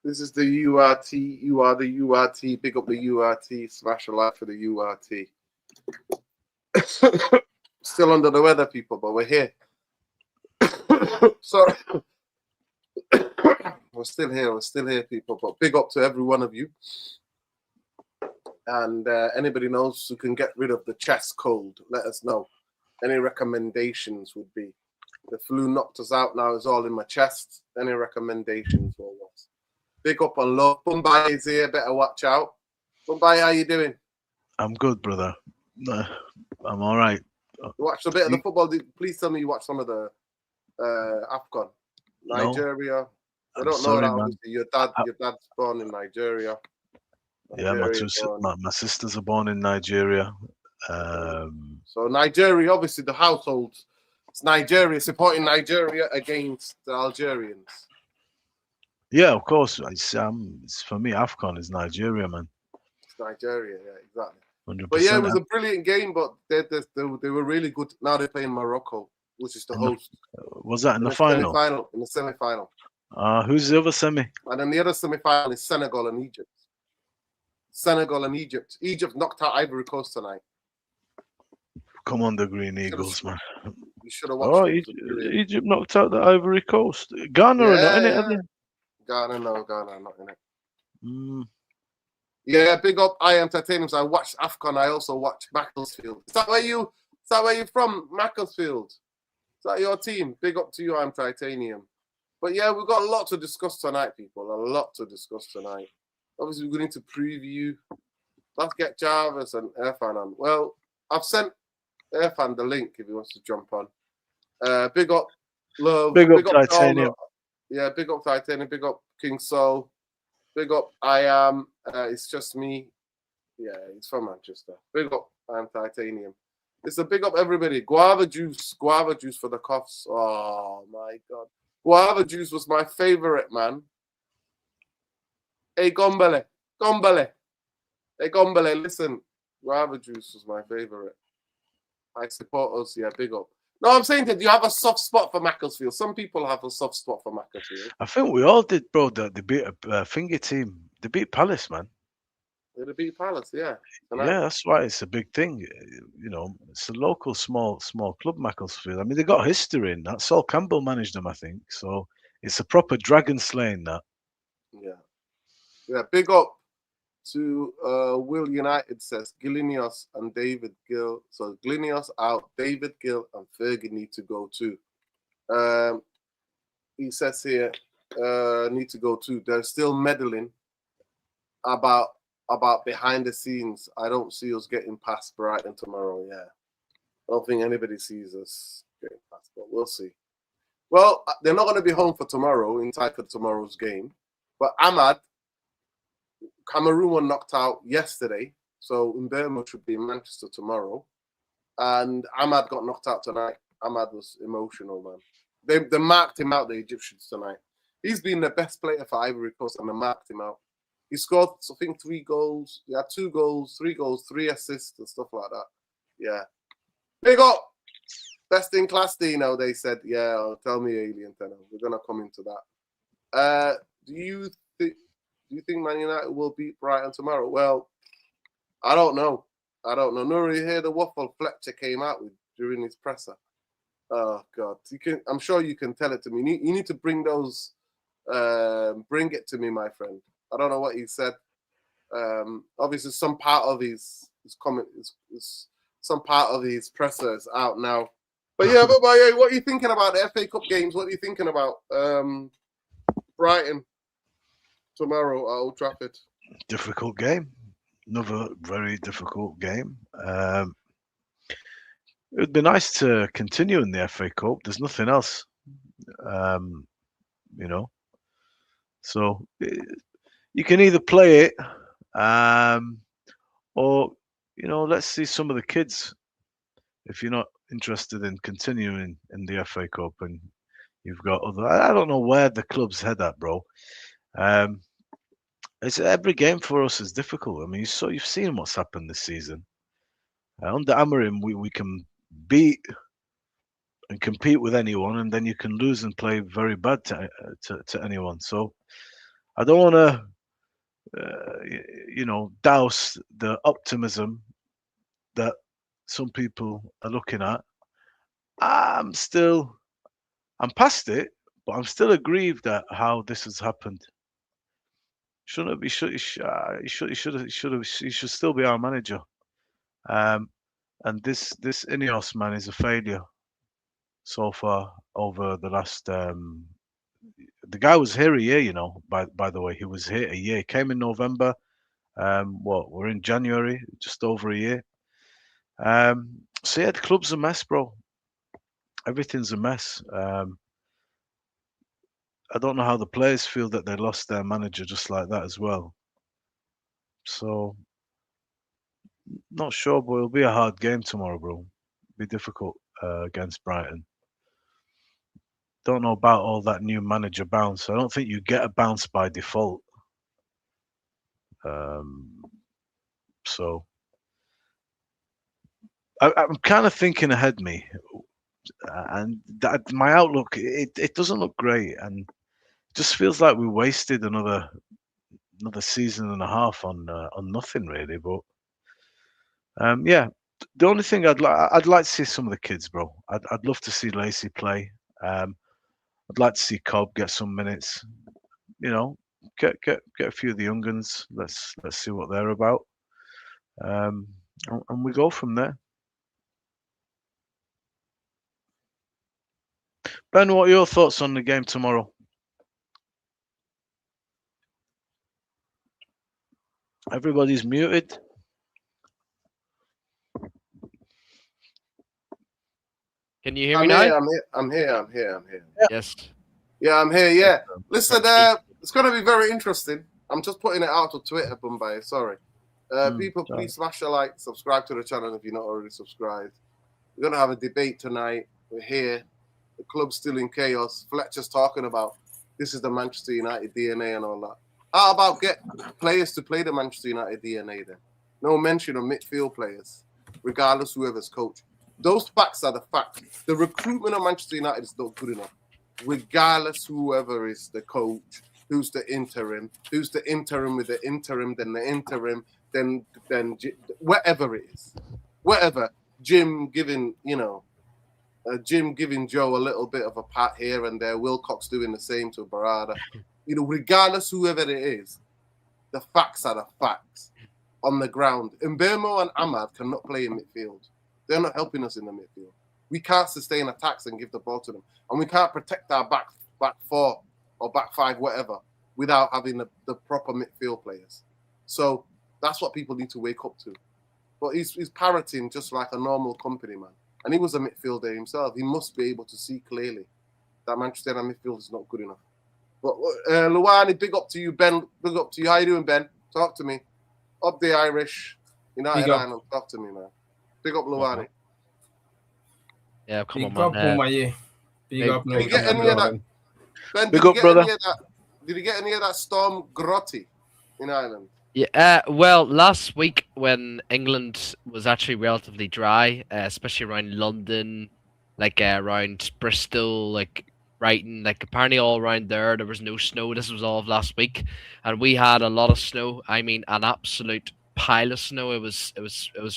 This is the URT. You are the URT. Big up the URT. Smash a like for the URT. Still under the weather, people, but we're here. Sorry. We're still here, people. But big up to every one of you. And anybody knows who can get rid of the chest cold, let us know. Any recommendations would be. The flu knocked us out now. It's all in my chest. Any recommendations for us? Big up on love. Mumbai is here. Better watch out. Mumbai, how you doing? I'm good, brother. I'm all right. You watched a bit of the football. Please tell me you watched some of the AFCON. Nigeria. No, I don't know that. Obviously, your dad's born in Nigeria. Yeah, my sisters are born in Nigeria. So Nigeria, obviously, the household. It's Nigeria supporting Nigeria against the Algerians. Yeah, of course. It's for me, AFCON is Nigeria, man. It's Nigeria, yeah, exactly. 100%. But yeah, it was a brilliant game, but they were really good. Now they're playing Morocco, which is the host. Was that in the final? In the semi-final. Who's the other semi? And then the other semi-final is Senegal and Egypt. Egypt knocked out Ivory Coast tonight. Come on, the Green Eagles, man. You should have watched Egypt knocked out the Ivory Coast. Ghana are not in it, are they? Ghana not in it. Yeah, big up I Entertainment. I watched AFCON. I also watched Macclesfield. Is that where you're from? Macclesfield. Is that your team? Big up to you, I'm Titanium. But yeah, we've got a lot to discuss tonight, people. A lot to discuss tonight. Obviously, we're going to preview. Let's get Jarvis and Irfan on. Well, I've sent Irfan the link if he wants to jump on. Big up Love. Big up Titanium. Yeah, big up Titanium. Big up King Soul. Big up I Am. It's just me. Yeah, he's from Manchester. Big up I Am Titanium. It's a big up everybody. Guava juice for the coughs. Oh my God. Guava juice was my favorite, man. Hey, Gombele. Hey, Gombele, listen. Guava juice was my favorite. I support us. Yeah, big up. No, I'm saying that you have a soft spot for Macclesfield. Some people have a soft spot for Macclesfield. I think we all did, bro. They beat a finger team. They beat Palace, man. They beat Palace, yeah. Yeah, that's why it's a big thing. You know, it's a local small club, Macclesfield. I mean, they got history in that. Sol Campbell managed them, I think. So it's a proper dragon slaying, that. Yeah, big up to Will United says Glinios and David Gill. So Glinios out, David Gill and Fergie need to go too. He says here, need to go too. They're still meddling about behind the scenes. I don't see us getting past Brighton tomorrow. Yeah, I don't think anybody sees us getting past, but we'll see. Well, they're not going to be home for tomorrow in time for tomorrow's game. But Cameroon were knocked out yesterday, so Mbeumo should be in Manchester tomorrow. And Ahmad got knocked out tonight. Ahmad was emotional, man. They marked him out, the Egyptians, tonight. He's been the best player for Ivory Coast, and they marked him out. He scored, I think, 3 goals. He had 2 goals, 3 goals, 3 assists, and stuff like that. Yeah. Big up! Best in class, Dino, they said. Yeah, tell me, Alien Tenor. We're going to come into that. Do you think Man United will beat Brighton tomorrow? Well, I don't know. Nor you hear the waffle Fletcher came out with during his presser. Oh God, I'm sure you can tell it to me. You need to bring those. Bring it to me, my friend. I don't know what he said. Obviously, some part of his comment is some part of his presser is out now. But yeah, what are you thinking about the FA Cup games? What are you thinking about Brighton tomorrow at Old Trafford? Difficult game. Another very difficult game. It would be nice to continue in the FA Cup. There's nothing else, you know. So you can either play it, or let's see some of the kids. If you're not interested in continuing in the FA Cup, and you've got other, I don't know where the club's head at, bro. It's every game for us is difficult. I mean, you've seen what's happened this season. Under Amorim, we can beat and compete with anyone, and then you can lose and play very bad to anyone. So I don't want to, douse the optimism that some people are looking at. I'm past it, but I'm still aggrieved at how this has happened. Shouldn't have, he should still be our manager. And this Ineos man is a failure so far over the last. The guy was here a year, By the way, he was here a year. He came in November. We're in January, just over a year. So yeah, the club's a mess, bro. Everything's a mess. I don't know how the players feel that they lost their manager just like that as well. So, not sure, but it'll be a hard game tomorrow, bro. Be difficult against Brighton. Don't know about all that new manager bounce. I don't think you get a bounce by default. So, I'm kind of thinking ahead, me, and my outlook it doesn't look great, and it just feels like we wasted another season and a half on nothing really. But yeah, the only thing I'd like to see some of the kids, bro. I'd love to see Lacey play. I'd like to see Cobb get some minutes. Get a few of the young guns. Let's see what they're about. And we go from there. Ben, what are your thoughts on the game tomorrow? Everybody's muted. Can you hear me now? I'm here. Yeah. Yes. Yeah, I'm here. Yeah. Listen, it's going to be very interesting. I'm just putting it out on Twitter, Bombay. Sorry. People, please smash a like, subscribe to the channel if you're not already subscribed. We're going to have a debate tonight. We're here. The club's still in chaos. Fletcher's talking about this is the Manchester United DNA and all that. How about get players to play the Manchester United DNA then? No mention of midfield players, regardless whoever's coach. Those facts are the facts. The recruitment of Manchester United is not good enough, regardless whoever is the coach, who's the interim with the interim, then the interim, then whatever it is, whatever. Jim giving Joe a little bit of a pat here and there. Wilcox doing the same to Barada. Regardless whoever it is, the facts are the facts on the ground. Mbeumo and Ahmad cannot play in midfield. They're not helping us in the midfield. We can't sustain attacks and give the ball to them. And we can't protect our back four or back five, whatever, without having the proper midfield players. So that's what people need to wake up to. But he's parroting just like a normal company man. And he was a midfielder himself. He must be able to see clearly that Manchester United midfield is not good enough. But Luwani, big up to you, Ben. Big up to you. How you doing, Ben? Talk to me. Up the Irish United Ireland. Talk to me, man. Big up Luwani. Yeah, come big on, man. Big up, Did you get any of that? Ben, big up, brother. Did you get any of that Storm Grotti in Ireland? Yeah, well, last week when England was actually relatively dry, especially around London, like around Bristol, like Brighton, like apparently all around there was no snow. This was all of last week, and we had a lot of snow. I mean, an absolute pile of snow. It was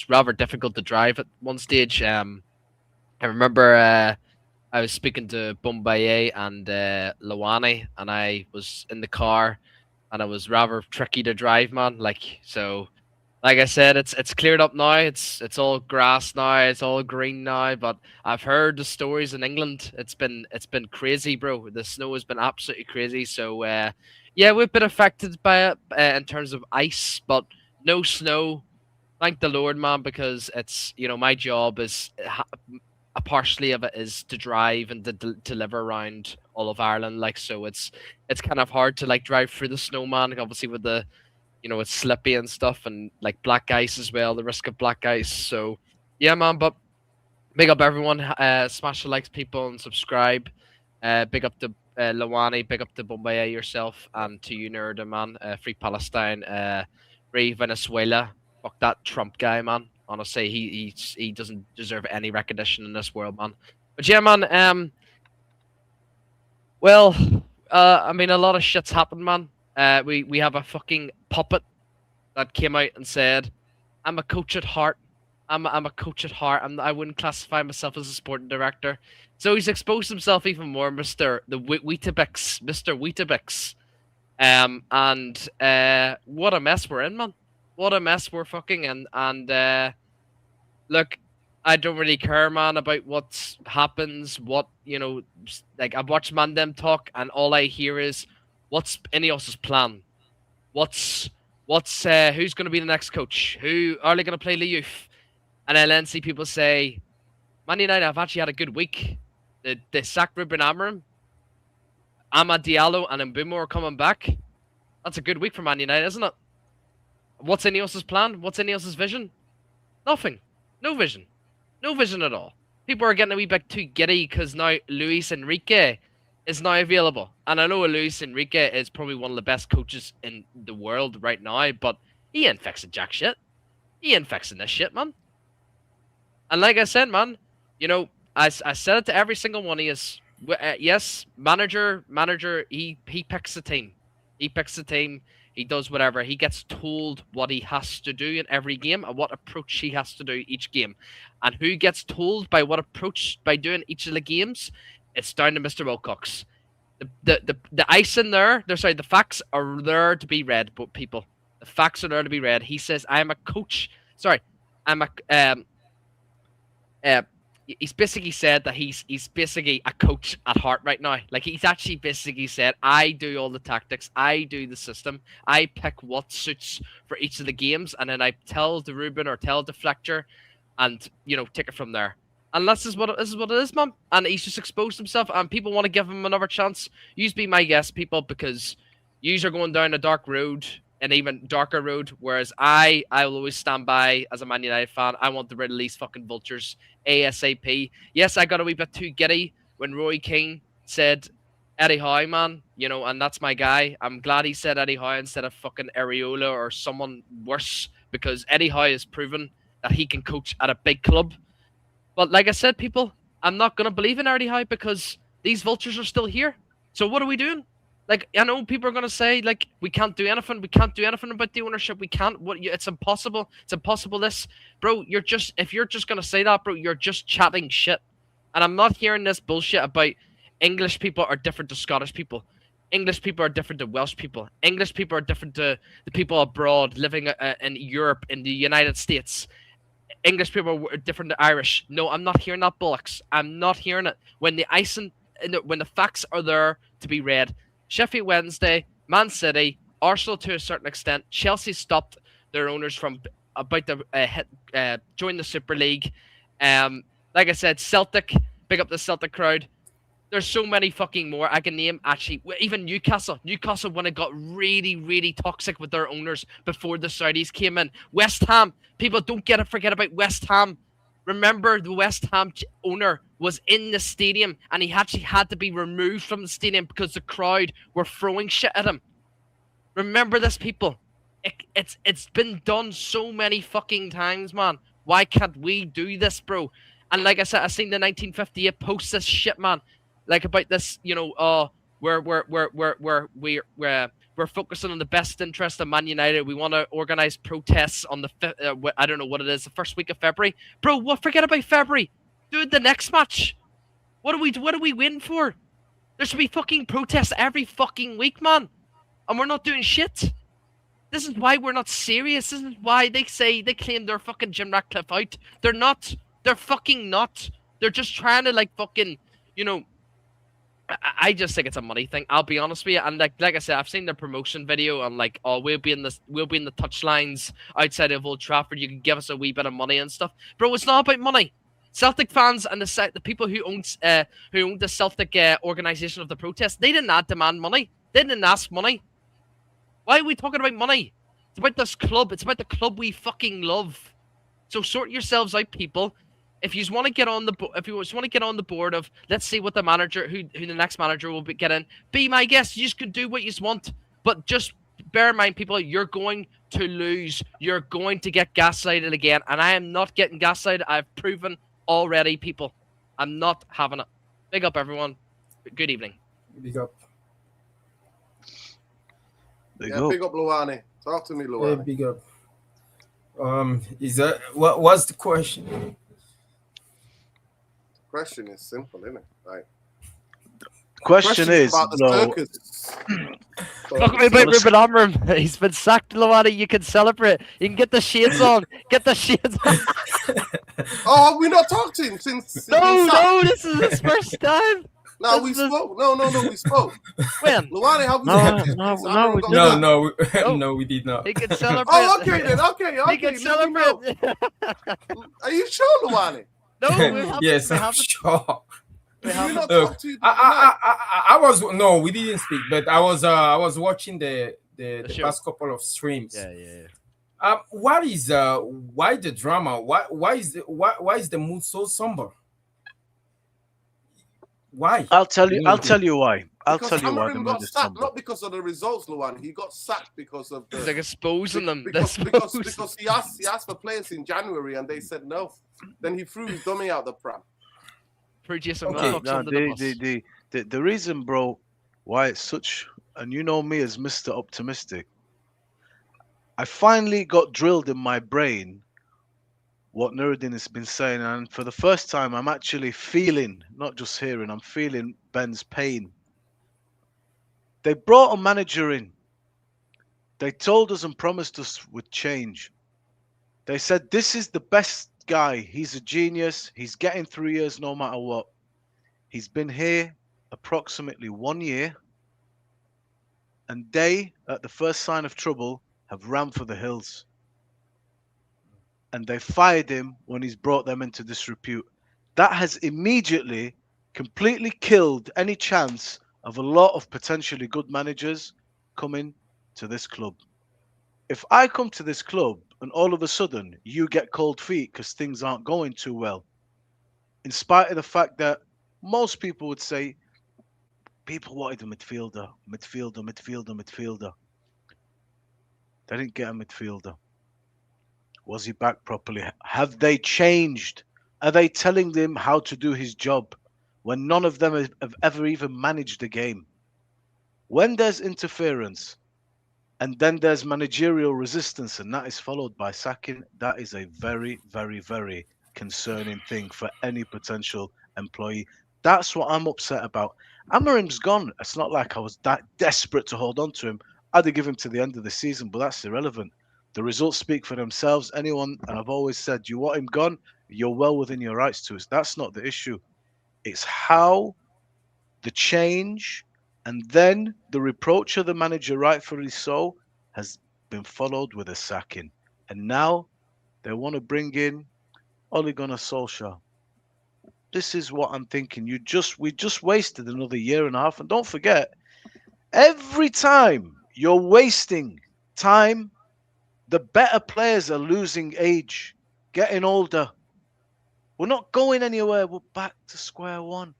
rather difficult to drive at one stage. I remember I was speaking to Bombay and Lawani, and I was in the car. And it was rather tricky to drive, man. Like I said, it's cleared up now. It's all grass now. It's all green now. But I've heard the stories in England. It's been crazy, bro. The snow has been absolutely crazy. So yeah, we've been affected by it in terms of ice, but no snow. Thank the Lord, man, because it's my job is a partially of it is to drive and to deliver around all of Ireland, like, so it's kind of hard to like drive through the snow, man, obviously with the it's slippy and stuff, and like black ice as well, the risk of black ice. So yeah, man, but big up everyone, smash the likes, people, and subscribe. Big up to Lawani, big up to Bombay yourself, and to you, Nerda, man. Free Palestine, free Venezuela. Fuck that Trump guy, man. Honestly, he doesn't deserve any recognition in this world, man. But yeah, man. Well, I mean, a lot of shit's happened, man. We have a fucking puppet that came out and said, "I'm a coach at heart. I'm a coach at heart. I wouldn't classify myself as a sporting director." So he's exposed himself even more, Mr. Weetabix, Mr. Weetabix. And what a mess we're in, man. What a mess we're fucking in. And look, I don't really care, man, about what happens. What, like, I watch Mandem talk, and all I hear is, what's Ineos's plan? What's who's going to be the next coach? Who are they going to play the youth? And I then see people say, Man United have actually had a good week. They sacked Ruben Amorim. Amad Diallo and Mbeumo are coming back. That's a good week for Man United, isn't it? What's Ineos's plan? What's Ineos's vision? Nothing. No vision. No vision at all. People are getting a wee bit too giddy because now Luis Enrique is now available. And I know Luis Enrique is probably one of the best coaches in the world right now, but he ain't fixing jack shit. He ain't fixing this shit, man. And like I said, man, I said it to every single one of us. Yes, manager, he picks the team. He picks the team. He does whatever. He gets told what he has to do in every game and what approach he has to do each game. And who gets told by what approach by doing each of the games? It's down to Mr. Wilcox. The ice in there, the facts are there to be read, but people. The facts are there to be read. He says, I'm a coach. He's basically said that he's basically a coach at heart right now. Like, he's actually basically said, I do all the tactics, I do the system, I pick what suits for each of the games, and then I tell the Ruben or tell the Fletcher, and take it from there. And this is what it is, man. And he's just exposed himself, and people want to give him another chance. Yous be my guest, people, because yous are going down a dark road, an even darker road, whereas I will always stand by as a Man United fan. I want to release fucking vultures ASAP. Yes, I got a wee bit too giddy when Roy Keane said Eddie Howe, man, and that's my guy. I'm glad he said Eddie Howe instead of fucking Areola or someone worse, because Eddie Howe has proven that he can coach at a big club. But like I said, people, I'm not going to believe in Eddie Howe because these vultures are still here. So what are we doing? Like, I know people are going to say, like, we can't do anything. We can't do anything about the ownership. We can't. It's impossible. It's impossible this. Bro, if you're just going to say that, bro, you're just chatting shit. And I'm not hearing this bullshit about English people are different to Scottish people. English people are different to Welsh people. English people are different to the people abroad living in Europe, in the United States. English people are different to Irish. No, I'm not hearing that bollocks. I'm not hearing it. When the facts are there to be read. Sheffield Wednesday, Man City, Arsenal to a certain extent. Chelsea stopped their owners from about to join the Super League. Like I said, Celtic, pick up the Celtic crowd. There's so many fucking more I can name. Actually, even Newcastle when it got really, really toxic with their owners before the Saudis came in. West Ham, people don't forget about West Ham. Remember, the West Ham owner was in the stadium and he actually had to be removed from the stadium because the crowd were throwing shit at him. Remember this, people. It's been done so many fucking times, man. Why can't we do this, bro? And like I said, I seen the 1958 post this shit, man. Like about this, we're focusing on the best interest of Man United. We want to organize protests on the I don't know what it is, the first week of February. Bro, what? Forget about February. Dude, the next match. What are we waiting for? There should be fucking protests every fucking week, man. And we're not doing shit. This is why we're not serious. This is why they claim they're fucking Jim Ratcliffe out. They're not. They're fucking not. They're just trying to like fucking, I just think it's a money thing. I'll be honest with you, and like I said, I've seen the promotion video, and like, oh, we'll be in the touchlines outside of Old Trafford. You can give us a wee bit of money and stuff, bro. It's not about money. Celtic fans and the people who own the Celtic organization of the protest, they did not demand money. They didn't ask money. Why are we talking about money? It's about this club. It's about the club we fucking love. So sort yourselves out, people. If you want to get on the board of, let's see what the manager, who the next manager will get in, be my guest. You just can do what you want, but just bear in mind, people, you're going to lose. You're going to get gaslighted again, and I am not getting gaslighted. I've proven already, people. I'm not having it. Big up, everyone. Good evening. Big up. There you Yeah, go. big up Luani. Talk to me, Hey, Luani. big up. Is that what's the question? Question is simple, isn't it? Like, Question is, about the though, circus. Talk me about Ruben Amorim. He's been sacked, Luani. You can celebrate. You can get the shades on. Get the shades on. Oh, have we not talked to him since? he's been No, sacked? no, this is his first time. No, this we is the- spoke. No, we spoke. When? Luani, have we No, spoke to him no, since no, Amorim we got didn't. sacked? No, Oh. no, we did not. He can celebrate. Oh, okay then. Okay, He okay. can Let me know. celebrate. Are you sure, Luani? No, we haven't. Yes, we I'm haven't. sure. We Did we haven't. not Look, talk to you? I was no, we didn't speak, but I was watching the show. past couple of streams. Yeah. What is why the drama? Why is the mood so somber? Why? I'll tell you why. I'll Because tell you why the Amorim mood got is sacked somber. not because of the results, Luani. He got sacked because of He's the like exposing them. because he asked for players in January and they said no. Then he threw his dummy out the pram. Produce some Okay, fucks under the bus. The reason, bro, why it's such, and you know me as Mr. Optimistic, I finally got drilled in my brain what Nuruddin has been saying, and for the first time, I'm actually feeling, not just hearing, I'm feeling Ben's pain. They brought a manager in. They told us and promised us with change. They said, this is the best guy. He's a genius. He's getting 3 years no matter what. He's been here approximately 1 year. And they, at the first sign of trouble, have ran for the hills. And they fired him when he's brought them into disrepute. That has immediately completely killed any chance of a lot of potentially good managers coming to this club. If I come to this club and all of a sudden you get cold feet because things aren't going too well, in spite of the fact that most people would say people wanted a midfielder. They didn't get a midfielder. Was he back properly? Have they changed? Are they telling him how to do his job when none of them have ever even managed a game? When there's interference and then there's managerial resistance and that is followed by sacking, that is a very, very, very concerning thing for any potential employee. That's what I'm upset about. Amorim's gone. It's not like I was that desperate to hold on to him. I'd have given him to the end of the season, but that's irrelevant. The results speak for themselves. Anyone, and I've always said, you want him gone, you're well within your rights to it. That's not the issue. It's how the change and then the reproach of the manager, rightfully so, has been followed with a sacking. And now they want to bring in Ole Gunnar Solskjaer. This is what I'm thinking. We just wasted another year and a half. And don't forget, every time you're wasting time, the better players are losing age, getting older. We're not going anywhere. We're back to square one.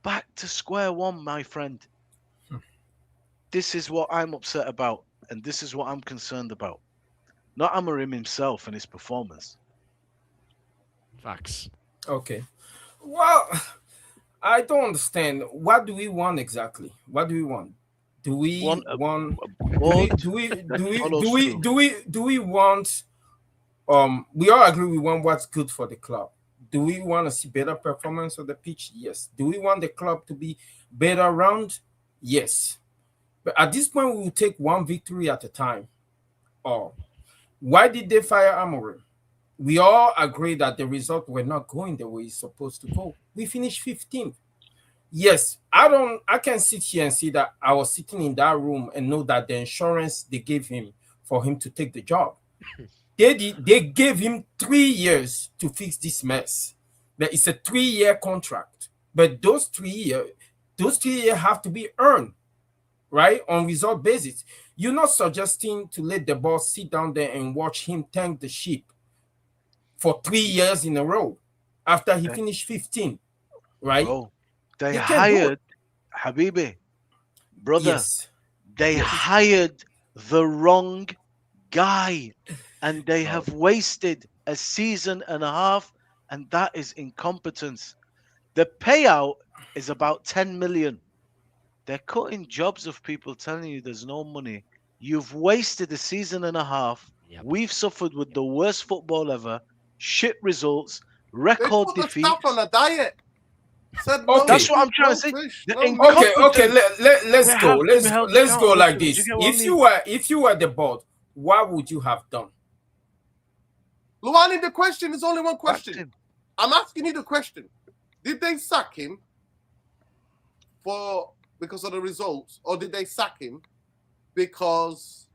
Back to square one, my friend. This is what I'm upset about, and this is what I'm concerned about. Not Amorim himself and his performance. Facts. Okay. Well, I don't understand. What do we want exactly? What do we want? Do we want? Do we want? We all agree we want what's good for the club. Do we want to see better performance on the pitch? Yes. Do we want the club to be better around? Yes. But at this point, we will take one victory at a time. Why did they fire Amorim? We all agree that the results were not going the way it's supposed to go. We finished 15th. Yes, I can sit here and see that I was sitting in that room and know that the insurance they gave him for him to take the job. They gave him 3 years to fix this mess. But it's a 3-year contract. But those 3 years have to be earned, right? On result basis. You're not suggesting to let the boss sit down there and watch him tank the ship for 3 years in a row after he finished 15, right? Bro, they hired Habibi, brother. Yes. They hired the wrong guy, and they have wasted a season and a half, and that is incompetence. The payout is about 10 million. They're cutting jobs of people telling you there's no money. You've wasted a season and a half. Yep. We've suffered with the worst football ever, shit results, They record put the defeats. staff on a diet. Said Okay. no That's what I'm soup, trying no to say. fish, The no meat. Okay. Let's They go. have to be held Let's go accountable like to it. Do you this. get what I mean? If you were the board, what would you have done? Luani, the question is only one Backed question. him. I'm asking you the question. Did they sack him because of the results, or did they sack him because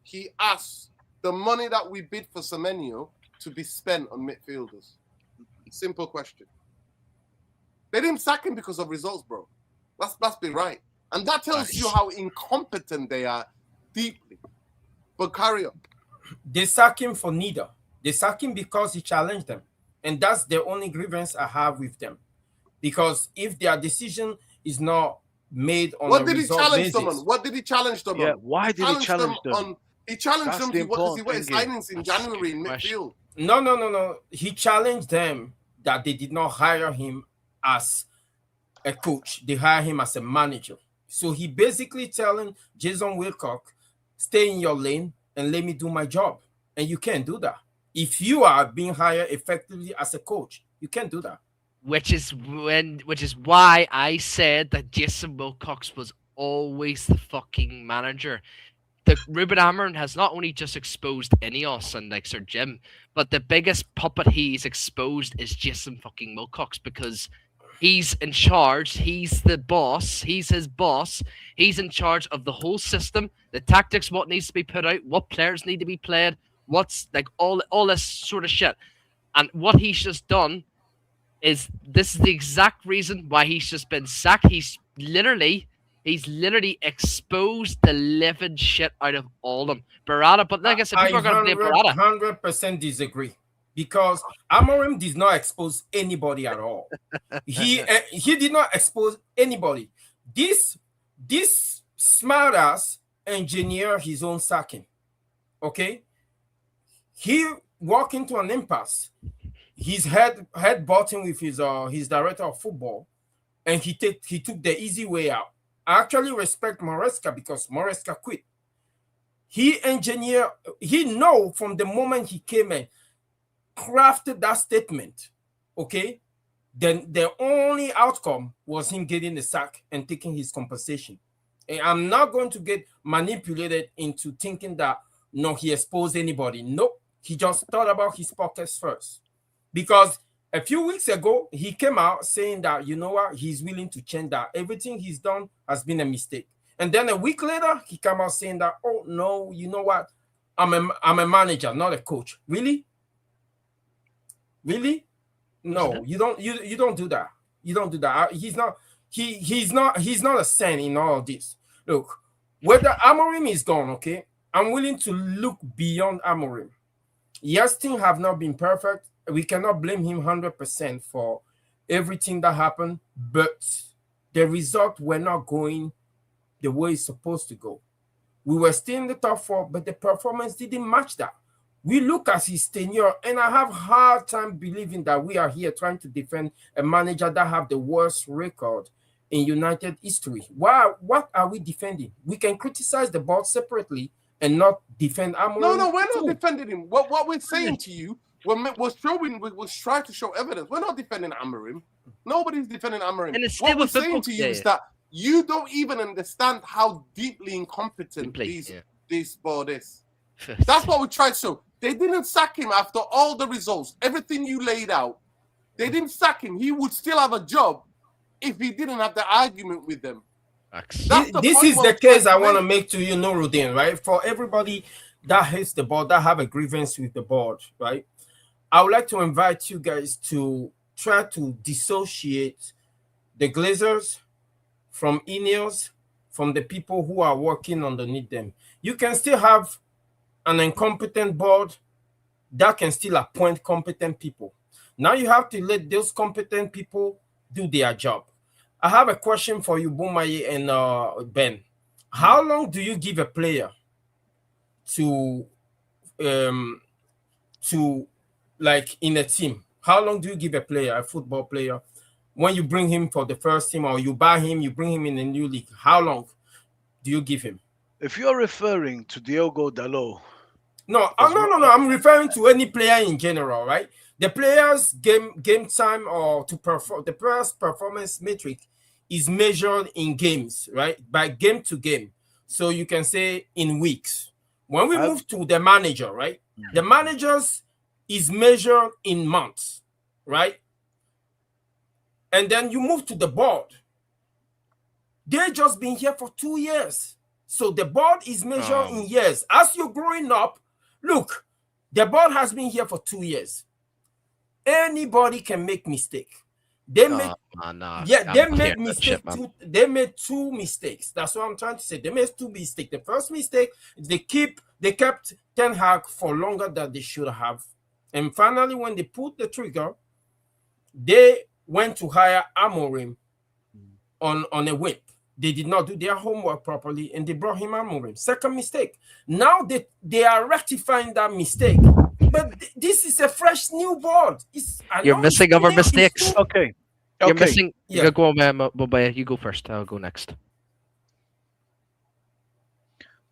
he asked the money that we bid for Semenyo to be spent on midfielders? Simple question. They didn't sack him because of results, bro. Let's be right. And that tells you how incompetent they are deeply. But carry on. They sack him for neither. They sack him because he challenged them. And that's the only grievance I have with them. Because if their decision is not made on What a did he result challenge basis, them on? What did he challenge them Yeah, on? why did he challenge them? He challenged That's them the because he important went thing here. signings in That's a January in good question. midfield. No. He challenged them that they did not hire him as a coach. They hired him as a manager. So he basically telling Jason Wilcock, stay in your lane and let me do my job. And you can't do that. If you are being hired effectively as a coach, you can't do that. Which is why I said that Jason Wilcox was always the fucking manager. The Ruben Amorim has not only just exposed Ineos and like Sir Jim, but the biggest puppet he's exposed is Jason fucking Wilcox, because he's in charge. He's the boss. He's his boss. He's in charge of the whole system, the tactics, what needs to be put out, what players need to be played, what's like all this sort of shit. And what he's just done is this is the exact reason why he's just been sacked. He's literally exposed the living shit out of all of them. Barada, but like I said, people are going to blame Barada. 100% disagree, because Amorim did not expose anybody at all. He did not expose anybody. This smartass engineer his own sacking. Okay, he walked into an impasse. His head button with his director of football, and he took the easy way out. I actually respect Maresca because Maresca quit. He know from the moment he came in, crafted that statement. Okay, then the only outcome was him getting the sack and taking his compensation. And I'm not going to get manipulated into thinking that no, he exposed anybody. Nope, he just thought about his pockets first. Because a few weeks ago, he came out saying that, you know what, he's willing to change that. Everything he's done has been a mistake. And then a week later, he came out saying that, oh, no, you know what, I'm a manager, not a coach. Really? Really? No, you don't do that. You don't do that. He's not a saint in all of this. Look, whether Amorim is gone, okay, I'm willing to look beyond Amorim. Yes, things have not been perfect. We cannot blame him 100% for everything that happened, but the result were not going the way it's supposed to go. We were still in the top four, but the performance didn't match that. We look at his tenure, and I have a hard time believing that we are here trying to defend a manager that have the worst record in United history. What are we defending? We can criticize the board separately and not defend Amorim. No, we're not defending him. What we're saying to you, we're trying to show evidence. We're not defending Amorim. Nobody's defending Amorim. And it's what still we're with football saying to you today. is that you don't even understand how deeply incompetent Complete, this board is. That's what we tried to show. They didn't sack him after all the results, everything you laid out. They didn't sack him. He would still have a job if he didn't have the argument with them. This is the case I want to make to you, Nuruddin, right? For everybody that hates the board, that have a grievance with the board, right? I would like to invite you guys to try to dissociate the Glazers from Ineos, from the people who are working underneath them. You can still have an incompetent board that can still appoint competent people. Now you have to let those competent people do their job. I have a question for you, Bumaye and Ben. How long do you give a player to like in a team? How long do you give a player, a football player, when you bring him for the first team or you buy him, you bring him in a new league? How long do you give him? If you're referring to Diogo Dalot, No, no. I'm referring to any player in general, right? The player's game time or to perform, the player's performance metric is measured in games, right? By game to game. So you can say in weeks. When we move to the manager, right? The managers is measured in months, right? And then you move to the board. They've just been here for 2 years. So the board is measured in years. As you're growing up, look, the board has been here for 2 years. Anybody can make mistake. They made mistake. They made 2 mistakes. That's what I'm trying to say. They made 2 mistakes. The first mistake, they kept Ten Hag for longer than they should have. And finally, when they put the trigger, they went to hire Amorim on a whim. They did not do their homework properly, and they brought him Amorim. Second mistake. Now they are rectifying that mistake. But this is a fresh new board. You're missing other mistakes. Okay. You're missing. Yeah. Go on, Mobaya. You go first. I'll go next.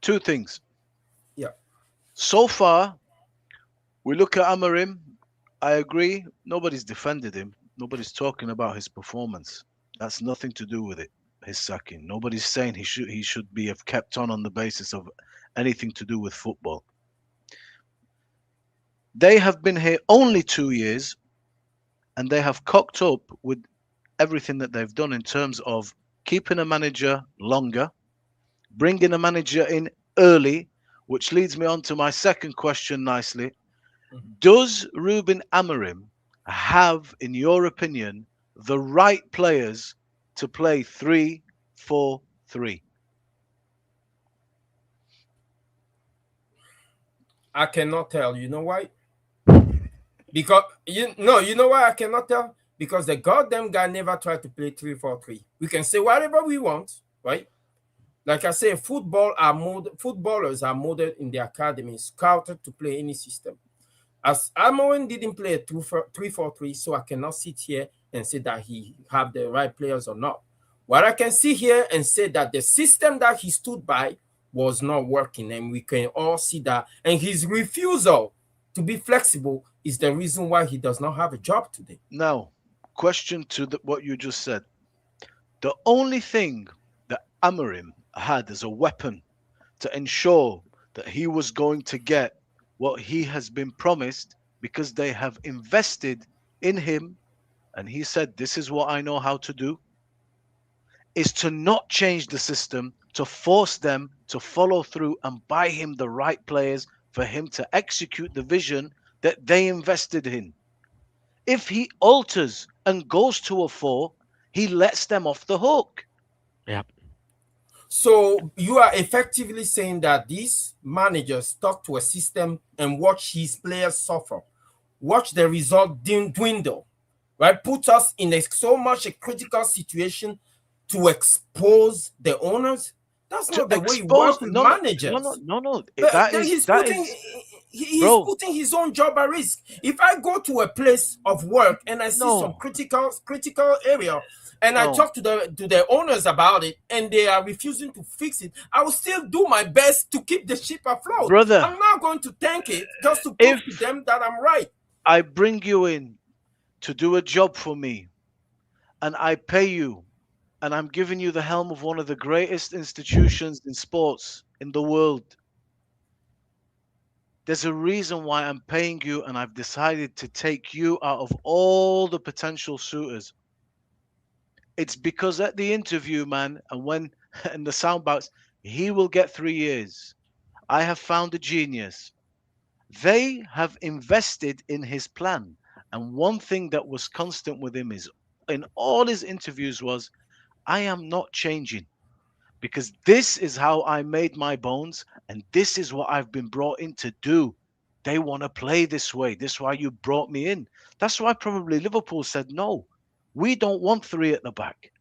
2 things. Yeah. So far, we look at Amorim. I agree. Nobody's defended him. Nobody's talking about his performance. That's nothing to do with it. His sacking. Nobody's saying he should have kept on the basis of anything to do with football. They have been here only 2 years, and they have cocked up with everything that they've done in terms of keeping a manager longer, bringing a manager in early, which leads me on to my second question nicely. Does Ruben Amorim have, in your opinion, the right players to play 3-4-3? I cannot tell. You know why? Because you know why I cannot tell? Because the goddamn guy never tried to play 3-4-3. We can say whatever we want, right? Like I say, footballers are molded in the academy, scouted to play any system. As Amorim didn't play a 3-4-3, so I cannot sit here and say that he have the right players or not. What I can see here and say that the system that he stood by was not working, and we can all see that. And his refusal to be flexible is the reason why he does not have a job today. Now, question to what you just said. The only thing that Amorim had as a weapon to ensure that he was going to get what he has been promised, because they have invested in him, and he said, this is what I know how to do, is to not change the system, to force them to follow through and buy him the right players for him to execute the vision that they invested in. If he alters and goes to a 4, he lets them off the hook. Yeah. So you are effectively saying that these managers stuck to a system and watch his players suffer, watch the result dwindle, right? Put us in so much a critical situation to expose the owners. That's not the way you work with managers. No. He's putting his own job at risk. If I go to a place of work and I see some critical area, and I talk to the owners about it, and they are refusing to fix it, I will still do my best to keep the ship afloat. Brother, I'm not going to tank it just to prove to them that I'm right. I bring you in to do a job for me, and I pay you, and I'm giving you the helm of one of the greatest institutions in sports in the world. There's a reason why I'm paying you, and I've decided to take you out of all the potential suitors. It's because at the interview, man, and when in the soundbites, he will get 3 years. I have found a genius. They have invested in his plan. And one thing that was constant with him is in all his interviews was, I am not changing, because this is how I made my bones, and this is what I've been brought in to do. They want to play this way. This is why you brought me in. That's why probably Liverpool said, no, we don't want 3 at the back.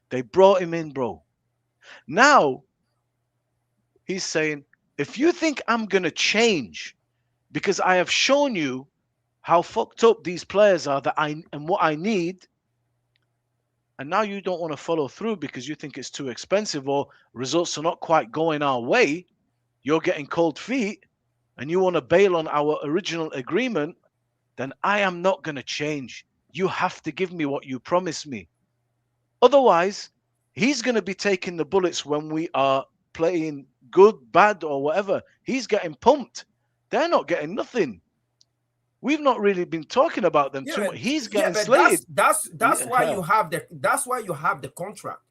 They brought him in, bro. Now, he's saying, if you think I'm going to change because I have shown you how fucked up these players are and what I need, and now you don't want to follow through because you think it's too expensive or results are not quite going our way, you're getting cold feet, and you want to bail on our original agreement, then I am not going to change. You have to give me what you promised me. Otherwise, he's going to be taking the bullets when we are playing good, bad, or whatever. He's getting pumped. They're not getting nothing. We've not really been talking about them too much. He's getting slated. That's why you have the contract.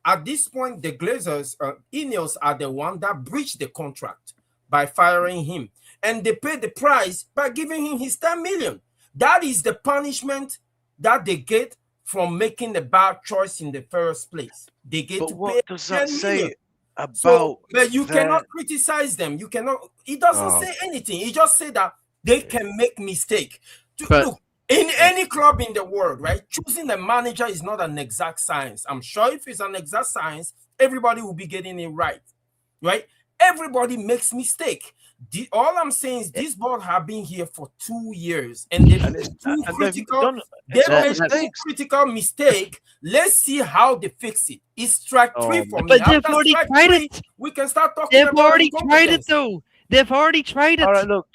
At this point, the Glazers, Ineos are the one that breached the contract by firing him, and they paid the price by giving him his 10 million. That is the punishment that they get from making the bad choice in the first place. They get But to what pay does that 10 say million. about? So, but you cannot criticize them. You cannot. It doesn't say anything. It just say that they can make mistake. Look, in any club in the world, right? Choosing a manager is not an exact science. I'm sure if it's an exact science, everybody will be getting it right. Everybody makes mistake. All I'm saying is these boys have been here for 2 years, and they've made two critical mistake. Let's see how they fix it. It's strike 3 for me. But they've already tried it. We can start talking about. They've already tried it, though. They've already tried it. All right, look.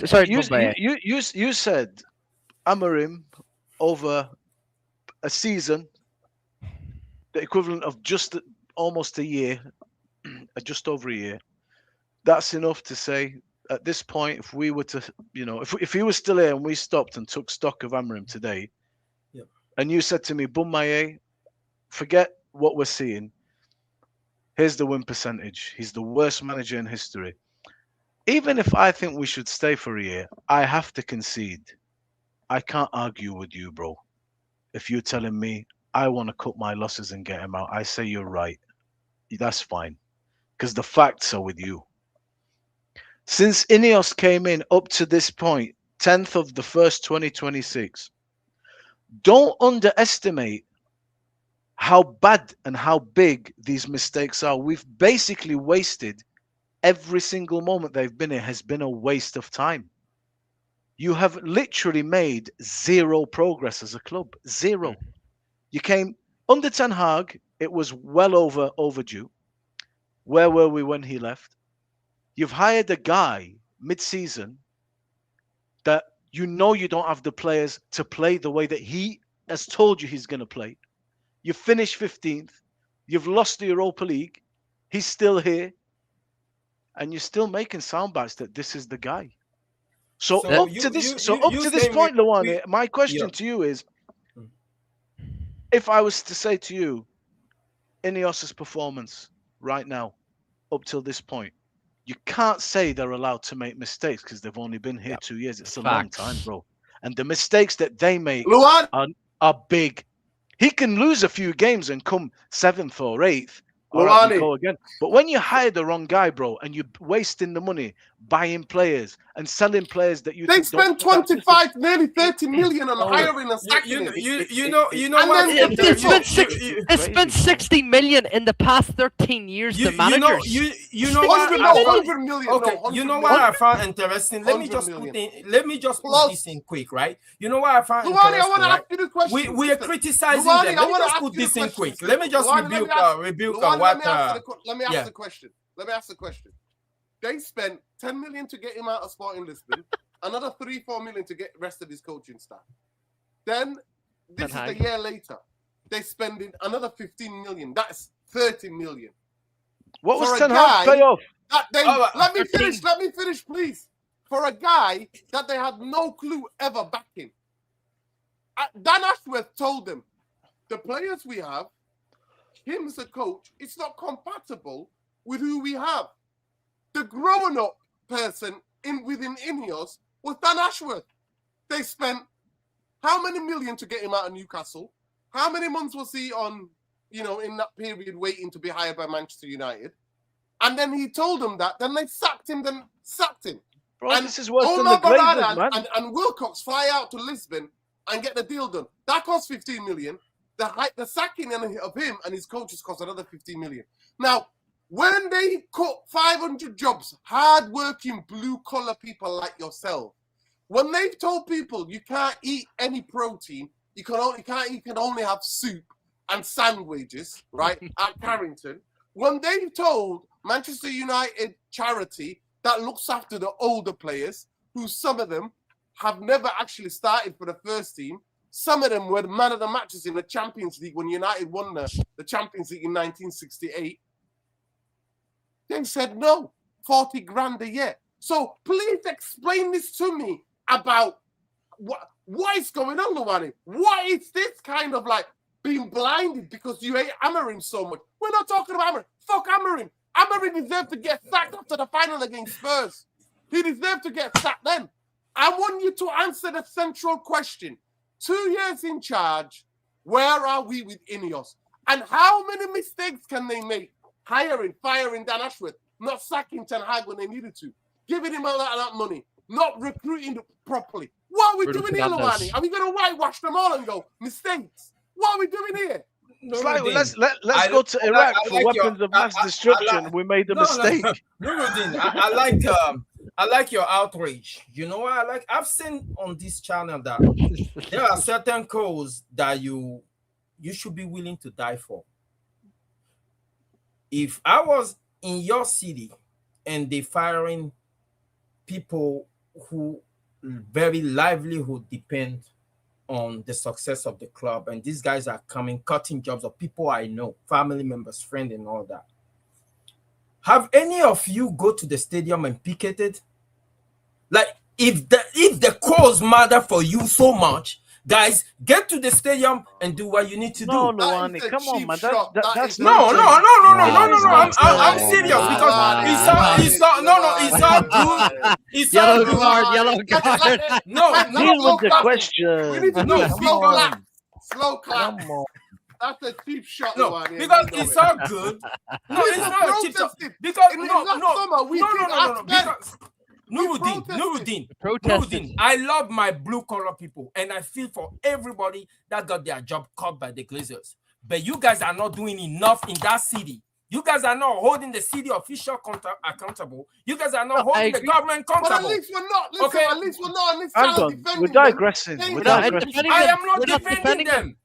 Sorry, you said Amorim over a season, the equivalent of just almost a year, just over a year. That's enough to say at this point, if we were to, if he was still here and we stopped and took stock of Amorim today, and you said to me, Bummaye, forget what we're seeing. Here's the win percentage. He's the worst manager in history. Even if I think we should stay for a year, I have to concede. I can't argue with you, bro. If you're telling me I want to cut my losses and get him out, I say you're right. That's fine. Because the facts are with you. Since Ineos came in up to this point, 10th of the 1st, 2026, don't underestimate how bad and how big these mistakes are. We've basically wasted every single moment they've been in has been a waste of time. You have literally made zero progress as a club. Zero. You came under Ten Hag, it was well overdue. Where were we when he left? You've hired a guy mid-season that you don't have the players to play the way that he has told you he's going to play. You finished 15th. You've lost the Europa League. He's still here. And you're still making sound bites that this is the guy. So up to this point, Luane, my question to you is, if I was to say to you, Ineos' performance right now, up till this point, you can't say they're allowed to make mistakes because they've only been here 2 years. It's a long time, bro. And the mistakes that they make are big. He can lose a few games and come 7th or 8th. All right, we go again. But when you hire the wrong guy, bro, and you're wasting the money buying players and selling players that you they spent 25, nearly 30 million on hiring and sacking They spent 60 million in the past 13 years. The managers. You know what I found interesting. Let me just put this in quick, right? You know what I found interesting. I want to ask you the question. We are criticizing them. Let me just put this in quick. Let me just rebuke. Let me ask the question. They spent 10 million to get him out of Sporting Lisbon, another 3-4 million to get the rest of his coaching staff. Then, this is a year later, they spending another 15 million. That's 30 million. What was Ten Hag payoff? Let me finish, please. For a guy that they had no clue ever backing. Dan Ashworth told them, the players we have, him as a coach, it's not compatible with who we have. The growing-up person within Ineos was Dan Ashworth. They spent how many million to get him out of Newcastle? How many months was he on, in that period waiting to be hired by Manchester United? And then he told them that. Then they sacked him. Bro, and this is worse than the Glazers, man. And Wilcox fly out to Lisbon and get the deal done. That cost 15 million. The sacking of him and his coaches cost another 15 million. Now, when they cut 500 jobs, hard-working blue-collar people like yourself, when they've told people you can't eat any protein, you can only have soup and sandwiches, right, at Carrington. When they told Manchester United charity that looks after the older players, who some of them have never actually started for the first team, some of them were the man of the matches in the Champions League when United won the Champions League in 1968. They said no, 40 grand a year. So please explain this to me about what is going on, Luwani. Why is this kind of like being blinded because you hate Amorim so much? We're not talking about Amorim. Fuck Amorim. Amorim deserved to get sacked after the final against Spurs. He deserved to get sacked then. I want you to answer the central question. 2 years in charge, where are we with Ineos? And how many mistakes can they make? Firing Dan Ashworth, not sacking Ten Hag when they needed to, giving him all that money, not recruiting properly. What are we doing here, Luwani? Are we going to whitewash them all and go, mistakes? What are we doing here? It's like, let's go to Iraq for weapons of mass destruction. We made a mistake. Nuruddin, I like your outrage. You know what I've seen on this channel that there are certain causes that you should be willing to die for. If I was in your city and they firing people who very livelihood depend on the success of the club, and these guys are cutting jobs of people I know, family members, friends, and all that. Have any of you go to the stadium and picketed? Like, if the cause matter for you so much, guys, get to the stadium and do what you need to do. No, Luwani, come on, man. That's no. I'm serious because it's all good. It's all good. Yellow card. No, deal with the question. We need to do slow clap. Come on. That's a cheap shot. No, because it's all good. No, it's not a cheap shot. Because Nuruddin, I love my blue collar people, and I feel for everybody that got their job cut by the Glazers. But you guys are not doing enough in that city. You guys are not holding the city official accountable. You guys are not holding the government accountable. But at least we're not. Listen, Okay. At least we're not. We're digressing. Them. We're No, digressing. I am not We're not defending them.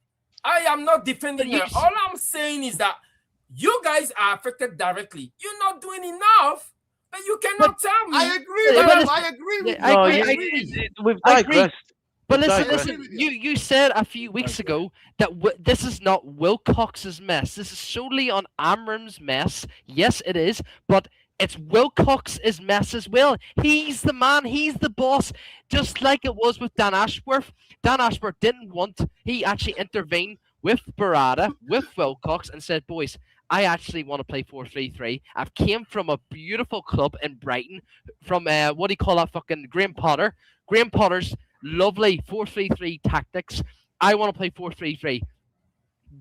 I am not defending them. All I'm saying is that you guys are affected directly. You're not doing enough, but you cannot tell me. I agree with you. I agree. We've digressed. But We've listen, digressed. you said a few weeks ago that this is not Wilcox's mess. This is solely on Amorim's mess. Yes, it is, but it's Wilcox's mess as well. He's the man. He's the boss. Just like it was with Dan Ashworth. Dan Ashworth didn't want. He actually intervened with Barada, with Wilcox, and said, "Boys, I actually want to play 4-3-3. I've came from a beautiful club in Brighton, from what do you call that fucking Graham Potter. Graham Potter's lovely 4-3-3 tactics. I want to play 4-3-3.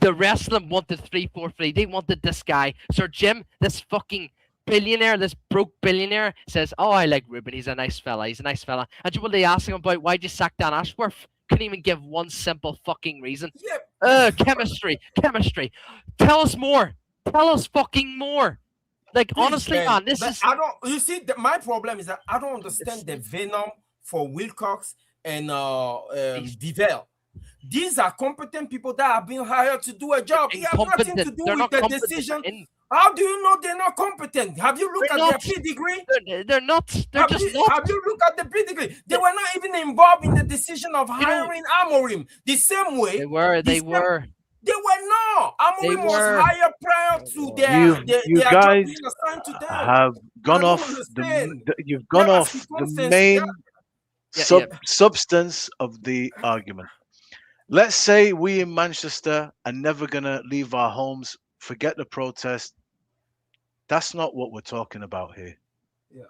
The rest of them wanted 3-4-3. They wanted this guy. Sir Jim, this fucking billionaire, this broke billionaire, says, "Oh, I like Ruben. He's a nice fella. He's a nice fella." And you know what they ask him about? Why'd you sack Dan Ashworth? Couldn't even give one simple fucking reason. Yep. Chemistry. Tell us more. Tell us fucking more. Like, Please, honestly, man, this but is. I don't. You see, my problem is that I don't understand the venom for Wilcox and Vivel. These are competent people that have been hired to do a job. They have nothing to do with the decision. How do you know they're not competent? Have you looked at their pedigree? They're not. They're just not. Have you looked at the pedigree? They were not even involved in the decision of hiring Amorim. The same way They were. They were not. Amorim was were. hired prior to their You job guys being assigned to them. have gone I don't off understand. you've gone There are off the circumstances, main Yeah, substance of the argument. Let's say we in Manchester are never gonna leave our homes, forget the protest. That's not what we're talking about here. Yeah.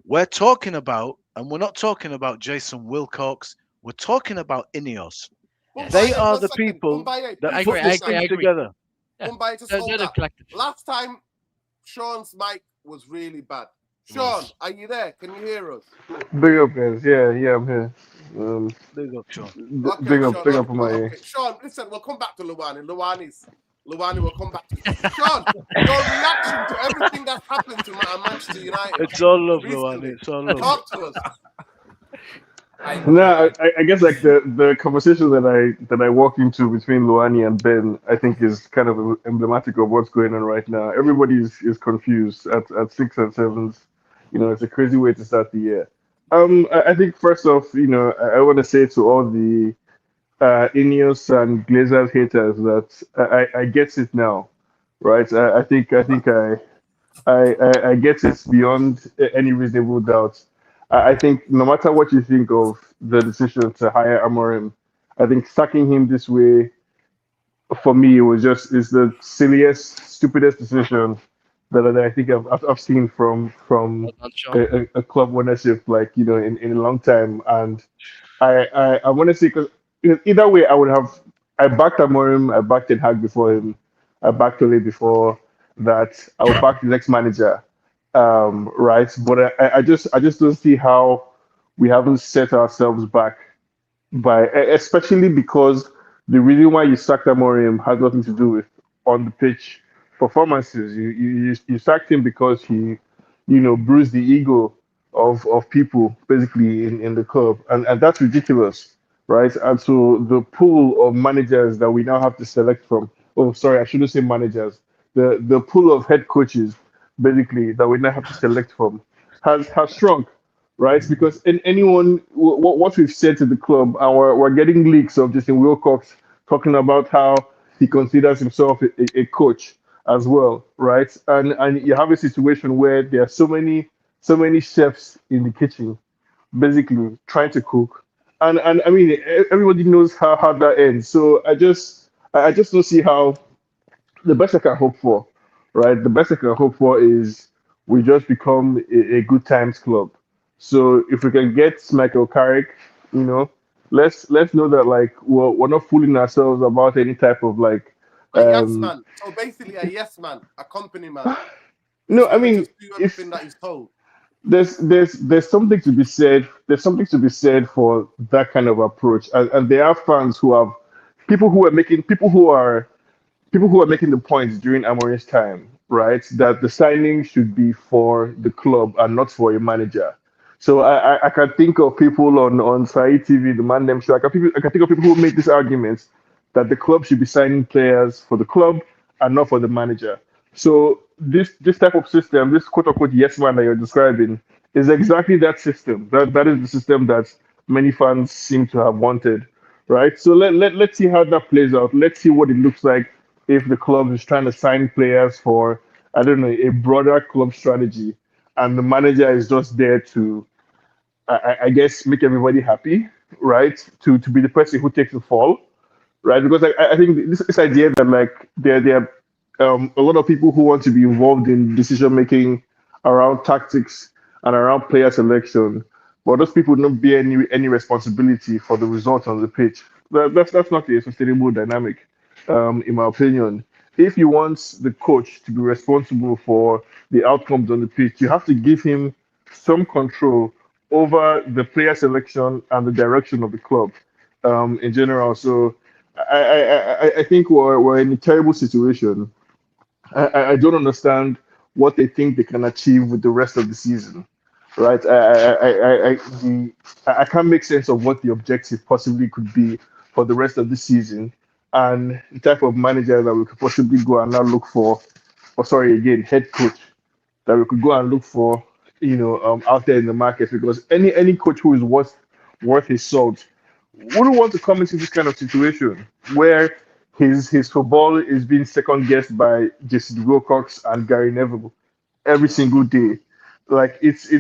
We're talking about, and we're not talking about Jason Wilcox, we're talking about Ineos. Yes. They are the people Mumbai, that I put agree, this I thing agree. together. Mumbai, just They're hold the that. collective. Last time, Sean's mic was really bad. Sean, Yes. are you there? Can you hear us? Big up, guys. Yeah, I'm here. Big up, Sean. Okay, Big up Sean, on my ear. okay. Sean, listen, we'll come back to Luwani. Luwani will come back to you. Sean, your reaction to everything that's happened to Manchester United. It's all love, recently. Luwani. It's all love. Talk to us. I No, I, I guess like the conversation that I walked into between Luani and Ben, I think is kind of emblematic of what's going on right now. Everybody is confused at six and sevens. You know, it's a crazy way to start the year. I think first off, you know, I want to say to all the Ineos and Glazers haters that I get it now, right? I get it beyond any reasonable doubt. I think no matter what you think of the decision to hire Amorim, I think sacking him this way for me was just is the silliest, stupidest decision that I think I've seen from Well done, Sean. a club ownership like you know in a long time. And I want to say because either way I would have I backed Amorim, I backed Ten Hag before him, I backed Ole before that. I will back the next manager, right? But I just don't see how we haven't set ourselves back by especially because the reason why you sacked Amorim has nothing to do with on the pitch performances. You sacked him because he, you know, bruised the ego of people basically in the club, and that's ridiculous, right? And so the pool of managers that we now have to select from. Oh, sorry, I shouldn't say managers. The pool of head coaches basically that we now have to select from has shrunk, right? Because in anyone, what we've said to the club, and we're getting leaks of Justin Wilcox talking about how he considers himself a coach as well, right? And you have a situation where there are so many chefs in the kitchen, basically trying to cook, and I mean everybody knows how hard that ends. So I just don't see how the best I can hope for, right? The best I can hope for is we just become a good times club. So if we can get Michael Carrick, you know, let's know that like we're not fooling ourselves about any type of like A yes um man. So basically, a yes man, a company man. no, He's I gonna mean just do if everything that he's told. there's something to be said. There's something to be said for that kind of approach, and there are fans who have people who are making the points during Amorim's time, right? That the signing should be for the club and not for a manager. So I can think of people on Said TV, the man them show. I can think of people who make this argument that the club should be signing players for the club and not for the manager. So this type of system, this quote unquote yes man that you're describing, is exactly that system. That is the system that many fans seem to have wanted, right? So let's see how that plays out. Let's see what it looks like if the club is trying to sign players for, I don't know, a broader club strategy, and the manager is just there to, I guess, make everybody happy, right? To be the person who takes the fall, right? Because I think this idea that like there are a lot of people who want to be involved in decision making around tactics and around player selection, but those people don't bear any responsibility for the result on the pitch. That's not a sustainable dynamic, in my opinion. If you want the coach to be responsible for the outcomes on the pitch, you have to give him some control over the player selection and the direction of the club, in general. So I think we're in a terrible situation. I don't understand what they think they can achieve with the rest of the season, right? I can't make sense of what the objective possibly could be for the rest of the season and the type of manager that we could possibly go and now look for, or sorry, again, head coach that we could go and look for, you know, out there in the market because any coach who is worth his salt wouldn't want to come into this kind of situation where his football is being second guessed by Jason Wilcox and Gary Neville every single day. Like it's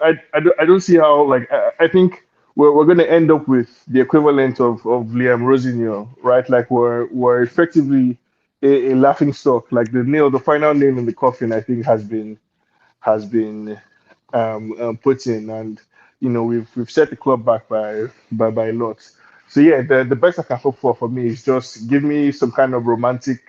I don't see how like I think we're gonna end up with the equivalent of Liam Rosinio, right? Like we're effectively a laughing stock. Like the final nail in the coffin, I think has been put in, and you know we've set the club back by a lot. So yeah, the best I can hope for me is just give me some kind of romantic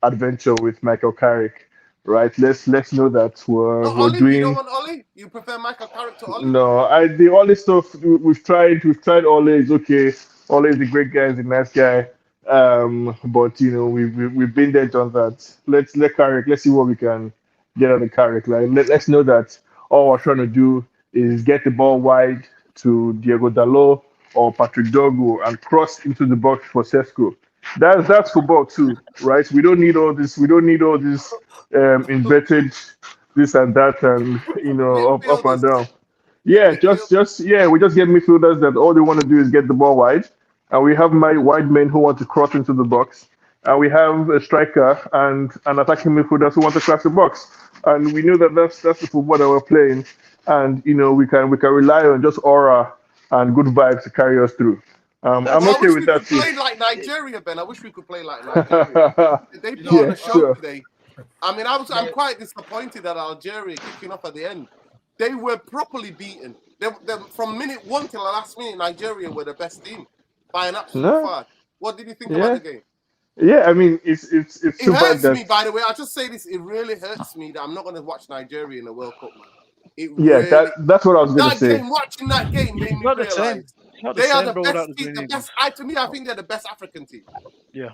adventure with Michael Carrick, right? Let's know that Not we're Ollie. You don't doing. want Ollie. You prefer Michael Carrick to Ollie. No, I the Ole stuff we've tried Ole is okay. Ole is a great guy, he's a nice guy. But you know we've been there, done that. Let Carrick. Let's see what we can get on the Carrick. Like let's know that all we're trying to do is get the ball wide to Diego Dalot or Patrick Dogo and cross into the box for Sesko. That's football too, right? We don't need all this. We don't need all this inverted this and that and up and Midfielders. down. Yeah, we just get midfielders that all they want to do is get the ball wide, and we have my wide men who want to cross into the box, and we have a striker and an attacking midfielders who want to cross the box, and we know that that's the football that we're playing, and we can rely on just aura and good vibes to carry us through. I'm okay with that too. I wish we could play like Nigeria, Ben. I wish we could play like Nigeria. They put on a show today. I mean, I'm quite disappointed at Algeria kicking off at the end. They were properly beaten. They from minute 1 till the last minute, Nigeria were the best team by an absolute far. What did you think about the game? Yeah, I mean, it's It too bad hurts that... me, by the way. I'll just say this. It really hurts me that I'm not going to watch Nigeria in the World Cup, man. That's what I was going to say. Watching that game made me realize they are the best team. I think they're the best African team. Yeah.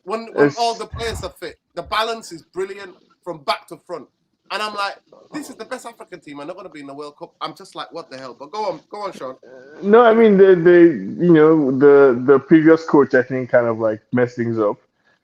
When all the players are fit, the balance is brilliant from back to front. And I'm like, this is the best African team. I'm not going to be in the World Cup. I'm just like, what the hell? But go on, Sean. No, I mean the previous coach I think kind of like messed things up,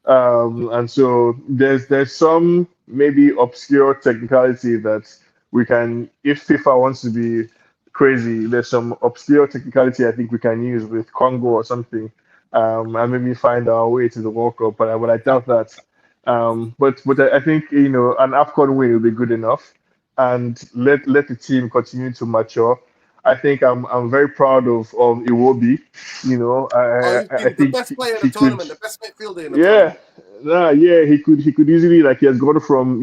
and so there's some maybe obscure technicality that we can, if FIFA wants to be crazy, there's some obscure technicality I think we can use with Congo or something, and maybe find our way to the World Cup. But I doubt that. But I think an AFCON win will be good enough, and let the team continue to mature. I think I'm very proud of Iwobi. I think the best player in the tournament, the best midfielder in the tournament. He could easily, he has gone from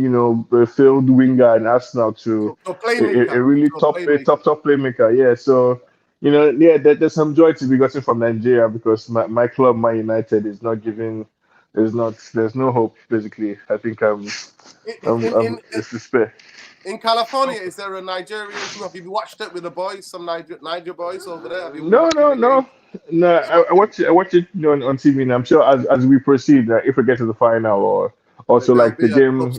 a failed winger in Arsenal to a really top playmaker. Yeah, so there's some joy to be gotten from Nigeria because my club, Man United, is not giving. There's no hope, basically. I think it's despair. In California, is there a Nigerian crew? Have you watched it with the boys, some Niger boys over there? No. I watch it on TV, and I'm sure as we proceed, if we get to the final or also like the game,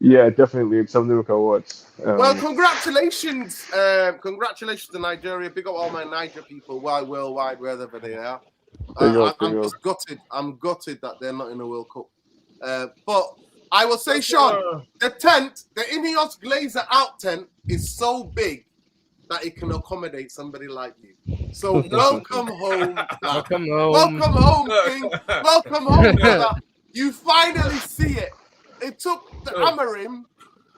yeah, definitely, it's something we can watch. Well, congratulations to Nigeria. Big up all my Niger people, worldwide, wherever they are. I'm just gutted. I'm gutted that they're not in the World Cup. But I will say, Sean, the tent, the Ineos Glazer out tent is so big that it can accommodate somebody like you. So welcome home. Welcome home. Welcome home, King. Welcome home, brother. You finally see it. It took the Amorim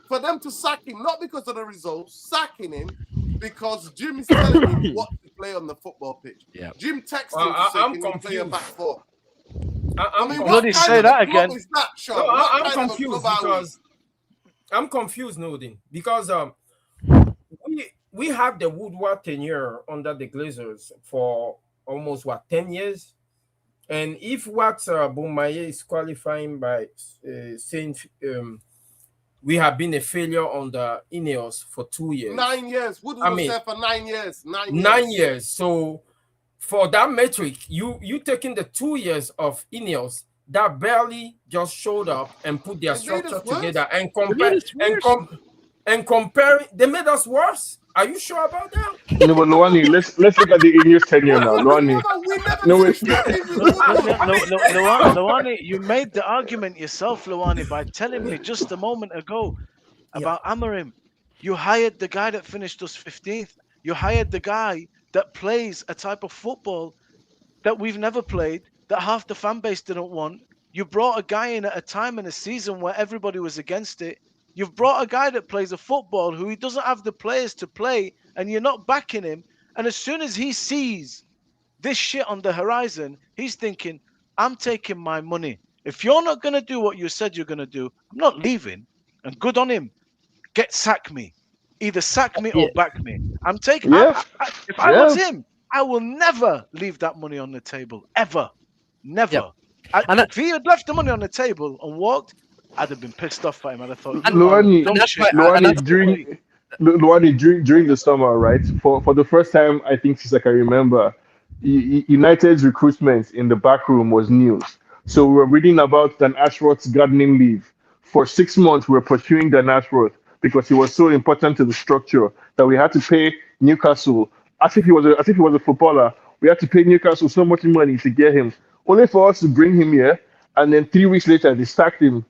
for them to sack him, not because of the results, sacking him because Jim is telling him what to play on the football pitch. Yeah. Jim texted him to say, I'm can you play a back four? I'm confused, Nodin, because we have the Woodward tenure under the Glazers for almost 10 years, and if what Boumaye is qualifying by saying we have been a failure on the Ineos for 2 years, 9 years. Woodward was there for 9 years. 9 years. So for that metric, you taking the 2 years of Ineos that barely just showed up and put their structure together and compare. They made us worse. Are you sure about that? No, but Luani, let's look at the Ineos tenure now. Luani, Luani, you made the argument yourself, Luani, by telling me just a moment ago about Amorim. You hired the guy that finished us 15th. You hired the guy that plays a type of football that we've never played, that half the fan base didn't want. You brought a guy in at a time in a season where everybody was against it. You've brought a guy that plays a football who he doesn't have the players to play, and you're not backing him. And as soon as he sees this shit on the horizon, he's thinking, I'm taking my money. If you're not going to do what you said you're going to do, I'm not leaving. And good on him. Sack me. Either sack me or back me. I'm taking. If I was him, I will never leave that money on the table. Ever. Never. If he had left the money on the table and walked, I'd have been pissed off by him. I'd have thought, Luani, during the summer, right? For the first time, I think since I can remember, United's recruitment in the back room was news. So we were reading about Dan Ashworth's gardening leave. For 6 months, we were pursuing Dan Ashworth because he was so important to the structure that we had to pay Newcastle as if he was a footballer. We had to pay Newcastle so much money to get him, only for us to bring him here, and then 3 weeks later they sacked him.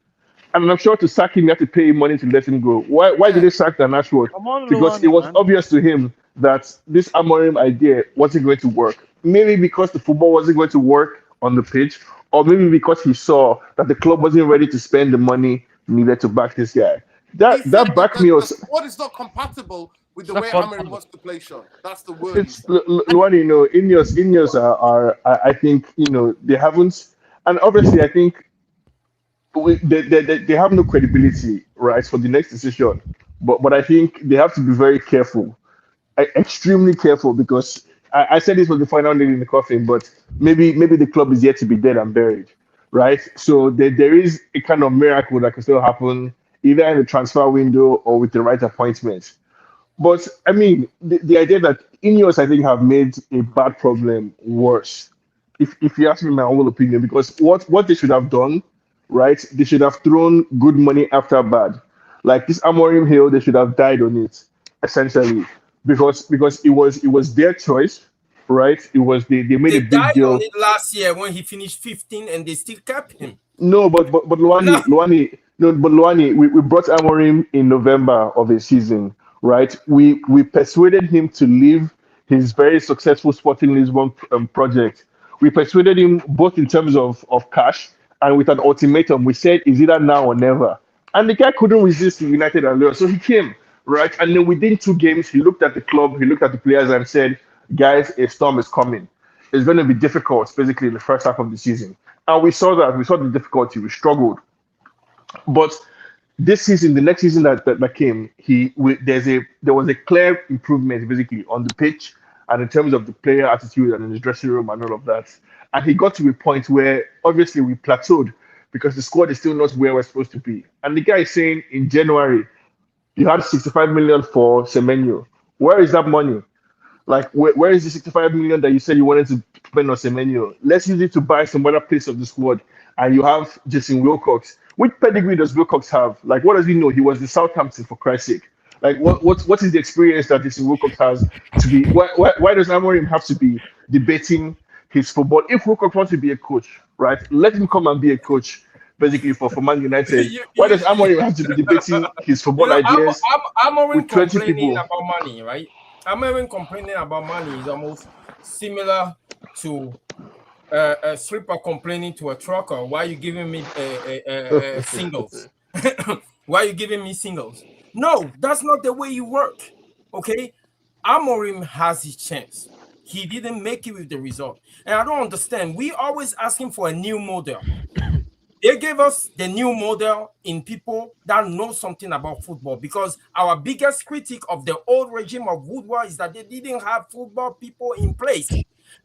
And I'm sure to sack him, you have to pay him money to let him go. Why did they sack Dan Ashworth? Come on, Because it Luani, was man. obvious to him that this Amorim idea wasn't going to work. Maybe because the football wasn't going to work on the pitch, or maybe because he saw that the club wasn't ready to spend the money needed to back this guy. He said That backed me the up. squad is not compatible with the It's way not Amorim fun. wants to play, Sean. That's the word. He It's said. Luani, Ineos are I think they haven't, and obviously I think they have no credibility, right, for the next decision. But I think they have to be very careful, extremely careful, because I said this was the final nail in the coffin, but maybe the club is yet to be dead and buried, right? So there is a kind of miracle that can still happen either in the transfer window or with the right appointment. But I mean, the idea that Ineos, I think, have made a bad problem worse. If you ask me my own opinion, because what they should have done, right? They should have thrown good money after bad. Like this Amorim Hill, they should have died on it, essentially, because it was their choice, right? It was they made They a big died on deal. it last year when he finished 15 and they still kept him. No, but No. Luani, no, but Luani, we brought Amorim in November of a season, right? We persuaded him to leave his very successful Sporting Lisbon project. We persuaded him both in terms of cash and with an ultimatum. We said, is either now or never. And the guy couldn't resist the United allure, so he came, right? And then within 2 games, he looked at the club, he looked at the players, and said, guys, a storm is coming. It's going to be difficult, basically, in the first half of the season. And we saw that. We saw the difficulty. We struggled. But this season, the next season that came, there was a clear improvement, basically, on the pitch and in terms of the player attitude and in the dressing room and all of that. And he got to a point where, obviously, we plateaued because the squad is still not where we're supposed to be. And the guy is saying in January, you had 65 million for Semenyo. Where is that money? Like, where is the 65 million that you said you wanted to spend on Semenyo? Let's use it to buy some other place of the squad. And you have Jason Wilcox. Which pedigree does Wilcox have? Like, what does he know? He was in Southampton, for Christ's sake. Like, what is the experience that Jason Wilcox has to be? Why does Amorim have to be debating his football? If Wilcox wants to be a coach, right, let him come and be a coach, basically, for Man United. Why does Amorim have to be debating his football ideas Amorim with 20 complaining people? about money, right? Amorim complaining about money is almost similar to a stripper complaining to a trucker. Why are you giving me singles? Why are you giving me singles? No, that's not the way you work. Okay, Amorim has his chance. He didn't make it with the result, and I don't understand. We always asking for a new model. They gave us the new model in people that know something about football, because our biggest critique of the old regime of Woodward is that they didn't have football people in place.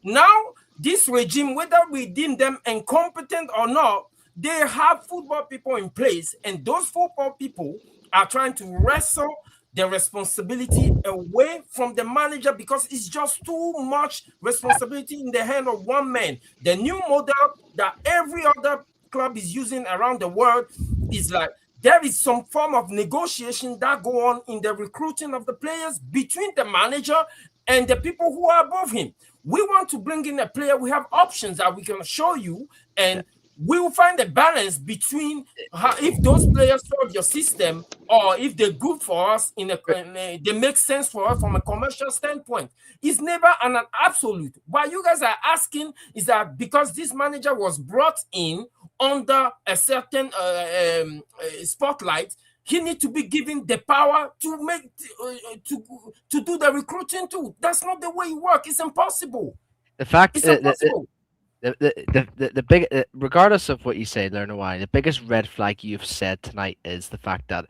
Now, this regime, whether we deem them incompetent or not, they have football people in place, and those football people are trying to wrestle the responsibility away from the manager because it's just too much responsibility in the hand of one man. The new model that every other club is using around the world is like there is some form of negotiation that go on in the recruiting of the players between the manager and the people who are above him. We want to bring in a player. We have options that we can show you, and we will find a balance between if those players serve your system or if they're good for us they make sense for us from a commercial standpoint. It's never an absolute. What you guys are asking is that because this manager was brought in under a certain spotlight, he needs to be given the power to make to do the recruiting too. That's not the way it works. It's impossible. The fact It's impossible. the big regardless of what you say, learn why, the biggest red flag you've said tonight is the fact that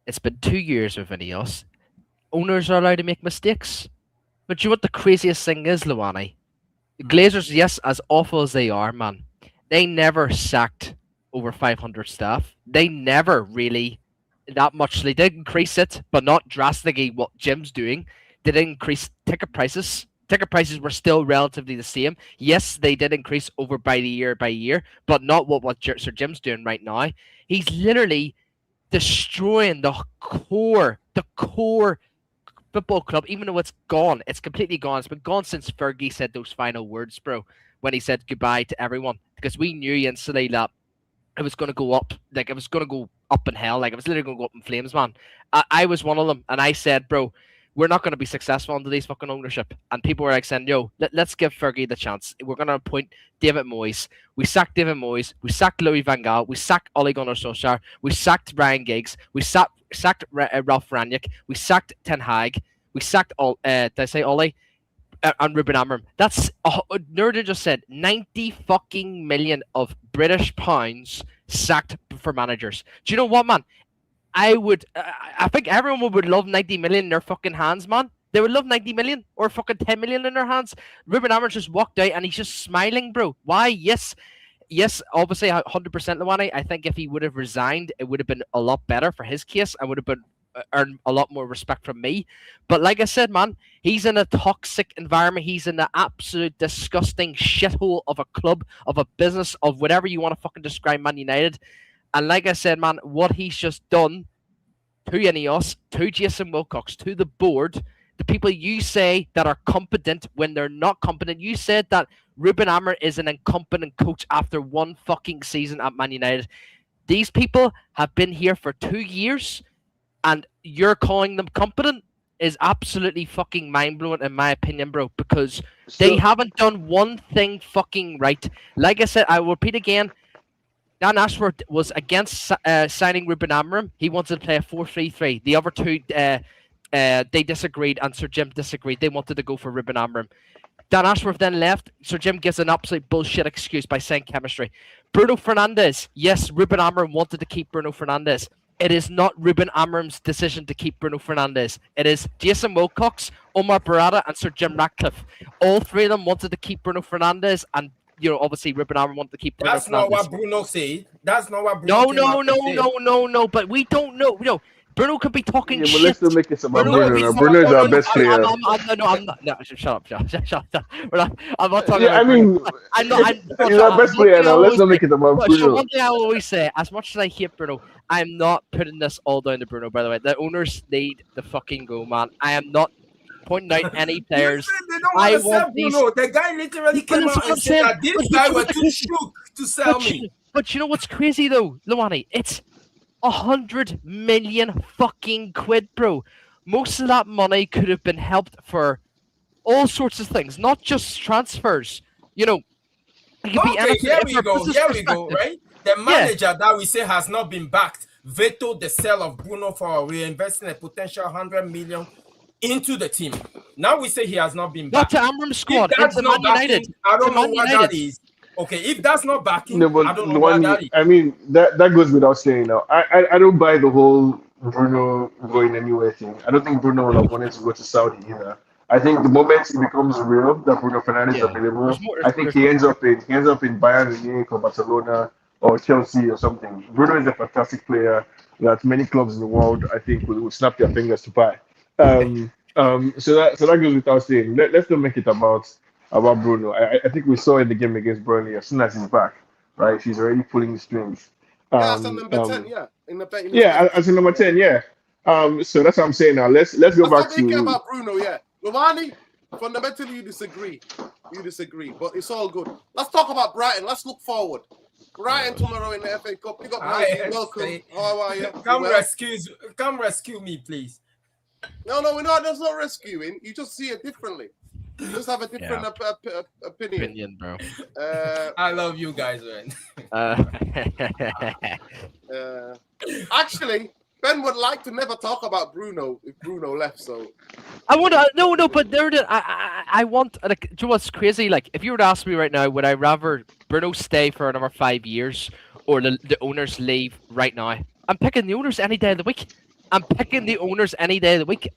it's been 2 years with Ineos. Owners are allowed to make mistakes. But you know what the craziest thing is, Luani? The Glazers, yes, as awful as they are, man, they never sacked over 500 staff. They never really that much. They did increase it, but not drastically what Jim's doing. They did increase ticket prices. Ticket prices were still relatively the same. Yes, they did increase over by year, but not what Sir Jim's doing right now. He's literally destroying the core football club, even though it's gone, it's completely gone. It's been gone since Fergie said those final words, bro, when he said goodbye to everyone, because we knew instantly that it was going to go up, like it was going to go up in hell, like it was literally going to go up in flames, man. I was one of them, and I said, bro, we're not going to be successful under these fucking ownership. And people were like saying, yo, let's give Fergie the chance. We're going to appoint David Moyes. We sacked David Moyes. We sacked Louis van Gaal. We sacked Ole Gunnar Solskjaer. We sacked Ryan Giggs. We sacked Ralph Rangnick. We sacked Ten Hag. We sacked did I say Ole? And Ruben Amorim. That's Nerda just said 90 fucking million of British pounds sacked for managers. Do you know what, man? I think everyone would love 90 million in their fucking hands, man. They would love 90 million or fucking 10 million in their hands. Ruben Amorim just walked out and he's just smiling, bro. Why? Yes, obviously 100% Luani. I think if he would have resigned, it would have been a lot better for his case. I would have been earned a lot more respect from me. But like I said, man, he's in a toxic environment. He's in the absolute disgusting shithole of a club, of a business, of whatever you want to fucking describe Man United. And like I said, man, what he's just done to Ineos, to Jason Wilcox, to the board, the people you say that are competent when they're not competent. You said that Ruben Amorim is an incompetent coach after one fucking season at Man United. These people have been here for 2 years, and you're calling them competent is absolutely fucking mind-blowing in my opinion, bro, because they haven't done one thing fucking right. Like I said, I will repeat again, Dan Ashworth was against signing Ruben Amorim. He wanted to play a 4-3-3. The other two, they disagreed, and Sir Jim disagreed. They wanted to go for Ruben Amorim. Dan Ashworth then left. Sir Jim gives an absolute bullshit excuse by saying chemistry. Bruno Fernandes. Yes, Ruben Amorim wanted to keep Bruno Fernandes. It is not Ruben Amorim's decision to keep Bruno Fernandes. It is Jason Wilcox, Omar Barada, and Sir Jim Ratcliffe. All three of them wanted to keep Bruno Fernandes, and obviously Ruben Amorim wanted to keep Bruno Fernandes. That's not what Bruno said. That's not what Bruno said. No. But we don't know. Bruno could be talking shit. But let's still make it about Bruno. Bruno is our best player. I'm not. No, shut up. I'm not talking about Bruno. I'm not. He's our best player now. Let's not make it about Bruno. One thing I always say, as much as I hate Bruno, I'm not putting this all down to Bruno, by the way. The owners need the fucking go, man. I am not pointing out any players. They don't want to sell Bruno. The guy literally came out and said that this guy was too shook to sell me. But you know what's crazy though, Luani? It's 100 million fucking quid, bro. Most of that money could have been helped for all sorts of things, not just transfers. It could be anything. Here we go, right? The manager that we say has not been backed vetoed the sale of Bruno for reinvesting a potential 100 million into the team. Now we say he has not been backed. Not to Amorim's squad. That's not backing. I don't know what that is. Okay, if that's not backing, I don't know what that is. I mean, that goes without saying now. I don't buy the whole Bruno going anywhere thing. I don't think Bruno would have wanted to go to Saudi either. I think the moment it becomes real that Bruno Fernandes is available, I think he ends up in Bayern Munich or Barcelona or Chelsea or something. Bruno is a fantastic player that many clubs in the world, I think, would snap their fingers to buy. So that goes without saying. Let's not make it about Bruno. I think we saw in the game against Burnley, as soon as he's back, right, he's already pulling the strings. As a number 10, yeah. As a number 10, yeah. So that's what I'm saying now. Let's go back to... thinking about Bruno, yeah. Giovanni, fundamentally you disagree, but it's all good. Let's talk about Brighton. Let's look forward. Brighton tomorrow in the FA Cup. You got welcome. How are you? Come rescue me, please. No, we're not. There's no rescuing. You just see it differently. You just have a different opinion, bro. I love you guys, man. Actually, Ben would like to never talk about Bruno if Bruno left. So I want to. But there, I want. Like, do you know what's crazy? Like, if you were to ask me right now, would I rather Bruno stay for another 5 years or the owners leave right now? I'm picking the owners any day of the week.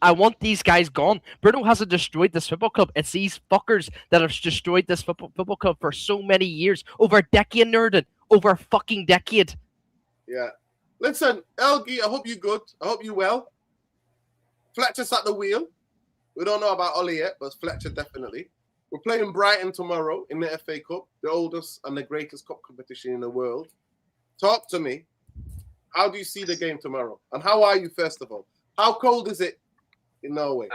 I want these guys gone. Bruno hasn't destroyed this football club. It's these fuckers that have destroyed this football club for so many years. Over a decade, Nerdin. Over a fucking decade. Yeah. Listen, Elgie, I hope you're good. I hope you're well. Fletcher's at the wheel. We don't know about Ollie yet, but Fletcher definitely. We're playing Brighton tomorrow in the FA Cup, the oldest and the greatest cup competition in the world. Talk to me. How do you see the game tomorrow? And how are you, first of all? How cold is it in Norway?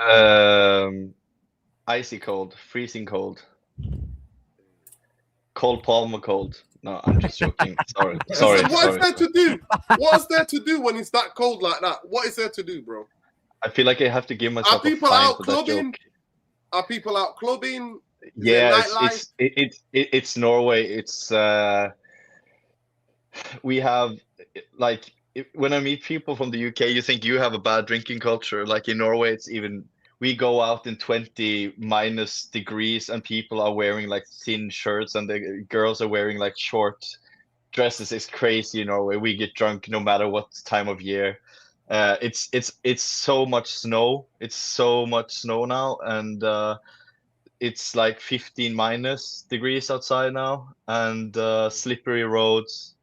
Icy cold, freezing cold. Cold Palmer cold. No, I'm just joking. Sorry. What is there to do? What's there to do when it's that cold like that? What is there to do, bro? I feel like I have to give Are myself a people fine out for that clubbing? joke. Are people out clubbing? Is Yeah, there nightlife? it's Norway. It's we have like when I meet people from the UK, you think you have a bad drinking culture. Like in Norway, it's even we go out in 20 minus degrees and people are wearing like thin shirts and the girls are wearing like short dresses. It's crazy in Norway. We get drunk no matter what time of year. It's so much snow. It's so much snow now, and it's like 15 minus degrees outside now, and slippery roads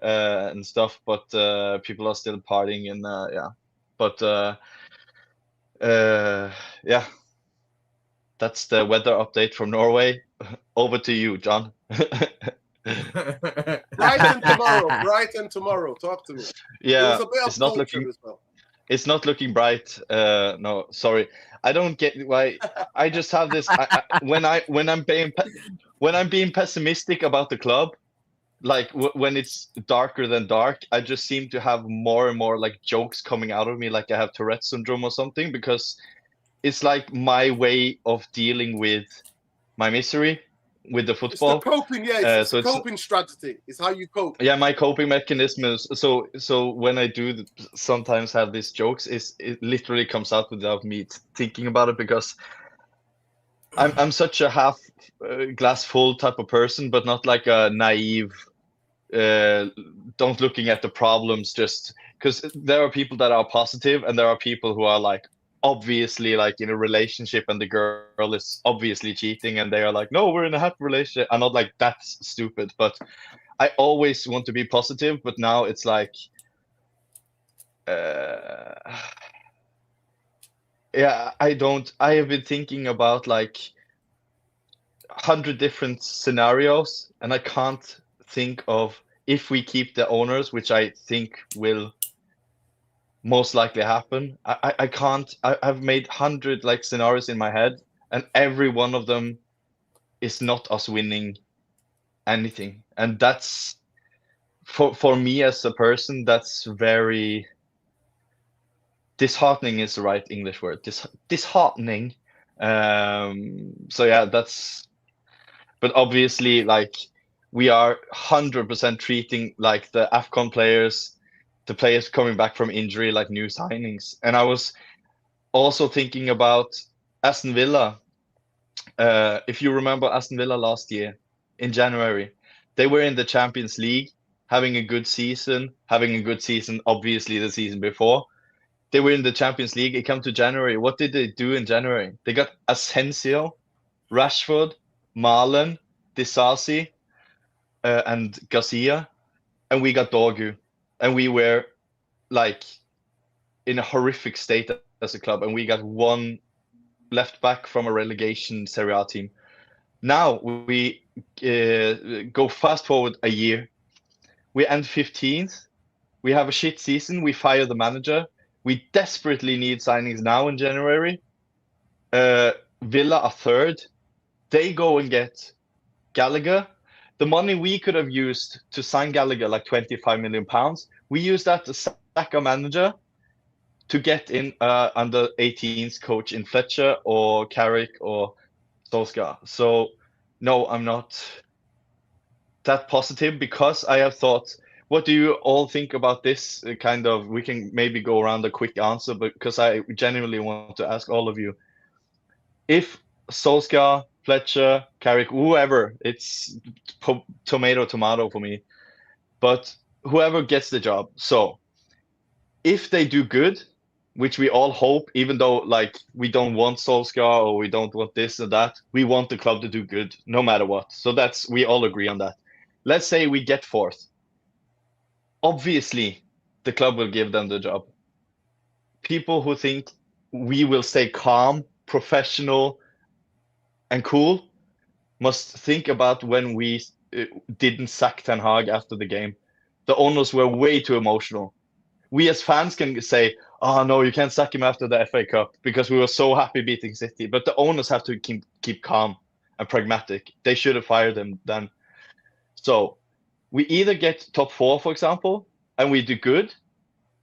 and stuff. But people are still partying, and yeah. But yeah, that's the weather update from Norway. Over to you, John. Brighton tomorrow. Talk to me. Yeah, There's a bit of it's not culture looking. as well. It's not looking bright. No, sorry. I don't get why. I just have this. When I'm being pessimistic about the club, like when it's darker than dark, I just seem to have more and more like jokes coming out of me, like I have Tourette's syndrome or something, because it's like my way of dealing with my misery with the football. It's the coping, yeah. It's so a coping strategy. It's how you cope. Yeah, my coping mechanism is so when I do sometimes have these jokes, it literally comes out without me thinking about it, because I'm such a half glass full type of person, but not like a naive don't looking at the problems, just because there are people that are positive and there are people who are like obviously like in a relationship and the girl is obviously cheating and they are like, no, we're in a happy relationship. I'm not like, that's stupid, but I always want to be positive, but now it's like yeah, I have been thinking about like 100 different scenarios and I can't think of, if we keep the owners, which I think will most likely happen, I can't. I've made 100 like scenarios in my head and every one of them is not us winning anything, and that's for me as a person, that's very disheartening is the right English word. Disheartening. So yeah, that's, but obviously like we are 100% treating like the AFCON players, the players coming back from injury, like new signings. And I was also thinking about Aston Villa. If you remember Aston Villa last year in January, they were in the Champions League, having a good season, obviously the season before. They were in the Champions League. It came to January. What did they do in January? They got Asensio, Rashford, Malen, Disasi, and Garcia, and we got Dorgu. And we were like in a horrific state as a club, and we got one left back from a relegation Serie A team. Now we go fast forward a year. We end 15th. We have a shit season. We fire the manager. We desperately need signings now in January. Villa are third. They go and get Gallagher. The money we could have used to sign Gallagher, like £25 million, we used that to sack a manager to get in under 18s coach in Fletcher or Carrick or Solskjaer. So no, I'm not that positive, because I have thought, what do you all think about this kind of, we can maybe go around a quick answer, but because I genuinely want to ask all of you, if Solskjaer, Fletcher, Carrick, whoever, it's tomato for me, but whoever gets the job. So if they do good, which we all hope, even though like we don't want Solskjaer or we don't want this or that, we want the club to do good no matter what. So that's, we all agree on that. Let's say we get fourth. Obviously, the club will give them the job. People who think we will stay calm, professional, and cool must think about when we didn't sack Ten Hag after the game. The owners were way too emotional. We as fans can say, oh no, you can't sack him after the FA Cup because we were so happy beating City. But the owners have to keep calm and pragmatic. They should have fired him then. So we either get top 4, for example, and we do good,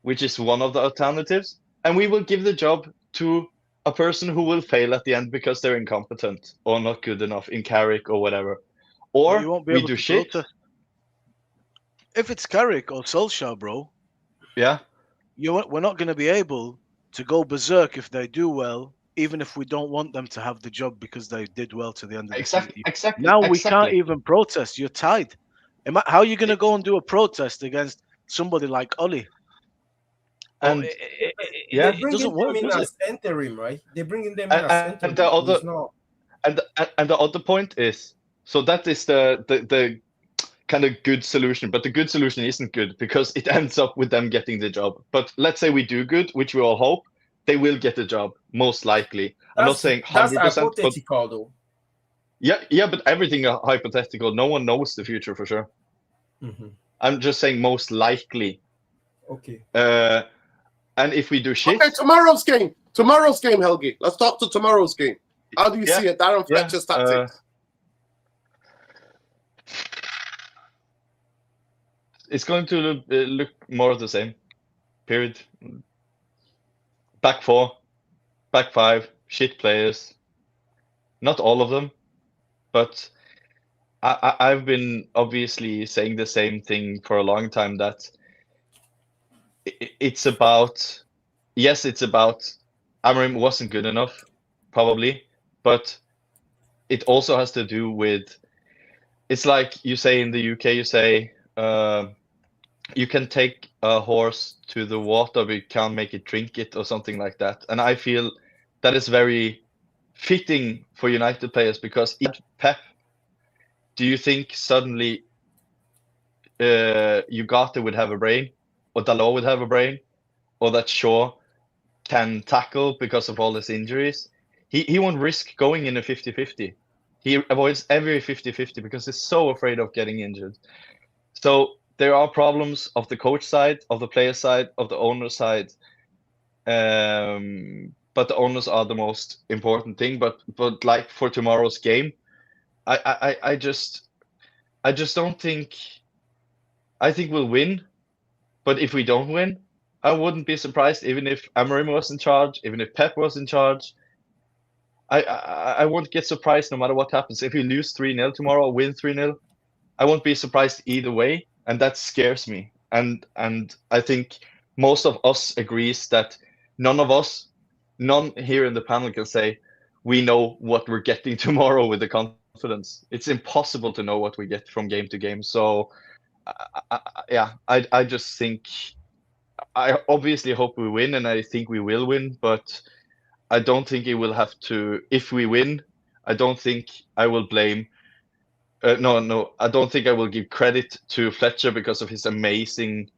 which is one of the alternatives, and we will give the job to a person who will fail at the end because they're incompetent or not good enough in Carrick or whatever. Or you won't be we able do to shit. protest. If it's Carrick or Solskjaer, bro, Yeah. we're not going to be able to go berserk if they do well, even if we don't want them to have the job because they did well to the end of the season. Exactly. Now we can't even protest. You're tied. How are you going to go and do a protest against somebody like Oli? And They're it bringing doesn't work, them in does it? as interim, right? They're bringing them in as interim. and the other It's not... and the other point is, so that is the kind of good solution, but the good solution isn't good because it ends up with them getting the job. But let's say we do good, which we all hope, they will get the job most likely. I'm not saying 100%, that's hypothetical, though. Yeah, but everything is hypothetical. No one knows the future for sure. Mm-hmm. I'm just saying most likely. Okay. And if we do shit, Okay, tomorrow's game, Helgi. Let's talk to tomorrow's game. How do you see it, Darren Fletcher's tactics? It's going to look more of the same. Period. Back 4, back 5, shit players. Not all of them, but I've been obviously saying the same thing for a long time, that it's about, yes, it's about Amorim wasn't good enough, probably, but it also has to do with, it's like you say in the UK, you say, you can take a horse to the water, but you can't make it drink it, or something like that. And I feel that is very fitting for United players, because Pep, do you think suddenly Ugarte would have a brain, or Dalot would have a brain, or that Shaw can tackle because of all his injuries? He won't risk going in a 50-50. He avoids every 50-50 because he's so afraid of getting injured. So there are problems of the coach side, of the player side, of the owner side. But the owners are the most important thing. But like for tomorrow's game, I just don't think. I think we'll win, but if we don't win, I wouldn't be surprised even if Amorim was in charge, even if Pep was in charge. I won't get surprised no matter what happens. If we lose 3-0 tomorrow or win 3-0, I won't be surprised either way, and that scares me. And I think most of us agrees that none here in the panel can say we know what we're getting tomorrow with the confidence. It's impossible to know what we get from game to game. So I just think, I obviously hope we win, and I think we will win, but I don't think it will have to. If we win, I don't think I will blame. No, I don't think I will give credit to Fletcher because of his amazing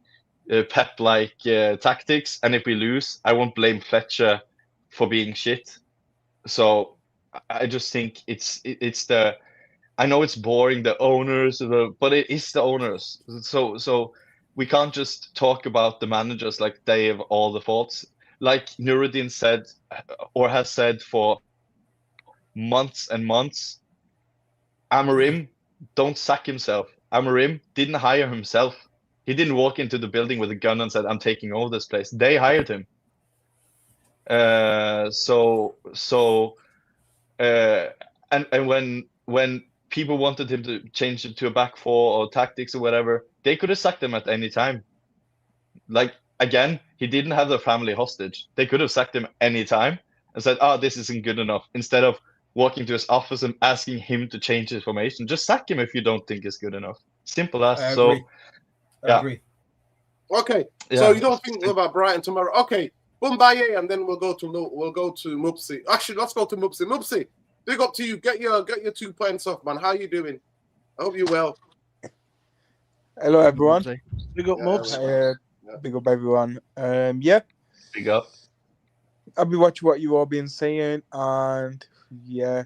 Pep-like tactics. And if we lose, I won't blame Fletcher for being shit. So I just think it's the. I know it's boring, the owners, but it is the owners. So we can't just talk about the managers like they have all the faults. Like Nuruddin said, or has said for months and months, Amorim, don't sack himself. Amorim didn't hire himself. He didn't walk into the building with a gun and said, I'm taking over this place. They hired him. And when people wanted him to change it to a back 4 or tactics or whatever, they could have sacked him at any time. Like, again, he didn't have the family hostage. They could have sacked him any time and said, this isn't good enough. Instead of walking to his office and asking him to change his formation, just sack him if you don't think it's good enough. Simple as. I So, agree. I agree. Okay, yeah. so you don't think about Brighton tomorrow? Okay, Bumbaye, and then we'll go to Mufc. Actually, let's go to Mufc. Mufc, big up to you. Get your 2 points off, man. How you doing? I hope you're well. Hello, everyone. Big up, Mubs. Big up, everyone. Big up. I've been watching what you all been saying, and I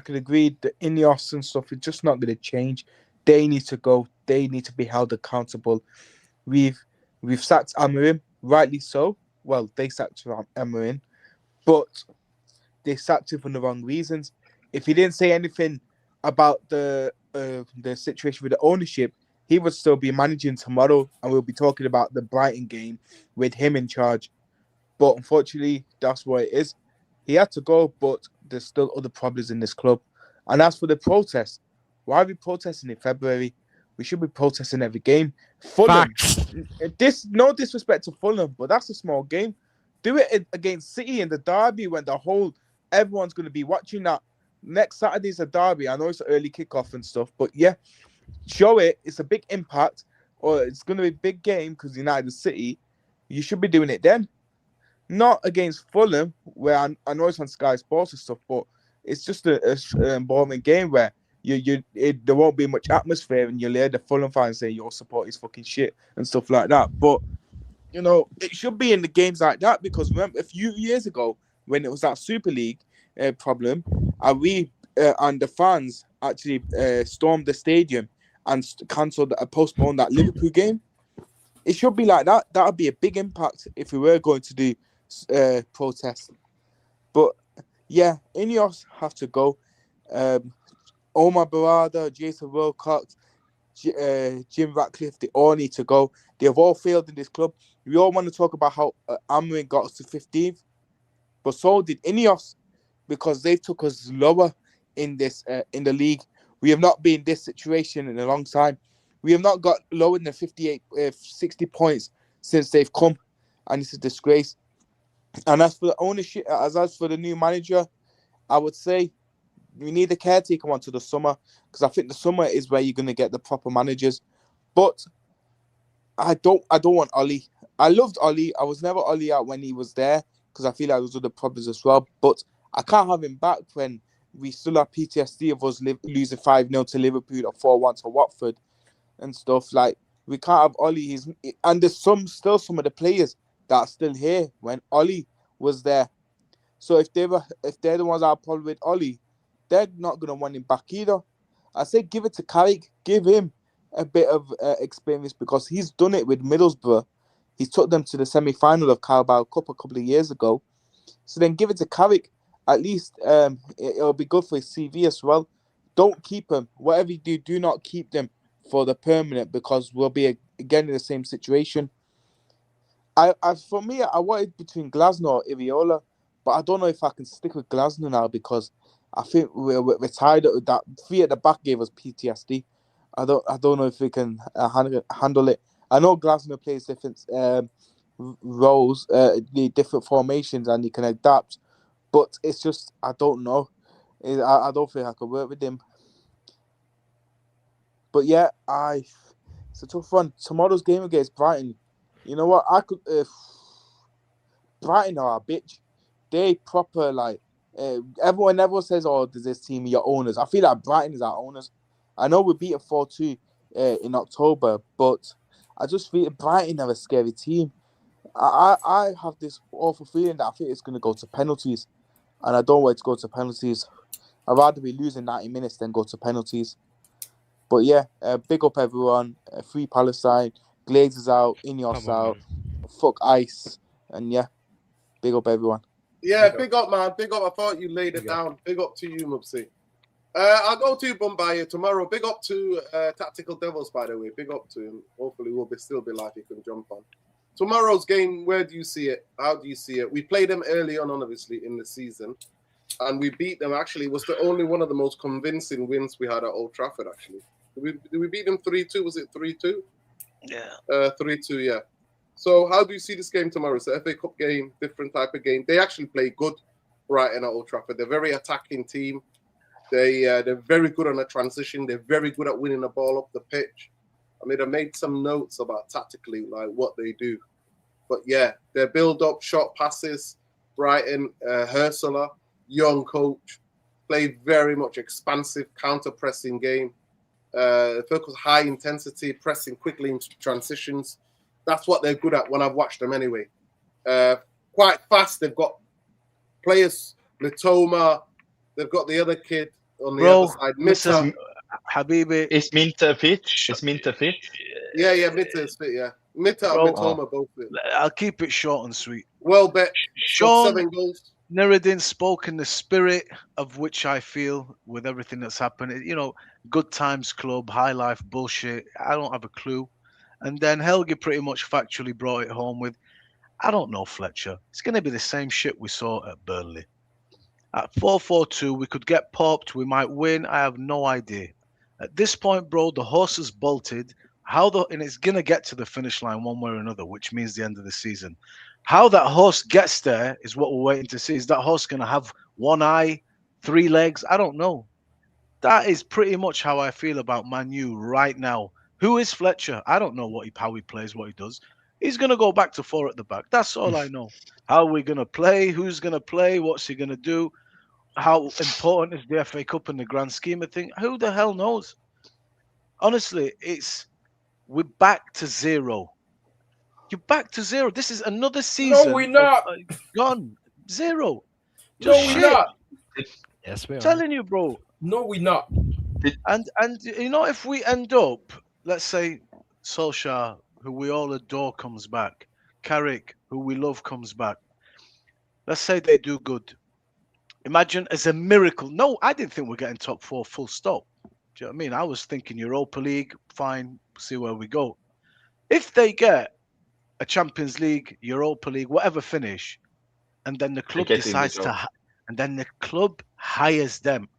could agree the Ineos and stuff is just not going to change. They need to go. They need to be held accountable. We've sacked Amorim, rightly so. Well, they sacked Amorim, but they sacked him for the wrong reasons. If he didn't say anything about the situation with the ownership, he would still be managing tomorrow, and we'll be talking about the Brighton game with him in charge. But unfortunately, that's what it is. He had to go, but there's still other problems in this club. And as for the protest, why are we protesting in February? We should be protesting every game. Fulham, Facts. no disrespect to Fulham, but that's a small game. Do it against City in the derby when everyone's going to be watching that. Next Saturday's a derby. I know it's an early kickoff and stuff, but yeah, show it. It's a big impact, or it's going to be a big game because United City. You should be doing it then. Not against Fulham, where I know it's on Sky Sports and stuff, but it's just an boring game where there won't be much atmosphere, and you'll hear the Fulham fans say your support is fucking shit and stuff like that. But it should be in the games like that, because remember a few years ago when it was that Super League problem, and we and the fans actually stormed the stadium and postponed that Liverpool game. It should be like that. That would be a big impact if we were going to do protests. But yeah, Ineos have to go. Omar Barada, Jason Wilcox, Jim Ratcliffe, they all need to go. They've all failed in this club. We all want to talk about how Amorim got us to 15th, but so did Ineos, because they took us lower in this in the league. We have not been in this situation in a long time. We have not got lower than 60 points since they've come, and it's a disgrace. And as for the ownership, as for the new manager, I would say we need a caretaker one to the summer, because I think the summer is where you're going to get the proper managers. But I don't want Ollie. I loved Ollie. I was never Ollie out when he was there, because I feel like there was other problems as well. But I can't have him back when we still have PTSD of us losing 5-0 to Liverpool or 4-1 to Watford and stuff. Like, we can't have Ollie. And there's still some of the players that are still here when Ollie was there. So if they're the ones that are problem with Ollie, they're not gonna want him back either. I say give it to Carrick, give him a bit of experience, because he's done it with Middlesbrough. He took them to the semi-final of Carabao Cup a couple of years ago. So then give it to Carrick. At least it'll be good for his CV as well. Don't keep him. Whatever you do not keep them for the permanent, because we'll be again in the same situation. For me, I wanted between Glasner or Iriola, but I don't know if I can stick with Glasner now, because I think we're tired of that. 3 at the back gave us PTSD. I don't know if we can handle it. I know Glasner plays different roles, the different formations, and he can adapt. But it's just, I don't know. I don't think I could work with him. But yeah, it's a tough one. Tomorrow's game against Brighton. You know what? Brighton are a bitch. They proper, like, everyone says, oh, does this team your owners? I feel like Brighton is our owners. I know we beat a 4-2 in October, but I just feel Brighton are a scary team. I have this awful feeling that I think it's going to go to penalties, and I don't want it to go to penalties. I'd rather be losing 90 minutes than go to penalties. But yeah, big up everyone. Free Palestine. Glazers out. Ineos out. Fuck ICE. And yeah, big up everyone. Yeah, big up, man. Big up. I thought you laid it down. Big up to you, Mufc. I'll go to Bombay tomorrow. Big up to Tactical Devils, by the way. Big up to him. Hopefully we'll still be live. He can jump on. Tomorrow's game, where do you see it? How do you see it? We played them early on, obviously, in the season. And we beat them. Actually, it was the only one of the most convincing wins we had at Old Trafford, actually. Did we beat them 3-2? Was it 3-2? Yeah. 3-2, yeah. So how do you see this game tomorrow? It's an FA Cup game, different type of game. They actually play good Brighton at Old Trafford. They're a very attacking team. They're very good on the transition. They're very good at winning the ball up the pitch. I mean, I made some notes about tactically, like what they do. But yeah, their build-up, short passes, Brighton, Ursula, young coach, play very much expansive, counter-pressing game. Focus high intensity, pressing quickly into transitions. That's what they're good at when I've watched them anyway. Quite fast. They've got players, Mitoma. They've got the other kid on the other side. Mr. Habibi. Is Minter fit? Yeah, Yeah, Minter is fit, yeah. Mita Bro, and Mitoma both fit. I'll keep it short and sweet. Well bet. Sean 7 goals. Nuruddin spoke in the spirit of which I feel with everything that's happened. You know, good times club, high life bullshit. I don't have a clue. And then Helge pretty much factually brought it home with, I don't know, Fletcher. It's going to be the same shit we saw at Burnley. At 4-4-2, we could get popped. We might win. I have no idea. At this point, bro, the horse has bolted. And it's going to get to the finish line one way or another, which means the end of the season. How that horse gets there is what we're waiting to see. Is that horse going to have one eye, 3 legs? I don't know. That is pretty much how I feel about Man U right now. Who is Fletcher? I don't know how he plays, what he does. He's going to go back to 4 at the back. That's all I know. How are we going to play? Who's going to play? What's he going to do? How important is the FA Cup in the grand scheme of things? Who the hell knows? Honestly, we're back to 0. You're back to 0. This is another season. No, we're not. Gone. 0. No, we're not. Yes, we are. Telling you, bro. No, we're not. And you know, if we end up, let's say Solskjaer, who we all adore, comes back, Carrick, who we love, comes back. Let's say they do good. Imagine as a miracle. No, I didn't think we're getting top 4 full stop. Do you know what I mean? I was thinking Europa League, fine, see where we go. If they get a Champions League, Europa League, whatever finish, and then the club decides and then the club hires them.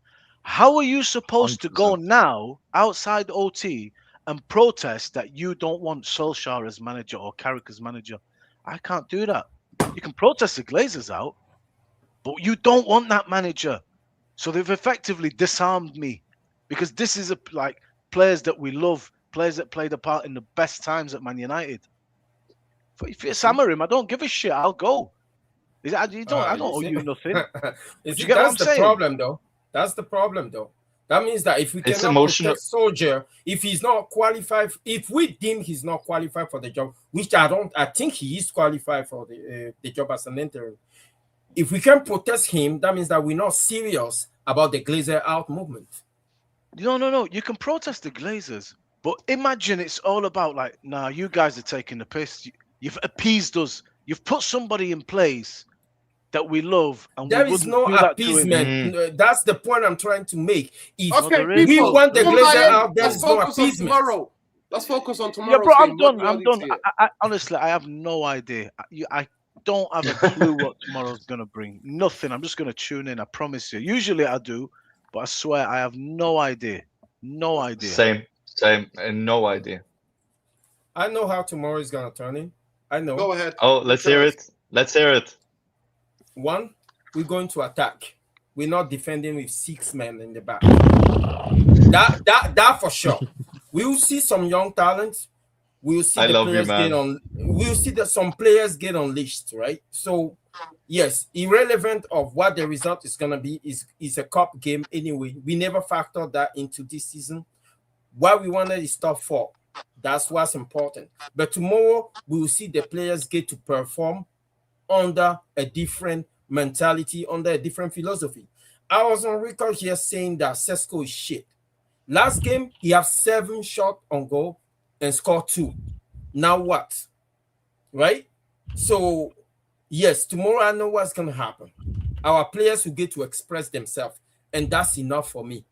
How are you supposed 100%. to go now outside OT and protest that you don't want Solskjaer as manager or Carrick as manager? I can't do that. You can protest the Glazers out, but you don't want that manager. So they've effectively disarmed me because this is like players that we love, players that played a part in the best times at Man United. If it's Amorim, I don't give a shit. I'll go. I don't owe you nothing. You see, get what I'm that's the saying? problem, though. That's the problem, though. That means that if we It's cannot emotional. protect Soldier, if he's not qualified, if we deem he's not qualified for the job, which I think he is qualified for the job as an interim. If we can protest him, that means that we're not serious about the Glazer out movement. No. You can protest the Glazers, but imagine it's all about like, nah, you guys are taking the piss. You've appeased us. You've put somebody in place that we love, and There we is wouldn't no do that to him. appeasement. That's the point I'm trying to make. If Okay, there is. we people, want the come Glazer by in. out, there Let's is no focus on appeasement. tomorrow. Let's focus on tomorrow. Yeah, bro, I'm saying what done. I'm reality done. is. I honestly, I have no idea. I don't have a clue what tomorrow's gonna bring. Nothing. I'm just gonna tune in. I promise you. Usually I do, but I swear I have no idea. No idea. Same, and no idea. I know how tomorrow is going to turn in. I know. Go ahead. Oh, let's hear it. Let's hear it. One, we're going to attack. We're not defending with 6 men in the back. That for sure. We'll see some young talents. We'll see we'll see that some players get unleashed, right? So yes, irrelevant of what the result is gonna be, is a cup game anyway. We never factored that into this season. What we wanted is top 4. That's what's important. But tomorrow we will see the players get to perform under a different mentality, under a different philosophy. I was on record here saying that Sesko is shit. Last game, he had 7 shots on goal and scored 2. Now what? Right? So, yes, tomorrow I know what's going to happen. Our players will get to express themselves, and that's enough for me.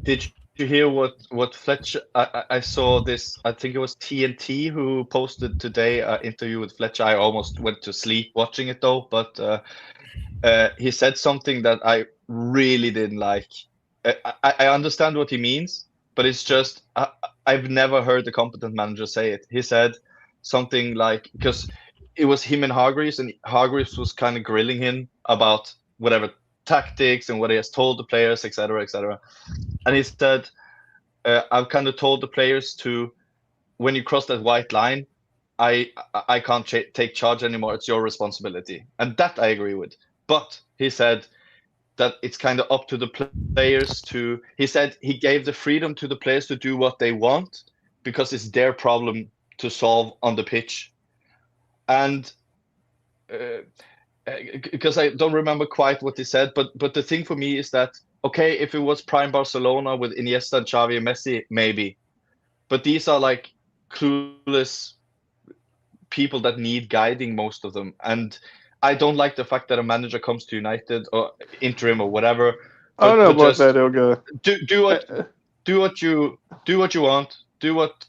Did you hear what Fletcher? I saw this. I think it was TNT who posted today an interview with Fletcher. I almost went to sleep watching it though, but he said something that I really didn't like. I understand what he means, but it's just I've never heard the competent manager say it. He said something like, because it was him and Hargreaves was kind of grilling him about whatever tactics and what he has told the players, etc., etc. And he said, I've kind of told the players to, when you cross that white line, I can't take charge anymore. It's your responsibility. And that I agree with. But he said that it's kind of up to the players to, he said he gave the freedom to the players to do what they want because it's their problem to solve on the pitch. And because I don't remember quite what he said, but the thing for me is that, okay, if it was prime Barcelona with Iniesta and Xavi and Messi, maybe. But these are like clueless people that need guiding, most of them. And I don't like the fact that a manager comes to United or interim or whatever. I don't know but about just that, Elga. do what you want. Do what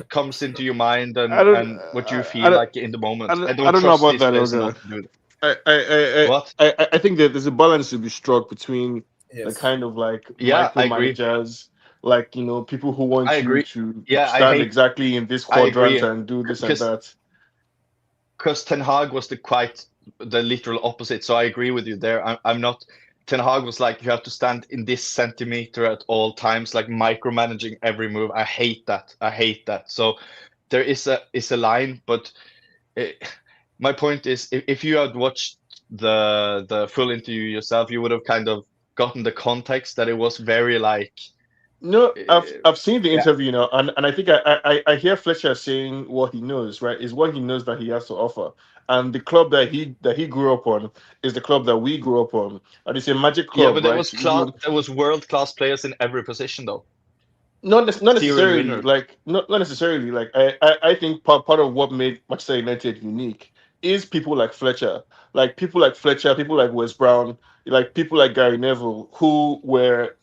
comes into your mind and what you feel like in the moment. I don't don't know trust about these that, players Elga. enough to do that. What? I think that there's a balance to be struck between the Yes. kind of like Yeah, I agree. micromanagers, like people who want I you agree. to Yeah, stand exactly in this I agree. quadrant and do this and that. Because Ten Hag was the literal opposite. So I agree with you there. I'm not. Ten Hag was like, you have to stand in this centimeter at all times, like micromanaging every move. I hate that. So there is a line, but my point is, if you had watched the full interview yourself, you would have kind of gotten the context that it was very like. No, I've seen the interview now, and I think I hear Fletcher saying what he knows, right? Is what he knows that he has to offer. And the club that he grew up on is the club that we grew up on. And it's a magic club, Yeah, but there right? there was world-class players in every position, though. Not Serial necessarily, winner. like not necessarily. Like I think part of what made Manchester United unique is people like Fletcher, people like Wes Brown, like people like Gary Neville, who were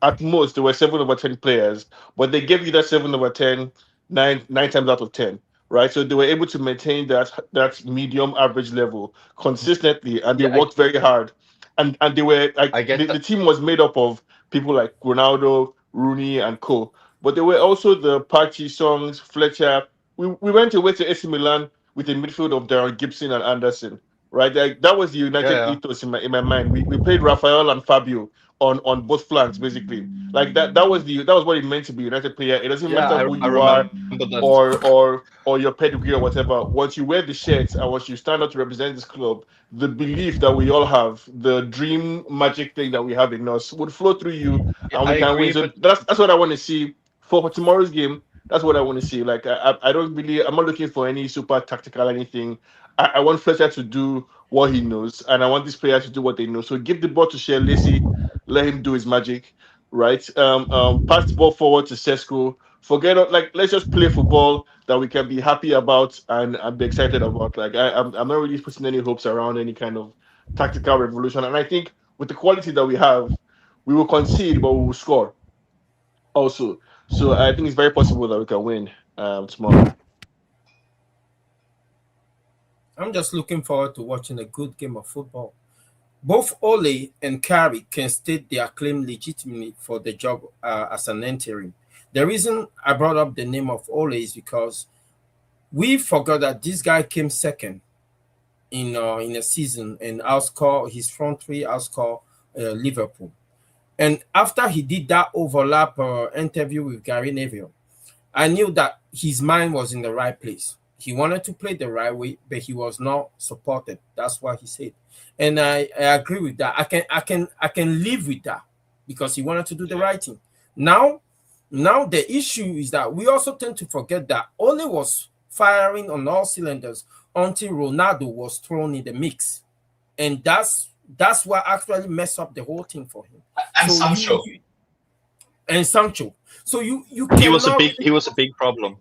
at most they were 7/10 players, but they gave you that 7/10 nine times out of 10, right? So they were able to maintain that medium average level consistently, and they worked very hard, and they were like I get the team was made up of people like Ronaldo, Rooney, and co. But there were also the Party songs, Fletcher. We went away to AC Milan with a midfield of Darren Gibson and Anderson, right? That was the United ethos in my mind. We played Rafael and Fabio on both flanks, basically. Like that was what it meant to be a United player. It doesn't matter who you are or your pedigree or whatever. Once you wear the shirts and once you stand up to represent this club, the belief that we all have, the dream magic thing that we have in us, would flow through you, and we can win. So that's what I want to see for tomorrow's game. That's what I want to see. Like I don't really, I'm not looking for any super tactical anything. I want Fletcher to do what he knows, and I want this player to do what they know. So give the ball to Shea Lacy, let him do his magic, right? Pass the ball forward to Sesko. Let's just play football that we can be happy about and be excited about. Like I'm not really putting any hopes around any kind of tactical revolution. And I think with the quality that we have, we will concede, but we will score also. So I think it's very possible that we can win tomorrow. I'm just looking forward to watching a good game of football. Both Ole and Carrick can state their claim legitimately for the job as an interim. The reason I brought up the name of Ole is because we forgot that this guy came second in a season and outscore his front three, outscore Liverpool. And after he did that overlap interview with Gary Neville, I knew that his mind was in the right place. He wanted to play the right way, but he was not supported. That's what he said, and I agree with that. I can live with that because he wanted to do the right thing. Now the issue is that we also tend to forget that Ole was firing on all cylinders until Ronaldo was thrown in the mix, and that's what actually messed up the whole thing for him. And Sancho. And Sancho. So you he was a big problem.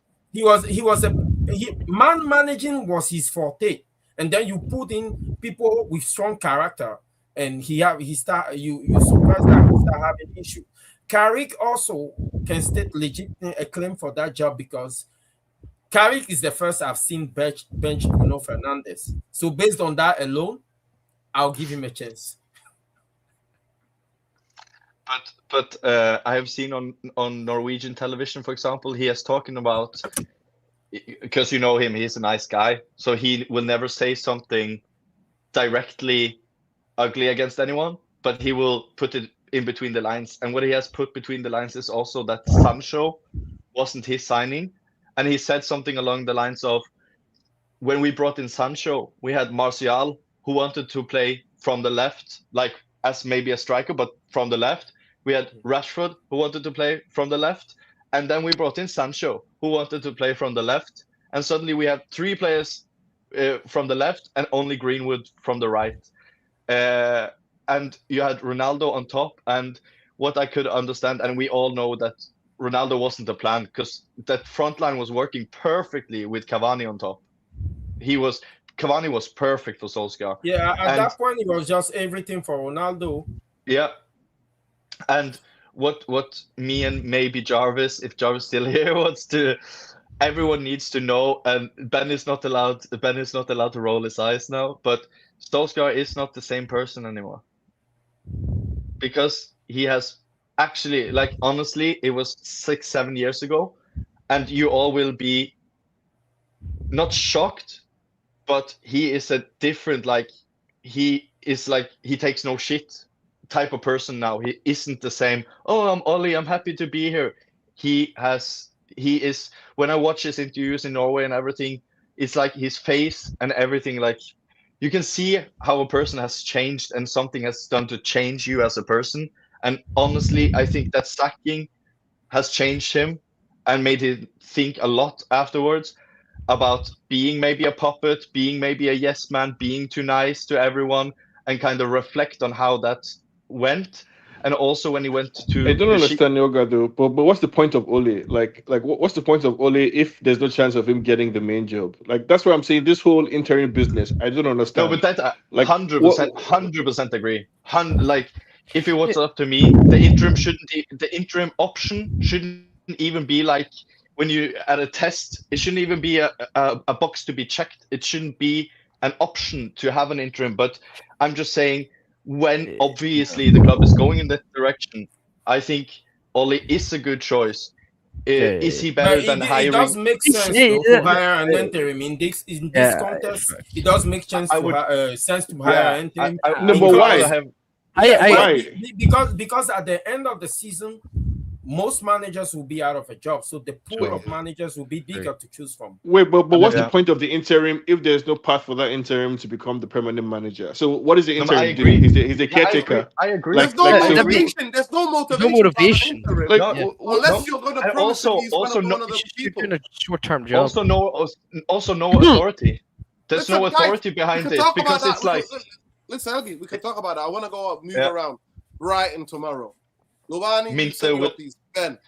Man managing was his forte, and then you put in people with strong character, and you surprised that he start having issue. Carrick also can state legitimate a claim for that job because Carrick is the first I've seen bench Bruno Fernandes. So based on that alone, I'll give him a chance. But I have seen on Norwegian television, for example, he is talking about, because you know him, he's a nice guy, so he will never say something directly ugly against anyone, but he will put it in between the lines. And what he has put between the lines is also that Sancho wasn't his signing, and he said something along the lines of, when we brought in Sancho, we had Martial, who wanted to play from the left, like as maybe a striker, but from the left. We had Rashford, who wanted to play from the left. And then we brought in Sancho, who wanted to play from the left. And suddenly we have three players from the left and only Greenwood from the right. And you had Ronaldo on top. And what I could understand, and we all know that Ronaldo wasn't the plan, because that front line was working perfectly with Cavani on top. Cavani was perfect for Solskjaer. Yeah, at And- that point, it was just everything for Ronaldo. Yeah. And what me and maybe Jarvis, if Jarvis still here, everyone needs to know, and Ben is not allowed to roll his eyes now, but Solskjaer is not the same person anymore. Because he has actually, like, honestly, it was 6-7 years ago, and you all will be not shocked, but he is a different, like, he takes no shit type of person now. He isn't the same, oh, I'm Ollie, I'm happy to be here. He is, when I watch his interviews in Norway and everything, it's like his face and everything, like, you can see how a person has changed and something has done to change you as a person. And honestly, I think that sacking has changed him and made him think a lot afterwards about being maybe a puppet, being maybe a yes man, being too nice to everyone, and kind of reflect on how that went. And also when he went to... I don't understand Yoga though, but what's the point of Ole? What's the point of Ole if there's no chance of him getting the main job? Like, that's what I'm saying. This whole interim business, I don't understand. No, but that Like, 100% agree. Like, if it was up to me, the interim option shouldn't even be like when you at a test. It shouldn't even be a box to be checked. It shouldn't be an option to have an interim. But I'm just saying, when obviously the club is going in that direction, I think Ole is a good choice. Is he better than hiring? It does make sense to hire an interim in this contest. It does make sense to hire an interim. No, but why? Because at the end of the season, most managers will be out of a job, so the pool of managers will be bigger to choose from. Wait, but what's the point of the interim if there's no path for that interim to become the permanent manager? So what is the interim doing? He's a caretaker. I agree. There's no motivation. There's no motivation. Unless you're going to promise these one of the people. You're doing a short-term job. Also no authority. There's no authority behind it, because it's like... Listen, Helgi, we can talk about that. I want to go move around. Brighton tomorrow. Lovani, Ben.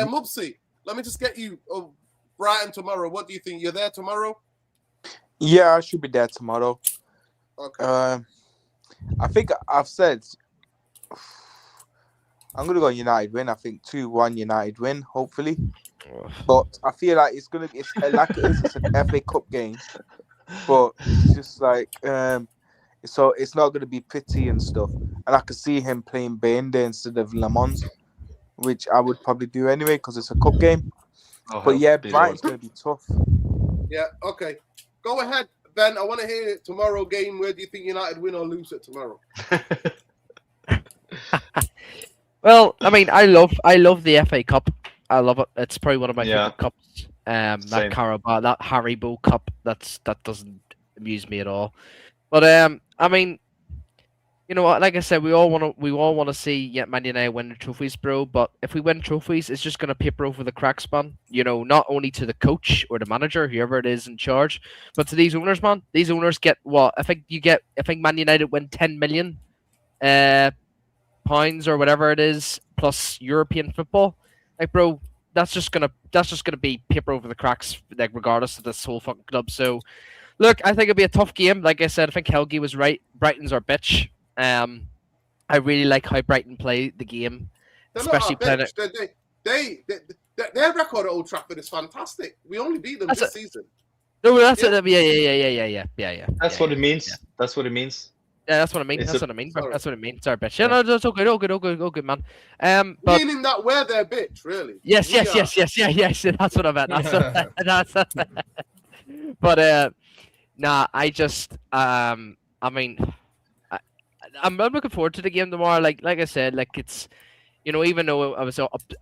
Mufc, let me just get you Brighton tomorrow. What do you think? You're there tomorrow? Yeah, I should be there tomorrow. Okay. I think I've said I'm gonna go United win. I think 2-1 United win, hopefully. But I feel like it's an FA Cup game, but it's just like so it's not gonna be pretty and stuff. And I could see him playing Bende instead of Lamont, which I would probably do anyway because it's a cup game. But yeah, Brighton's going to be tough. Yeah, okay. Go ahead, Ben. I want to hear it. Tomorrow game. Where do you think United win or lose it tomorrow? Well, I mean, I love the FA Cup. I love it. It's probably one of my favorite cups. That Carabao, that Haribo Cup. That doesn't amuse me at all. But I mean, you know what? Like I said, we all want to see Man United win the trophies, bro. But if we win trophies, it's just gonna paper over the cracks, man. You know, not only to the coach or the manager, whoever it is in charge, but to these owners, man. These owners get what? I think Man United win 10 million pounds or whatever it is, plus European football. Like, bro, that's just gonna be paper over the cracks, like, regardless of this whole fucking club. So, look, I think it'll be a tough game. Like I said, I think Helgi was right. Brighton's our bitch. I really like how Brighton play the game, especially playing it. Their record at Old Trafford is fantastic. We only beat them this season. No, that's it. Yeah. That's what it means. Yeah. That's what it means. Yeah, that's what I mean. That's what I mean. That's what I mean. It's our bitch. Yeah, no, it's all good. All good, man. But meaning that we're their bitch, really. Yes. That's what I meant. That's but nah, I just I mean, I'm looking forward to the game tomorrow. Like I said, like, it's, you know, even though I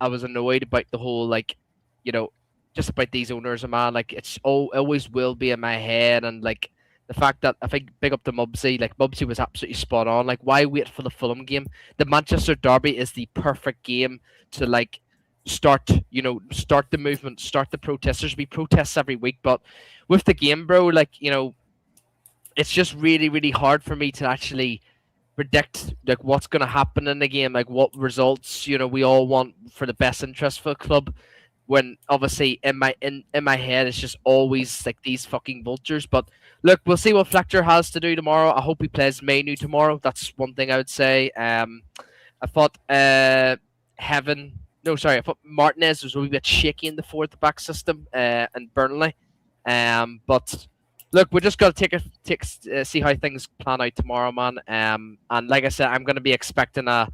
was annoyed about the whole, like, you know, just about these owners, man, like, it's always will be in my head. And like the fact that I think, big up to Mubsy, like, Mubsy was absolutely spot on. Like, why wait for the Fulham game? The Manchester Derby is the perfect game to, like, start the movement, start the protests. There's be protests every week, but with the game, bro, like, you know, it's just really, really hard for me to actually predict like what's going to happen in the game, like what results we all want for the best interest for the club. When obviously in my head it's just always like these fucking vultures. But look, we'll see what Fletcher has to do tomorrow. I hope he plays Mainu tomorrow. That's one thing I would say. I thought I thought Martinez was a wee bit shaky in the fourth back system in Burnley. But look, we're just gonna see how things plan out tomorrow, man. And like I said, I'm gonna be expecting a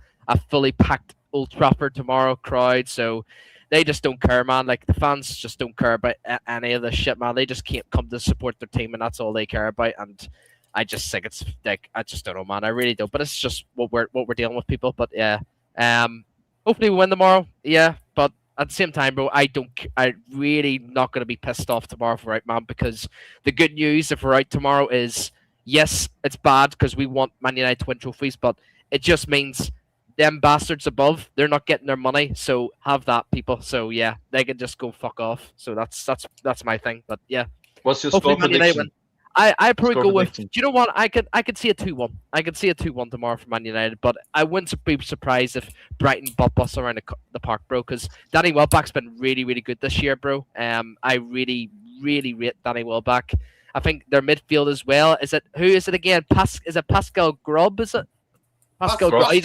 fully packed Old Trafford tomorrow crowd. So they just don't care, man. Like the fans just don't care about any of this shit, man. They just can't come to support their team, and that's all they care about. And I just think it's like I just don't know, man. I really don't. But it's just what we're dealing with, people. But yeah, hopefully we win tomorrow. Yeah, but at the same time, bro, I really not gonna be pissed off tomorrow if we're out, man. Because the good news if we're out tomorrow is yes, it's bad because we want Man United to win trophies, but it just means them bastards above, they're not getting their money, so have that, people. So yeah, they can just go fuck off. So that's my thing. But yeah, What's your hopefully score Man United prediction? win. I probably Score go with. prediction. Do you know what? I could see a 2-1. I could see a 2-1 tomorrow for Man United, but I wouldn't be surprised if Brighton bop us around the park, bro. Because Danny Welbeck's been really, really good this year, bro. I really, really rate Danny Welbeck. I think their midfield as well. Who is it again? Is it Pascal Grob? Is it? Pascal Gross. He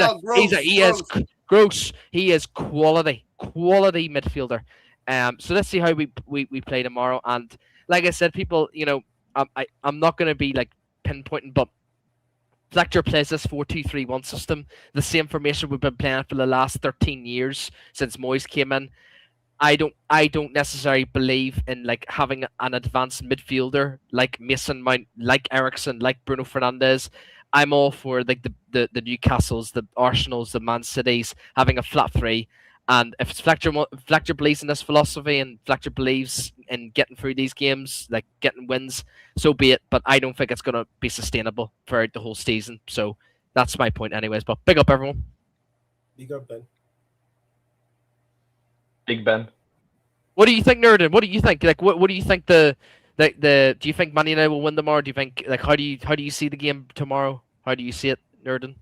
is gross. He is quality midfielder. So let's see how we play tomorrow. And like I said, people, I'm not going to be like pinpointing, but Fletcher plays this 4-2-3-1 system, the same formation we've been playing for the last 13 years since Moyes came in. I don't necessarily believe in like having an advanced midfielder like Mason Mount, like Eriksen, like Bruno Fernandes. I'm all for like the Newcastles, the Arsenals, the Man Cities having a flat three. And if Fletcher believes in this philosophy and Fletcher believes in getting through these games, like getting wins, so be it. But I don't think it's going to be sustainable throughout the whole season. So that's my point anyways. But big up, everyone. Big up, Ben. Big Ben. What do you think, Nerdin? What do you think? Like, what do you think do you think Man United will win tomorrow? Do you think like how do you see the game tomorrow? How do you see it, Nerdin?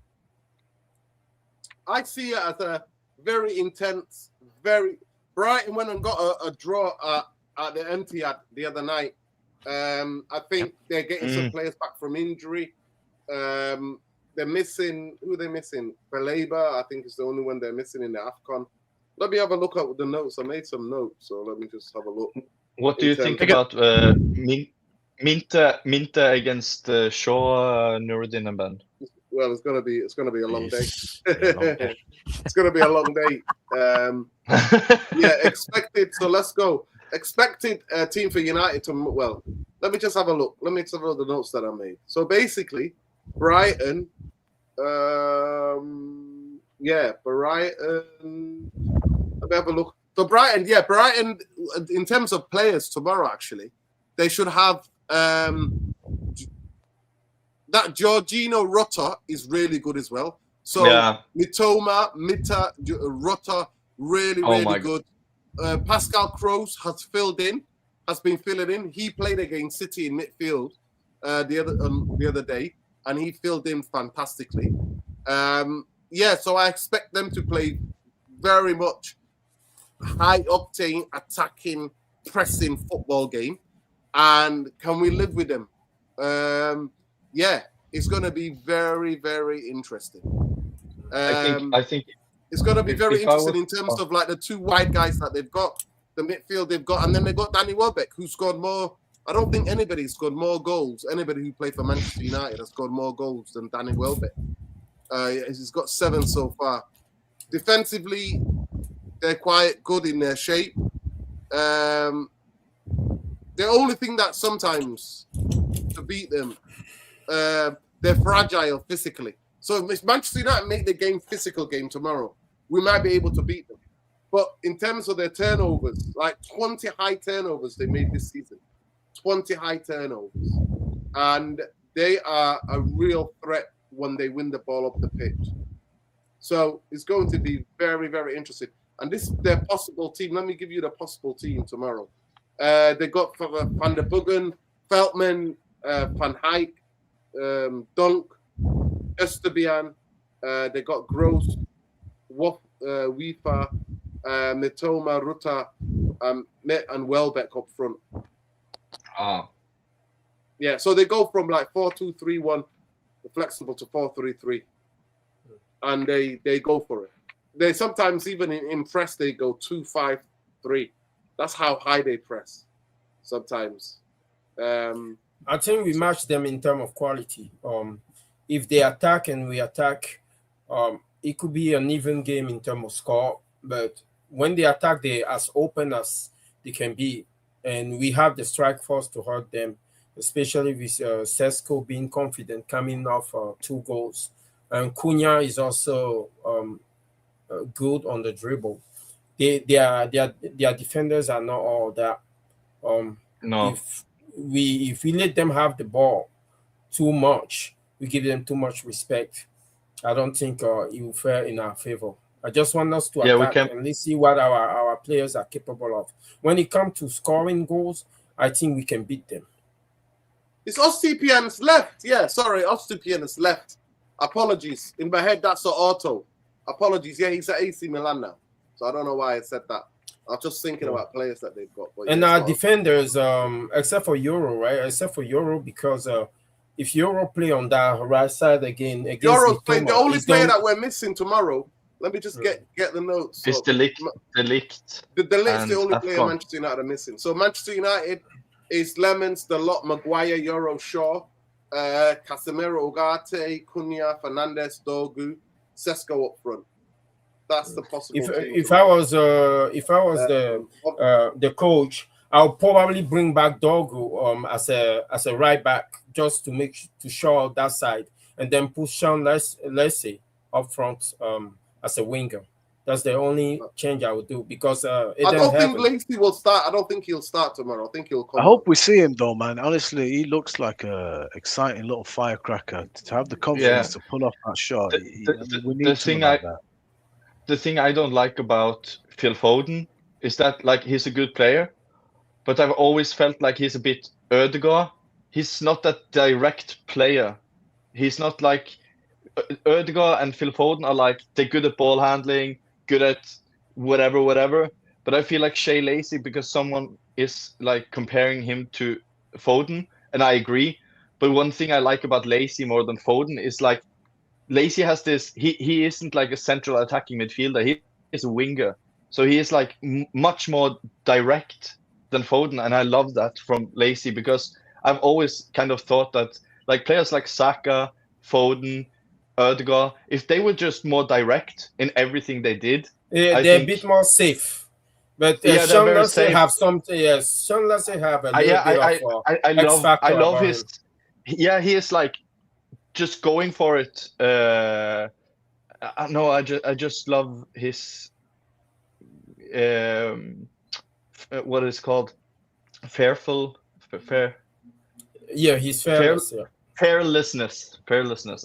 I see it as a very intense, Brighton went and got a draw at the Etihad the other night. I think they're getting some players back from injury. They're missing who they're missing. Baleba, I think, is the only one they're missing in the AFCON. Let me have a look at the notes. I made some notes, so let me just have a look. What do you think about Minta against Shaw, Nuruddin and Ben? Well, it's gonna be a long day. It's gonna be a long day. Yeah, expected. So let's go. Expected team for United to. Well, let me just have a look. Let me just have a look at the notes that I made. So basically, Brighton. Brighton. Let me have a look. So Brighton. In terms of players tomorrow, actually, they should have. That Jorginho Rutter is really good as well. So yeah. Mitoma, Mita, Rutter, really good. Pascal Kroos has been filling in. He played against City in midfield the other day, and he filled in fantastically. So I expect them to play very much high octane, attacking, pressing football game. And can we live with them? It's going to be very, very interesting. I think it's going to be very interesting in terms of like the two wide guys that they've got, the midfield they've got, and then they've got Danny Welbeck, who scored more. I don't think anybody scored more goals. Anybody who played for Manchester United has scored more goals than Danny Welbeck. He's got 7 so far. Defensively, they're quite good in their shape. The only thing that sometimes to beat them, they're fragile physically. So if Manchester United make the physical game tomorrow, we might be able to beat them. But in terms of their turnovers, like 20 high turnovers they made this season, 20 high turnovers. And they are a real threat when they win the ball up the pitch. So it's going to be very, very interesting. And this is their possible team. Let me give you the possible team tomorrow. They got Van der Buggen, Veltman, Van Eyck, Dunk, Esteban, they got Gross, Wifa, Mitoma, Ruta, Met and Welbeck up front. Ah, Yeah, so they go from like 4-2-3-1, flexible to 4-3-3, and they go for it. They sometimes even in press they go 2-5-3. That's how high they press. Sometimes. I think we match them in terms of quality. If they attack and we attack, it could be an even game in terms of score. But when they attack, they're as open as they can be, and we have the strike force to hurt them, especially with Sesko being confident coming off 2 goals, and Cunha is also good on the dribble. Their defenders are not all that. no. If we let them have the ball too much, we give them too much respect, I don't think it will fare in our favor. I just want us to attack and let's see what our players are capable of. When it comes to scoring goals, I think we can beat them. It's Ostipian's left. Yeah, sorry, Ostipian's left. Apologies. In my head, that's an auto. Apologies. Yeah, he's at AC Milan now. So I don't know why I said that. I was just thinking about players that they've got. But and yeah, our defenders, except for Euro, right? Except for Euro, because if Euro play on that right side again against Euro's playing. The only player done... that we're missing tomorrow. Let me just get the notes. It's De Ligt. The Ligt's the only player AFCON. Manchester United are missing. So Manchester United is Lemons, Dalot, Maguire, Euro, Shaw, Casemiro, Ugarte, Cunha, Fernandes, Dogu, Sesko up front. That's the possible. If I was the coach, I'll probably bring back Dogu as a right back just to show out that side, and then push Sean Leslie up front as a winger. That's the only change I would do, because I don't think Lacey will start. I don't think he'll start tomorrow. I think he'll come. I hope we see him though, man. Honestly, he looks like a exciting little firecracker. To have the confidence to pull off that shot, we need that. The thing I don't like about Phil Foden is that, like, he's a good player, but I've always felt like he's a bit Ødegaard. He's not that direct player. He's not like Ødegaard and Phil Foden are like, they're good at ball handling, good at whatever. But I feel like Shea Lacey, because someone is like comparing him to Foden, and I agree. But one thing I like about Lacey more than Foden is like, Lacey has this, he isn't like a central attacking midfielder, he is a winger. So he is like much more direct than Foden, and I love that from Lacey, because I've always kind of thought that like players like Saka, Foden, Ødegaard, if they were just more direct in everything they did, they're a bit more safe. But Sean Leslie have something. Yes, Sean Leslie have a little bit of I love his. Him. Yeah, he is like just going for it. No, I just love his. What is called? Fair. Yeah, he's fearless. Fearlessness.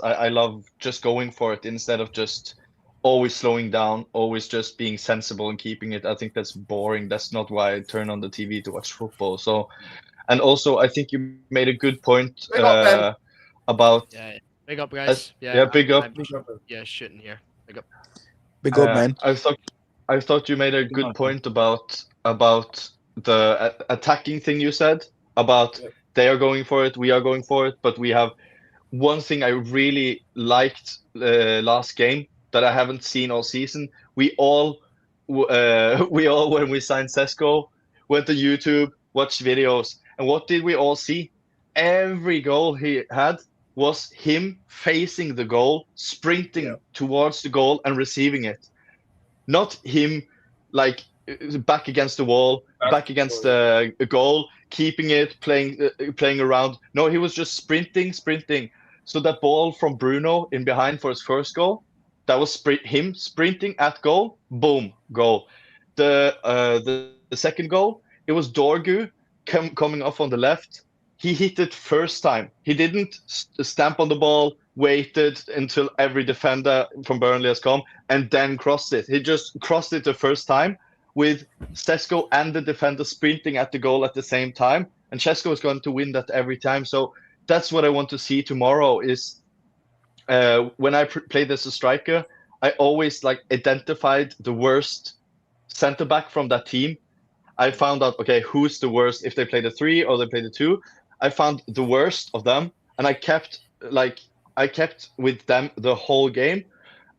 I love just going for it instead of just always slowing down, always just being sensible and keeping it. I think that's boring. That's not why I turn on the TV to watch football. So, and also I think you made a good point about. Yeah, big up, guys. Big up. Yeah, shooting here. Big up. Big up, man. I thought you made a good point about the attacking thing you said about. Yeah. They are going for it, we are going for it, but we have one thing I really liked last game that I haven't seen all season. We all when we signed Sesko, went to YouTube, watched videos, and what did we all see? Every goal he had was him facing the goal, sprinting towards the goal and receiving it. Not him like back against the wall, back against the goal, keeping it, playing around. No, he was just sprinting. So that ball from Bruno in behind for his first goal, that was him sprinting at goal, boom, goal. The second goal, it was Dorgu coming off on the left. He hit it first time. He didn't stamp on the ball, waited until every defender from Burnley has come, and then crossed it. He just crossed it the first time, with Sesko and the defender sprinting at the goal at the same time, and Sesko is going to win that every time. So that's what I want to see tomorrow. Is when I played as a striker, I always like identified the worst center back from that team. I found out, okay, who's the worst if they played a 3 or they played a 2. I found the worst of them, and I kept with them the whole game,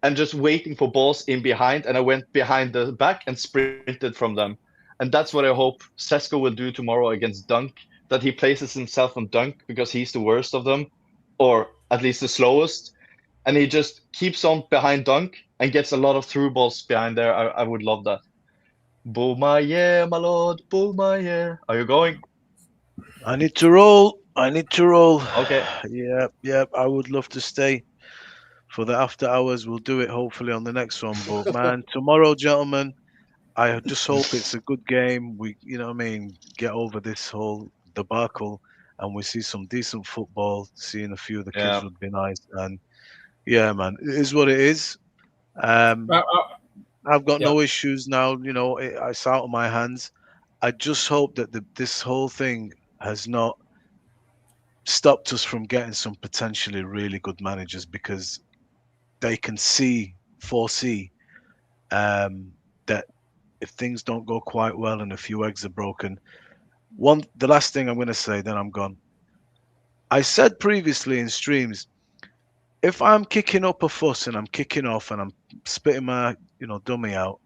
and just waiting for balls in behind, and I went behind the back and sprinted from them. And that's what I hope Sesko will do tomorrow against Dunk, that he places himself on Dunk because he's the worst of them, or at least the slowest, and he just keeps on behind Dunk and gets a lot of through balls behind there. I would love that. Boomaye, my lord, Boomaye. Are you going? I need to roll. Okay. Yeah. I would love to stay for the after hours. We'll do it hopefully on the next one. But man, tomorrow, gentlemen, I just hope it's a good game. We, get over this whole debacle and we see some decent football. Seeing a few of the kids would be nice. And yeah, man, it is what it is. I've got no issues now. It's out of my hands. I just hope that this whole thing has not stopped us from getting some potentially really good managers, because they can foresee that if things don't go quite well and a few eggs are broken. The last thing I'm going to say, then I'm gone. I said previously in streams, if I'm kicking up a fuss and I'm kicking off and I'm spitting my dummy out,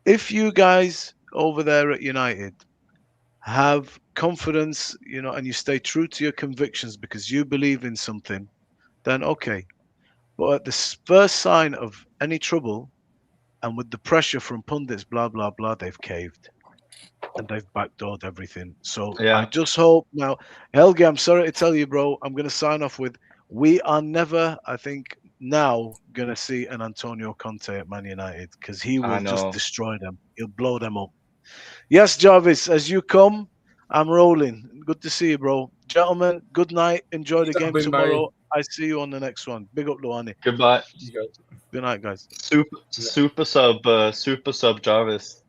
if you guys over there at United have confidence, and you stay true to your convictions because you believe in something, then okay. But at the first sign of any trouble, and with the pressure from pundits, blah, blah, blah, they've caved. And they've backdoored everything. So I just hope now, Helge, I'm sorry to tell you, bro, I'm going to sign off with, we are never, I think, now going to see an Antonio Conte at Man United, because he will just destroy them. He'll blow them up. Yes, Jarvis, as you come, I'm rolling. Good to see you, bro. Gentlemen, good night. Enjoy the game tomorrow. I see you on the next one. Big up, Luani. Goodbye. Good night, guys. Super sub Jarvis.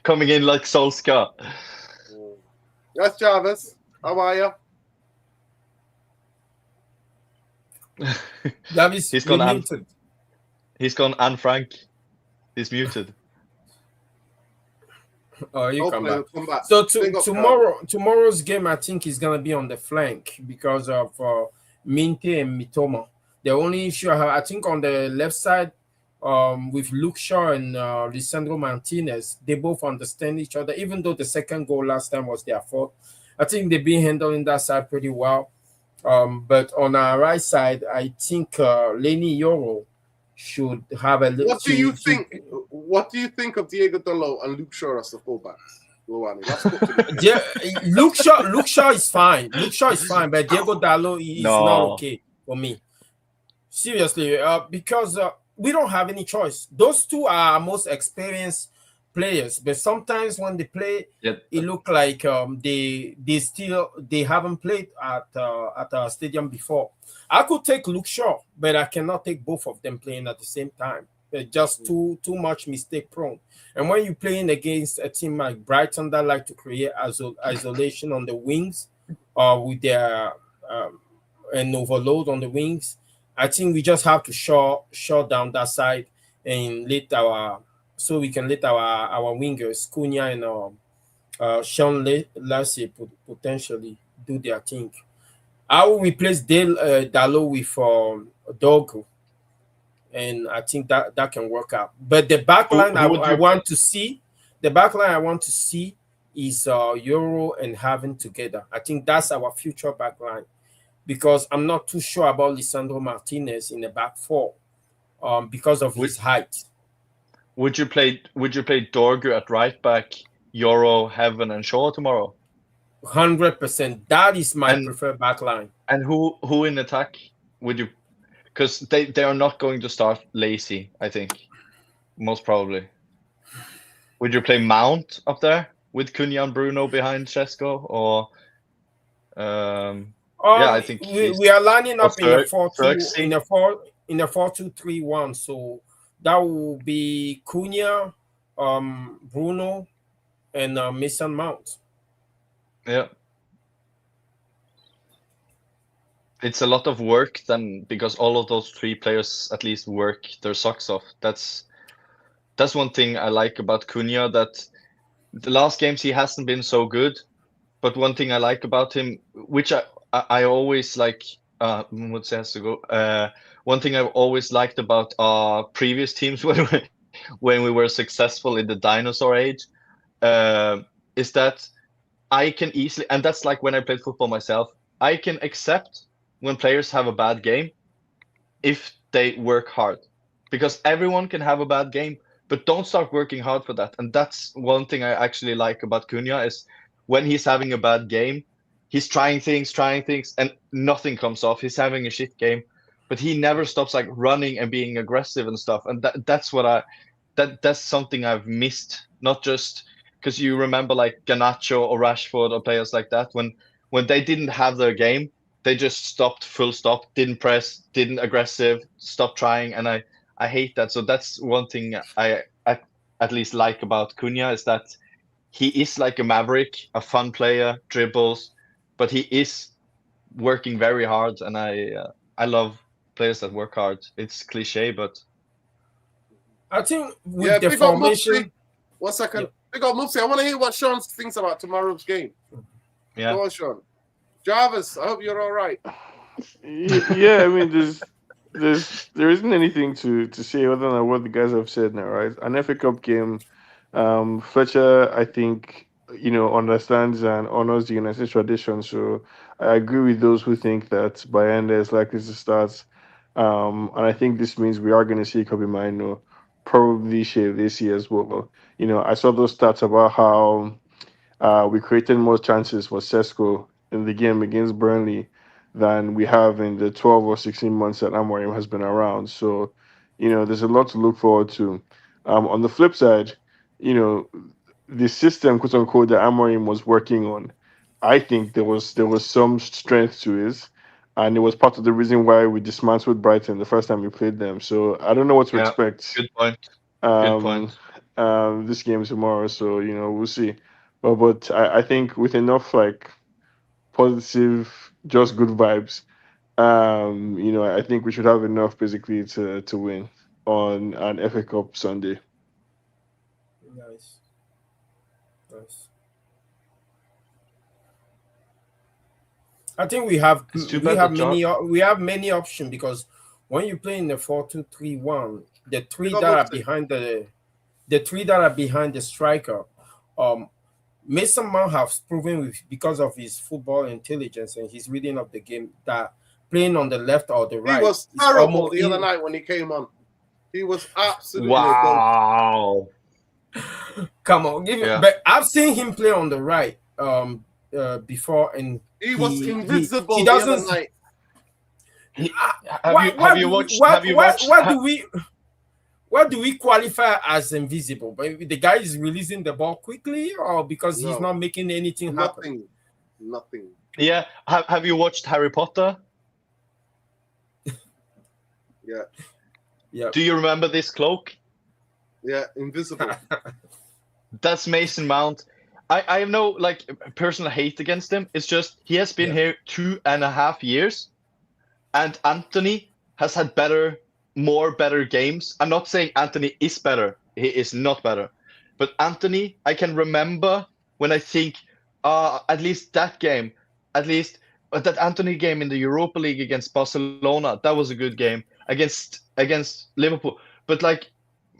Coming in like Solskjaer. Yes, Jarvis. How are you? Jarvis, He's gone muted. He's gone Anne Frank. He's muted. Oh, you come back. So tomorrow's game, I think, is gonna be on the flank because of Minte and Mitoma. The only issue I have, I think, on the left side, with Luke Shaw and Lisandro Martinez, they both understand each other. Even though the second goal last time was their fault, I think they've been handling that side pretty well. But on our right side, I think Lenny Yoro should have a little. What do you think of Diego Dalot and Luke Shaw as the fullbacks? Luke Shaw is fine. But Diego Dalot is not okay for me. Seriously, because we don't have any choice. Those two are our most experienced players, but sometimes when they play, it look like they haven't played at our stadium before. I could take Luke Shaw, but I cannot take both of them playing at the same time. They're just too much mistake prone. And when you're playing against a team like Brighton that like to create isolation on the wings, with their and overload on the wings, I think we just have to shut down that side and we can let our wingers, Cunha and Sean Lassie, potentially do their thing. I will replace Dalot with Dogo, and I think that can work out. But the backline I want to see is Euro and Haven together. I think that's our future backline, because I'm not too sure about Lisandro Martinez in the back four, because of his height. Would you play Dorgu at right back, Euro, Heaven, and Shaw tomorrow? 100%. That is my preferred backline. And who in attack would you? Because they are not going to start lazy, I think, most probably. Would you play Mount up there with Cunha and Bruno behind Sesko, or? I think we are lining up in a 4-2-3-1. So that will be Cunha, Bruno, and Mason Mount. Yeah. it's a lot of work then, because all of those 3 players at least work their socks off. That's one thing I like about Cunha, that the last games he hasn't been so good, but one thing I like about him, which I always like, what has to go? One thing I've always liked about our previous teams when we were successful in the dinosaur age, is that I can easily, and that's like when I played football myself, I can accept when players have a bad game if they work hard, because everyone can have a bad game, but don't start working hard for that. And that's one thing I actually like about Cunha, is when he's having a bad game, he's trying things, and nothing comes off. He's having a shit game, but he never stops like running and being aggressive and stuff. And that's what that's something I've missed. Not just because you remember like Garnacho or Rashford or players like that, when they didn't have their game, they just stopped, full stop, didn't press, didn't aggressive, stopped trying, and I hate that. So that's one thing I at least like about Cunha, is that he is like a maverick, a fun player, dribbles, but he is working very hard, and I love players that work hard. It's cliche, but I think with the big up formation. Mufc. 1 second. Big up Mufc. I want to hear what Sean thinks about tomorrow's game. yeah. Go on, Sean. Jarvis, I hope you're all right. Yeah, I mean, there isn't anything to say other than what the guys have said now, right? An FA Cup game. Fletcher, I think, understands and honors the United tradition. So I agree with those who think that Bayanda is likely to start. And I think this means we are going to see Kobe Mino probably shave this year as well. I saw those stats about how we created more chances for Sesko in the game against Burnley than we have in the 12 or 16 months that Amorim has been around. So, there's a lot to look forward to. On the flip side, the system, quote unquote, that Amorim was working on, I think there was some strength to it, and it was part of the reason why we dismantled Brighton the first time we played them. So I don't know what to Yeah, expect. good point. Good point. This game tomorrow. So we'll see. But I think with enough like positive, just good vibes, I think we should have enough basically to win on an FA Cup Sunday. Nice. I think we have many options, because when you play in the 4-2-3-1, the three that are behind the striker, Mason Mount has proven because of his football intelligence and his reading of the game that playing on the left or the right. He was terrible the other night when he came on. He was absolutely wow. Come on, but I've seen him play on the right before, and he was invisible he the doesn't. other night. Have you watched? What do we qualify as invisible? But the guy is releasing the ball quickly, or because he's not making anything happen? Nothing. Yeah. Have you watched Harry Potter? Yeah. Yeah. Do you remember this cloak? Yeah, invisible. That's Mason Mount. I have no personal hate against him. It's just he has been here 2.5 years, and Anthony has had more better games. I'm not saying Anthony is better. He is not better. But Anthony, I can remember when I think, at least that game, that Anthony game in the Europa League against Barcelona, that was a good game against Liverpool. But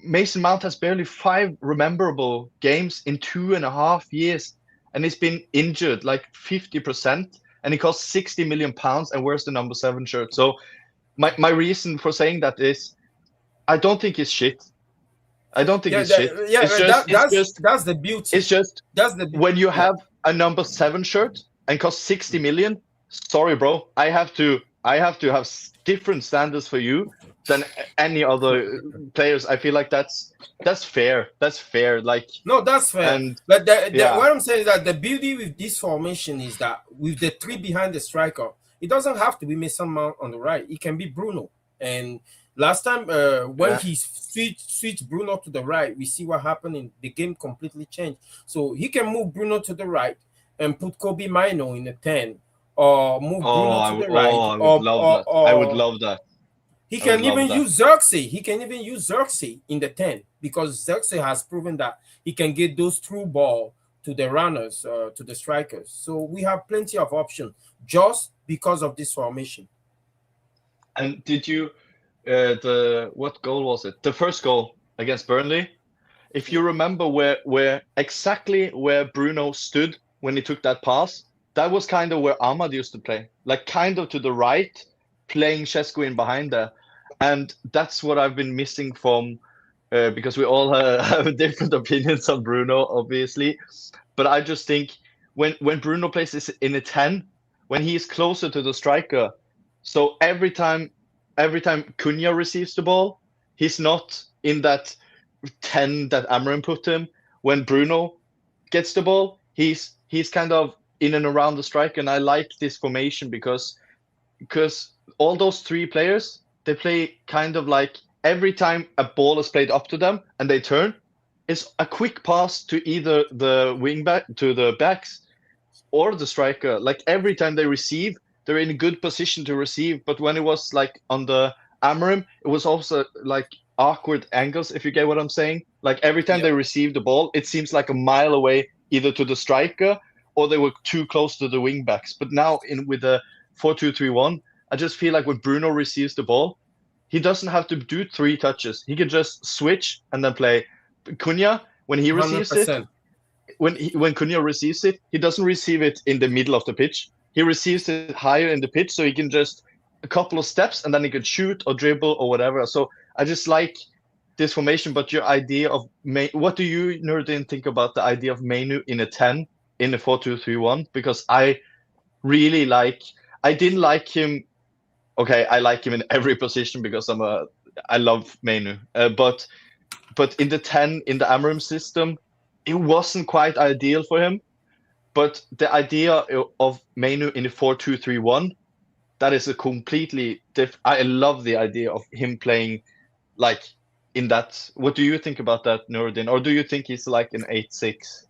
Mason Mount has barely 5 rememberable games in 2.5 years, and he's been injured 50%, and he costs £60 million and wears the number 7 shirt. So my reason for saying that is, I don't think he's shit. I don't think he's shit. Yeah, that's the beauty. It's just when you have a number 7 shirt and cost 60 million. Sorry, bro. I have to have different standards for you than any other players. I feel like that's fair. That's fair. No, that's fair. But what I'm saying is that the beauty with this formation is that with the 3 behind the striker, it doesn't have to be Mason Mount on the right. It can be Bruno. And last time when he switched Bruno to the right, we see what happened. In the game completely changed. So he can move Bruno to the right and put Kobe Mino in the 10, or move Bruno to the right, I would love that. I would love that. He can even use Circusfc. He can even use Circusfc in the 10 because Circusfc has proven that he can get those through ball to the runners, to the strikers. So we have plenty of options just because of this formation. And did you, what goal was it? The first goal against Burnley. If you remember where exactly where Bruno stood when he took that pass, that was kind of where Ahmad used to play, like kind of to the right, playing Šeško in behind there. And that's what I've been missing from, because we all have different opinions on Bruno, obviously. But I just think when Bruno plays this in a 10, when he is closer to the striker, so every time Cunha receives the ball, he's not in that 10 that Amorim put him. When Bruno gets the ball, he's kind of in and around the striker. And I like this formation because all those three players, they play kind of like every time a ball is played up to them and they turn, it's a quick pass to either the wing back, to the backs, or the striker. Like every time they receive, they're in a good position to receive. But when it was like on the Amorim, it was also like awkward angles, if you get what I'm saying. Like every time they receive the ball, it seems like a mile away, either to the striker or they were too close to the wing backs. But now with the 4-2-3-1, I just feel like when Bruno receives the ball, he doesn't have to do 3 touches. He can just switch and then play. Cunha, when he receives 100%. it, when Cunha receives it, he doesn't receive it in the middle of the pitch. He receives it higher in the pitch, so he can just a couple of steps and then he could shoot or dribble or whatever. So I just like this formation. But your idea of what do you, Nurdin, think about the idea of Mainu in a 10 in a 4-2-3-1? Because I really I didn't like him. Okay, I like him in every position because I love Mainu. But in the 10 in the Amorim system, it wasn't quite ideal for him. But the idea of Mainu in a 4-2-3-1, that is a completely different. I love the idea of him playing like in that. What do you think about that, Nurdin? Or do you think he's like an 8-6?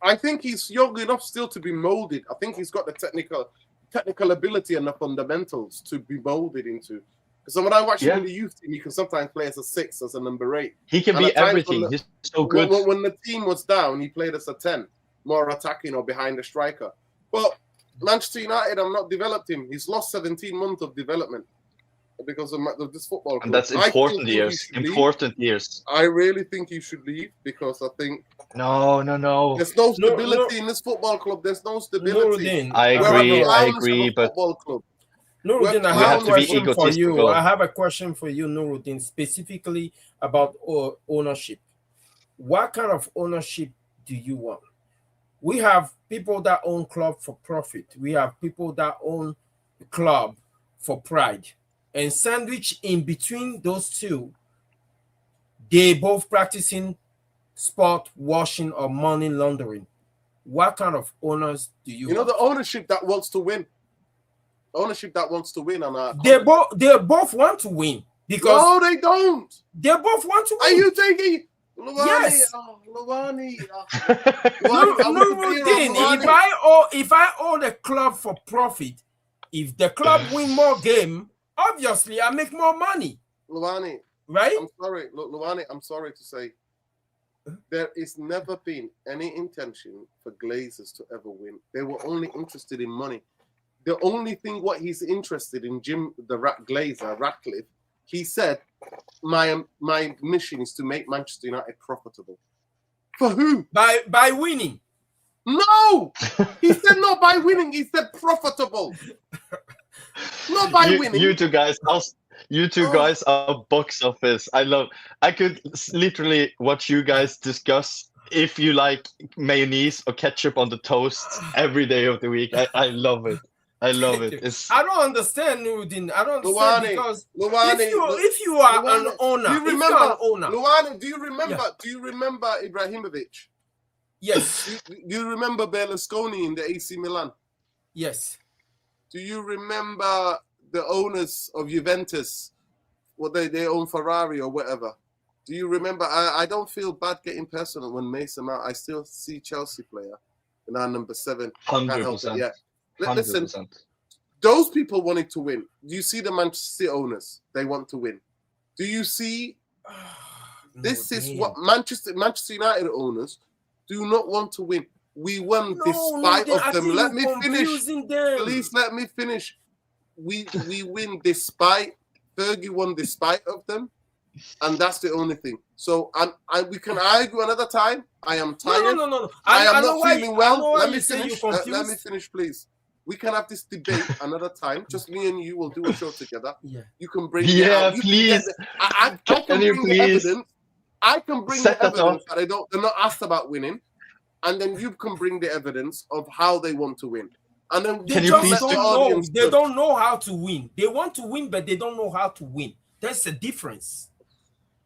I think he's young enough still to be molded. I think he's got the technical ability and the fundamentals to be molded into. Because when I watch him in the youth team, he can sometimes play as a 6, as a number 8. He can be everything. He's so good. When the team was down, he played as a 10, more attacking or behind the striker. But Manchester United have not developed him. He's lost 17 months of development because of this football club. And that's important years. Important years. I really think he should leave because I think no. There's no stability in this football club. There's no stability. I agree, but football club. Nuruddin, I have a question for you. I have a question for you, Nuruddin, specifically about ownership. What kind of ownership do you want? We have people that own club for profit. We have people that own club for pride. And sandwich in between those two, they both practicing sport washing or money laundering. What kind of owners do you want? The ownership that wants to win. Ownership that wants to win. And they both want to win. Because no, they don't. They both want to win. Are you taking Luwani? Yes. Luwani. If I own a club for profit, if the club win more game, obviously I make more money. Luwani. Right? I'm sorry. Luwani, I'm sorry to say, there is never been any intention for Glazers to ever win. They were only interested in money. The only thing what he's interested in, Glazer, Ratcliffe, he said, my mission is to make Manchester United profitable. For who? By winning. No! He said not by winning, he said profitable. Not by winning. You two guys are box office. I could literally watch you guys discuss if you like mayonnaise or ketchup on the toast every day of the week. I love it. I love it. I don't understand, Nuruddin. I don't understand because if you are an owner, Luwani, do you remember Ibrahimovic? Yes. Do you remember Berlusconi in the AC Milan? Yes. Do you remember the owners of Juventus? What they own Ferrari or whatever? Do you remember? I don't feel bad getting personal when Mason Mount. I still see Chelsea player. in our number 7. Can't help it. 100%. Yeah. 100%. Listen, those people wanted to win. Do you see the Manchester City owners? They want to win. Do you see? This is what Manchester United owners do not want to win. We won despite of them. Let me finish. Please let me finish. We win despite. Fergie won despite of them, and that's the only thing. So we can argue another time. I am tired. No. I am not feeling well. Let me finish. Let me finish, please. We can have this debate another time. Just me and you will do a show together. Yeah. You can bring please. I can bring the evidence. I can bring the evidence that they're not asked about winning, and then you can bring the evidence of how they want to win. And then they don't know how to win. They want to win, but they don't know how to win. That's the difference.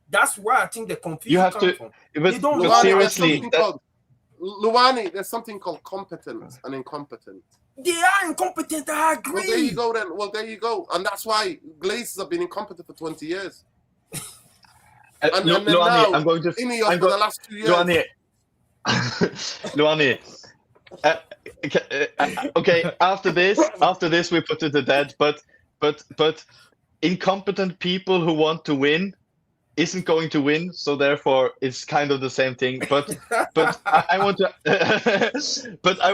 That's where I think the confusion comes from. They don't know. Seriously, Luani, there's something called competence and incompetence. They are incompetent. I agree. Well, there you go then. Well, there you go. And that's why Glazers have been incompetent for 20 years. And then now, I'm going to Ineos for the last 2 years. Luani. Okay, after this we put it to dead. But incompetent people who want to win isn't going to win, so therefore it's kind of the same thing. But I want to, but I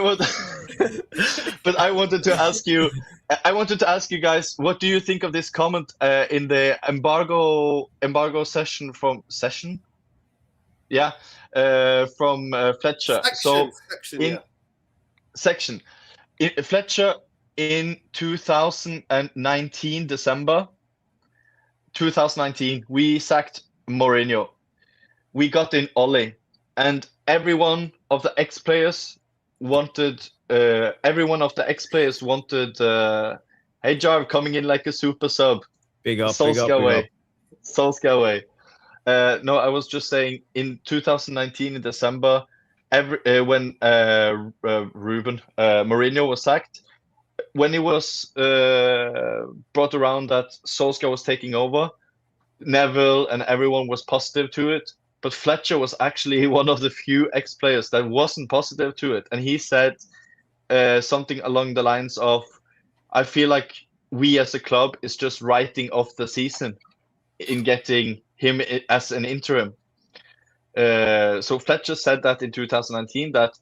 wanted to ask you. I wanted to ask you guys, what do you think of this comment in the embargo session from Fletcher? Section. Fletcher in 2019, December 2019, we sacked Mourinho. We got in Ole, and every one of the ex-players wanted. Hey Jarv, coming in like a super sub. Big up, Solskjaer way. No, I was just saying in 2019 in December, when Mourinho was sacked, when it was brought around that Solskjaer was taking over, Neville and everyone was positive to it, but Fletcher was actually one of the few ex-players that wasn't positive to it, and he said something along the lines of, I feel like we as a club is just writing off the season in getting him as an interim. So Fletcher said that in 2019, that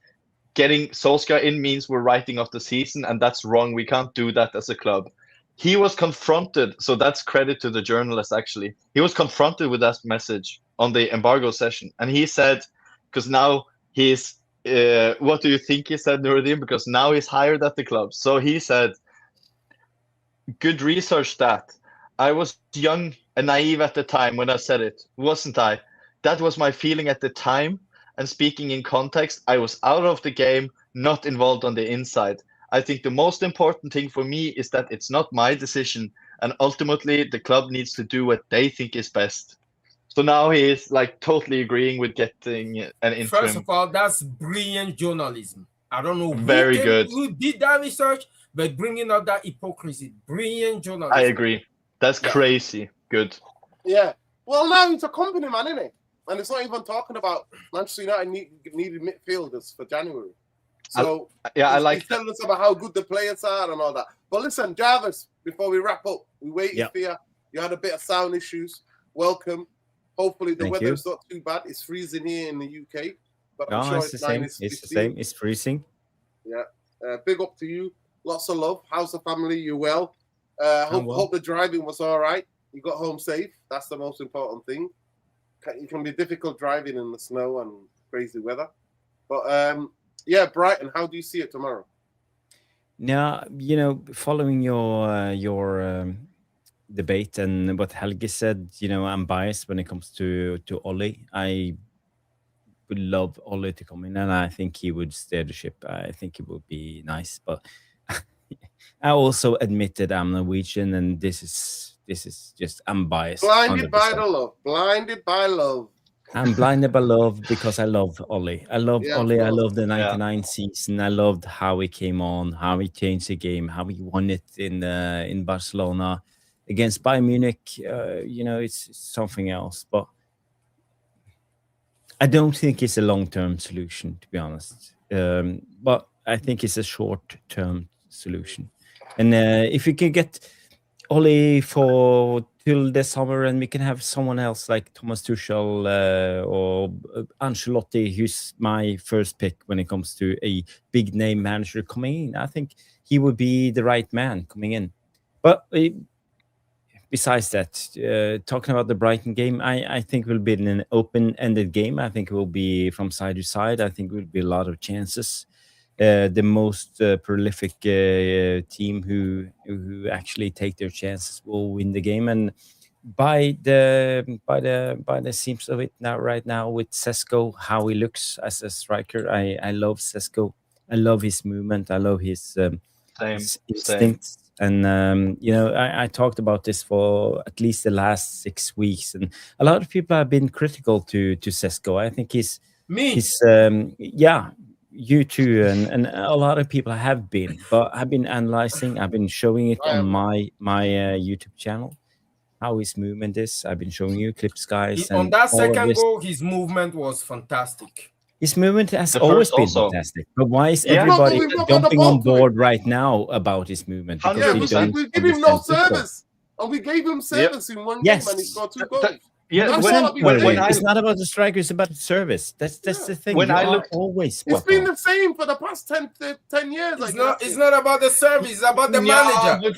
getting Solskjaer in means we're writing off the season, and that's wrong. We can't do that as a club. He was confronted, so that's credit to the journalist actually. He was confronted with that message on the embargo session, and he said, because now he's, what do you think he said, Nuruddin? Because now he's hired at the club. So he said, good research that. I was young and naive at the time when I said it, wasn't I? That was my feeling at the time. And speaking in context, I was out of the game, not involved on the inside. I think the most important thing for me is that it's not my decision. And ultimately, the club needs to do what they think is best. So now he is like totally agreeing with getting an interim. First of all, that's brilliant journalism. I don't know who did that research, but bringing out that hypocrisy, brilliant journalism. I agree. That's crazy. Good. Yeah. Well, now he's a company man, isn't he? And it's not even talking about Manchester United needed midfielders for January. So he's telling us about how good the players are and all that. But listen, Jarvis, before we wrap up, we waited for you. You had a bit of sound issues. Welcome. Hopefully the weather's not too bad. It's freezing here in the UK. But I'm sure it's the same. It's the same. It's freezing. Yeah. Big up to you. Lots of love. How's the family? You well? Hope the driving was all right. You got home safe. That's the most important thing. It can be difficult driving in the snow and crazy weather. But Brighton, how do you see it tomorrow? Now, following your debate and what Helge said, I'm biased when it comes to Ole. I would love Ole to come in, and I think he would steer the ship. I think it would be nice, but I also admitted I'm Norwegian, and this is just, I'm biased. Blinded by the love. Blinded by love. I'm blinded by love because I love Ole. I love Ole. I love the 99 season. I loved how he came on, how he changed the game, how he won it in Barcelona against Bayern Munich. It's something else. But I don't think it's a long-term solution, to be honest. But I think it's a short-term solution. And if we can get Oli for till the summer, and we can have someone else like Thomas Tuchel or Ancelotti, who's my first pick when it comes to a big name manager coming in. I think he would be the right man coming in. But besides that, talking about the Brighton game, I think it will be an open-ended game. I think it will be from side to side. I think it will be a lot of chances. The most prolific team who actually take their chances will win the game. And by the seams of it now, right now with Sesko, how he looks as a striker, I love Sesko. I love his movement. I love his instincts. And I talked about this for at least the last 6 weeks, and a lot of people have been critical to Sesko. I think he's you too, and a lot of people have been, but I've been analyzing. I've been showing it on my YouTube channel how his movement is. I've been showing you clips, guys. On that second goal, his movement was fantastic. His movement has always been fantastic. But why is everybody jumping on board right now about his movement? We give him no service. And we gave him service in one game and he scored 2 goals. It's not about the striker, it's about the service. That's the thing. When I look, always it's been the same for the past 10 years. It's not about the service, it's about the manager.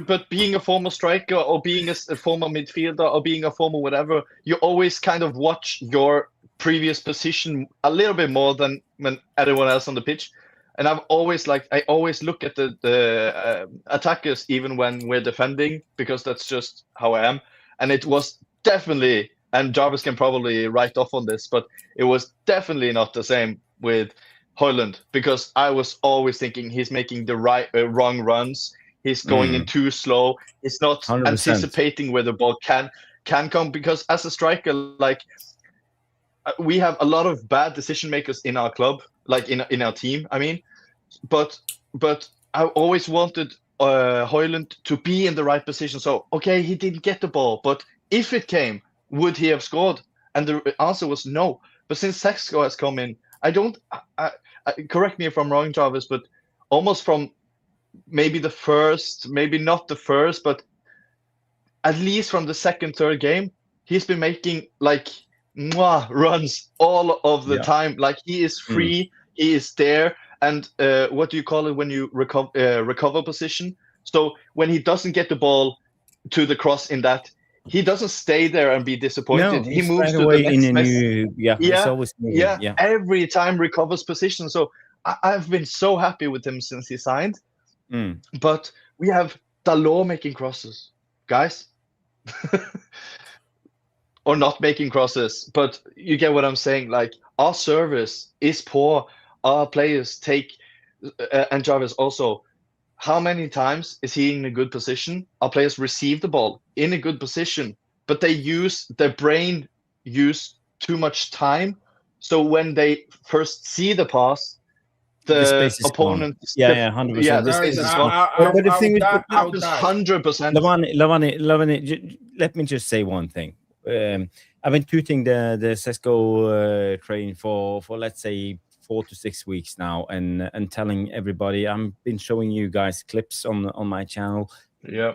But being a former striker or being a former midfielder or being a former whatever, you always kind of watch your previous position a little bit more than when everyone else on the pitch. And I always look at the attackers even when we're defending, because that's just how I am. And it was definitely, and Jarvis can probably write off on this, but it was definitely not the same with Højlund, because I was always thinking he's making the wrong runs. He's going in too slow. He's not 100%. Anticipating where the ball can come, because as a striker, like, we have a lot of bad decision makers in our club, like in our team. I mean, but I always wanted Højlund to be in the right position. So okay, he didn't get the ball, but if it came, would he have scored? And the answer was no. But since Sesko has come in, correct me if I'm wrong, Jarvis, but almost from maybe the first, maybe not the first, but at least from the second, third game, he's been making like runs all of the time. Like, he is free, he is there, and what do you call it when you recover position? So when he doesn't get the ball to the cross in that, he doesn't stay there and be disappointed. No, he moves right to away the next every time recovers position. So I've been so happy with him since he signed. But we have Dalot making crosses, guys. Or not making crosses, but you get what I'm saying. Like, our service is poor. Our players take, and Jarvis also, how many times is he in a good position? Our players receive the ball in a good position, but their brain use too much time. So when they first see the pass, the opponent, 100%. Yeah, the space is gone. But the thing is, 100%. Lavani, let me just say one thing. I've been tooting the Sesko train for let's say 4 to 6 weeks now, and telling everybody, I've been showing you guys clips on my channel,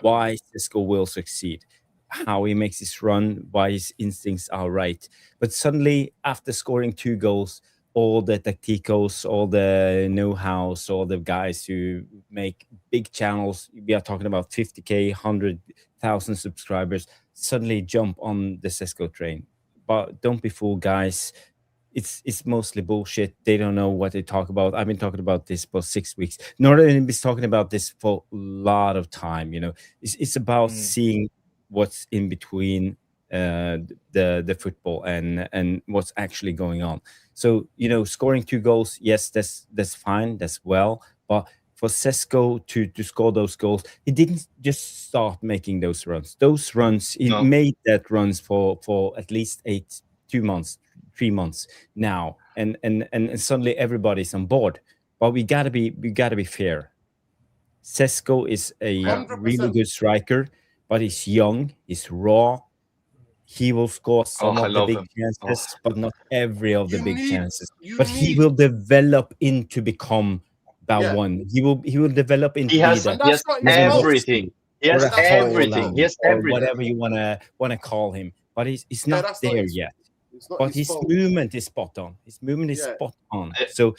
why Sesko will succeed, how he makes his run, why his instincts are right. But suddenly, after scoring 2 goals, all the tacticos, all the know-hows, all the guys who make big channels, we are talking about 50K, 100,000 subscribers, suddenly jump on the Sesko train. But don't be fooled, guys. It's mostly bullshit. They don't know what they talk about. I've been talking about this for 6 weeks. Northern is talking about this for a lot of time. It's about seeing what's in between the football and what's actually going on. So scoring 2 goals, yes, that's fine, that's well. But for Sesko to score those goals, he didn't just start making those runs. Those runs, he made that runs for at least 3 months now, and suddenly everybody's on board. But we gotta be fair. Sesko is a 100%. Really good striker, but he's young, he's raw. He will score some I of the love big him. chances, but not every of the You big need- chances. you But he need- will develop into become that Yeah. one. He will develop into He be has, the And he has that's not his fault. everything. He has or a everything. Haaland He has or everything. whatever you wanna call him. But he's Yeah, not that's not there his- yet. It's not But his his fault. movement is spot on. His movement is Yeah. spot on. Uh, So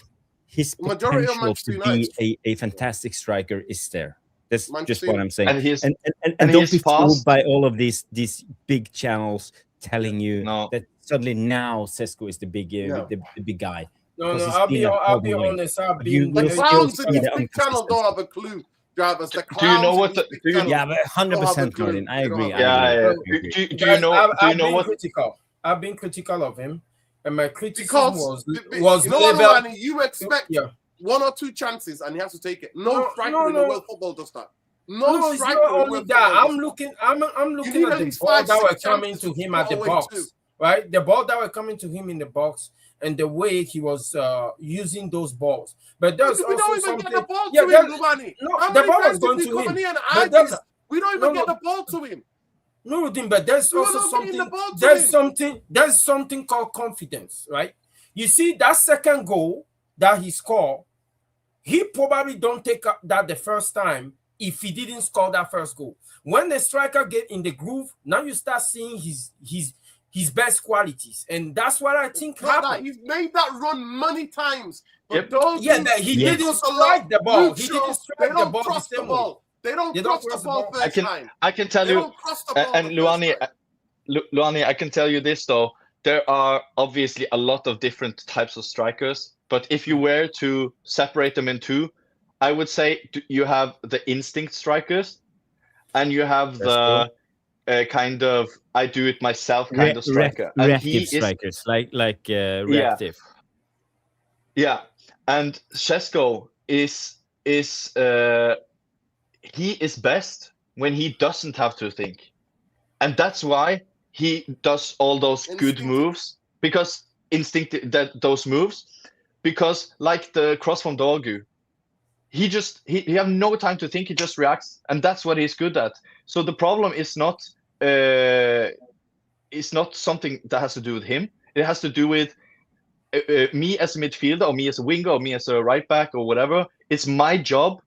his The majority of potential Manchester to be United's- a fantastic striker is there. That's just Manchester what I'm saying. And he's And and don't he's be fooled fast. by all of these big channels telling you No. that suddenly now Sesko is the big No. the big guy. No, Because no, he's I'll been be at I'll be Holden Lane. honest. I've You been will The still clowns see in these the big channels don't have a clue, drivers. The Do you know clowns what in these the- big do you- channels yeah, but don't have a 100%, clue. Martin. I They don't agree. have I a Yeah, agree. yeah. I agree. Do you know? Do you know been what? critical. I've been critical of him, and my criticism Because was you know what, leveled. Ronnie, you expect Yeah. 1 or 2 chances and he has to take it. No, striker no, in the no. world football does that. No, it's striker not in only world that. football I'm does looking. I'm looking need at at the least ball 5, that 6 were coming chances to to him put at the away box, too. right? The ball that were coming to him in the box, and the way he was using those balls. But there's We don't also even something. get the ball Yeah, to him, that- Lubani. no, How the many ball was times going did we to come him. in here and But argue that's that? We don't even get the ball to him. no, but there's We were also not getting the something. ball to There's him. something called confidence, right? You see that second goal that he scored, he probably don't take up that the first time if he didn't score that first goal. When the striker get in the groove, now you start seeing his best qualities, and that's what I think Not that. happened. He's made that run many times. But Yep. those Yeah, who that he Yes. didn't cross a lot, strike the ball. Luke He Shaw, didn't they strike the don't ball the cross the same way. ball. They don't They don't cross cross the the ball ball. first time. I can tell They you, don't cross the ball and the first Luani, time. Luani, I can tell you this though. There are obviously a lot of different types of strikers, but if you were to separate them in two, I would say you have the instinct strikers, and you have the kind of I do it myself kind of striker. And he reactive is strikers, like reactive. Yeah, and Sesko is he is best when he doesn't have to think, and that's why he does all those good Instinctive. moves, because those moves, because like the cross from Dorgu, he have no time to think, he just reacts, and that's what he's good at. So the problem is not something that has to do with him. It has to do with me as a midfielder, or me as a winger, or me as a right back, or whatever. It's my job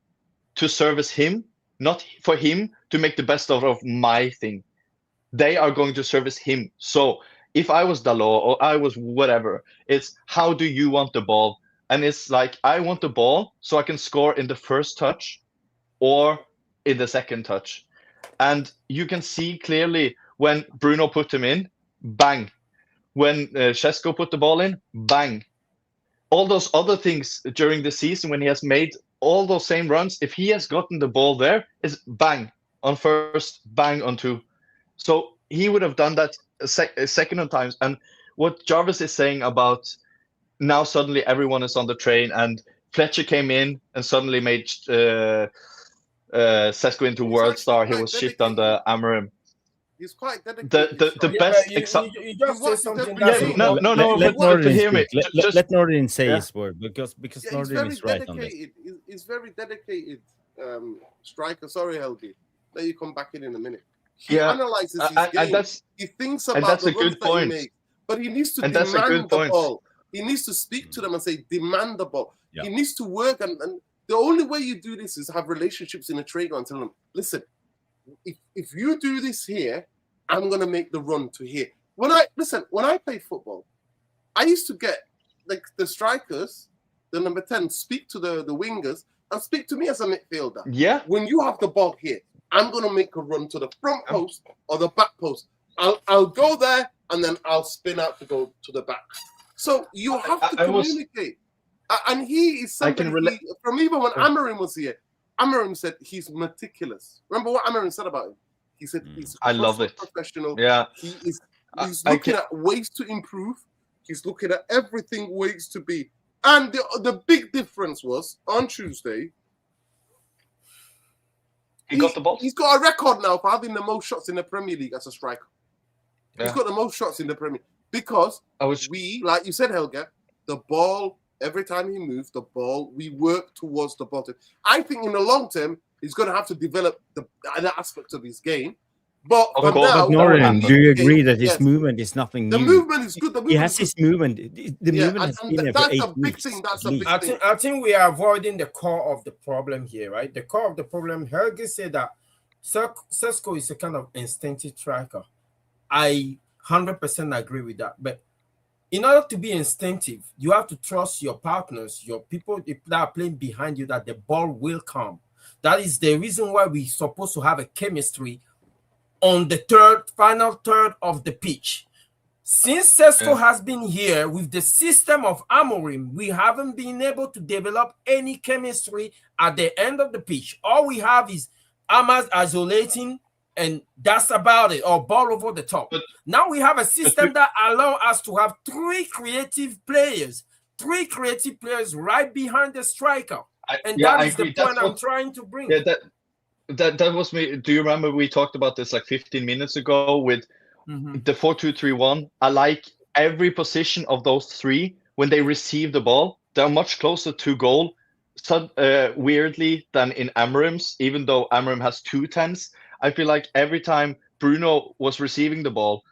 to service him, not for him to make the best out of my thing. They are going to service him. So if I was Dalot or I was whatever, it's how do you want the ball? And it's like, I want the ball so I can score in the first touch or in the second touch. And you can see clearly when Bruno put him in, bang. When Sesko put the ball in, bang. All those other things during the season when he has made all those same runs, if he has gotten the ball there, it's bang on first, bang on two. So he would have done that a second of times. And what Jarvis is saying about now suddenly everyone is on the train, and Fletcher came in and suddenly made Sesko into world star. He was shit on the Amorim. He's quite dedicated. The Yeah, best but example. you just say watched something the that's game. No, important. no, Let but to hear me, speak. just Let Nordin say Yeah. his word because Yeah, he's Nordin very is right on this. dedicated. He's very dedicated striker. Sorry, Helgi. Let you come back in a minute. He Yeah, analyzes his and game. that's He thinks and about that's the a runs good that he point. makes. But he needs to And that's a good demand the point. ball. He needs to speak to them and say, demand the ball. Yeah. He needs to work. And the only way you do this is have relationships in a trade and tell them, listen, if you do this here, I'm going to make the run to here. When I played football, I used to get like the strikers, the number 10, speak to the wingers and speak to me as a midfielder. Yeah, When you have the ball here, I'm going to make a run to the front post or the back post. I'll go there and then I'll spin out to go to the back. So you have to communicate. And he is somebody, from even when Amorim was here, Amorim said he's meticulous. Remember what Amorim said about him? He said he's I love it. professional. Yeah, He's looking at ways to improve. He's looking at everything ways to be. And the big difference was on Tuesday, he got the ball. He's got a record now for having the most shots in the Premier League as a striker. Yeah. He's got the most shots in the Premier League because we, like you said, Helga, the ball, every time he moves the ball, we work towards the bottom. I think in the long term, he's going to have to develop that aspect of his game. But Of for course. now, But Norrin, in do you this agree game, that his yes, movement is nothing the new? movement is good. The He movement has is his good. movement. The Yeah, movement has been there for that's 8 a big weeks. thing. That's at a big least. thing. I think we are avoiding the core of the problem here, right? The core of the problem, Helge said that Sesko is a kind of instinctive striker. I 100% agree with that. But in order to be instinctive, you have to trust your partners, your people that are playing behind you, that the ball will come. That is the reason why we're supposed to have a chemistry on the final third of the pitch. Since Sesko has been here with the system of Amorim, we haven't been able to develop any chemistry at the end of the pitch. All we have is Ahmad isolating, and that's about it, or ball over the top. Now we have a system that allows us to have three creative players right behind the striker. That is the point I'm trying to bring. Yeah, that was me. Do you remember we talked about this like 15 minutes ago with the 4-2-3-1? I like every position of those three when they receive the ball. They're much closer to goal, weirdly, than in Amorim's, even though Amorim has 2 10s. I feel like every time Bruno was receiving the ball,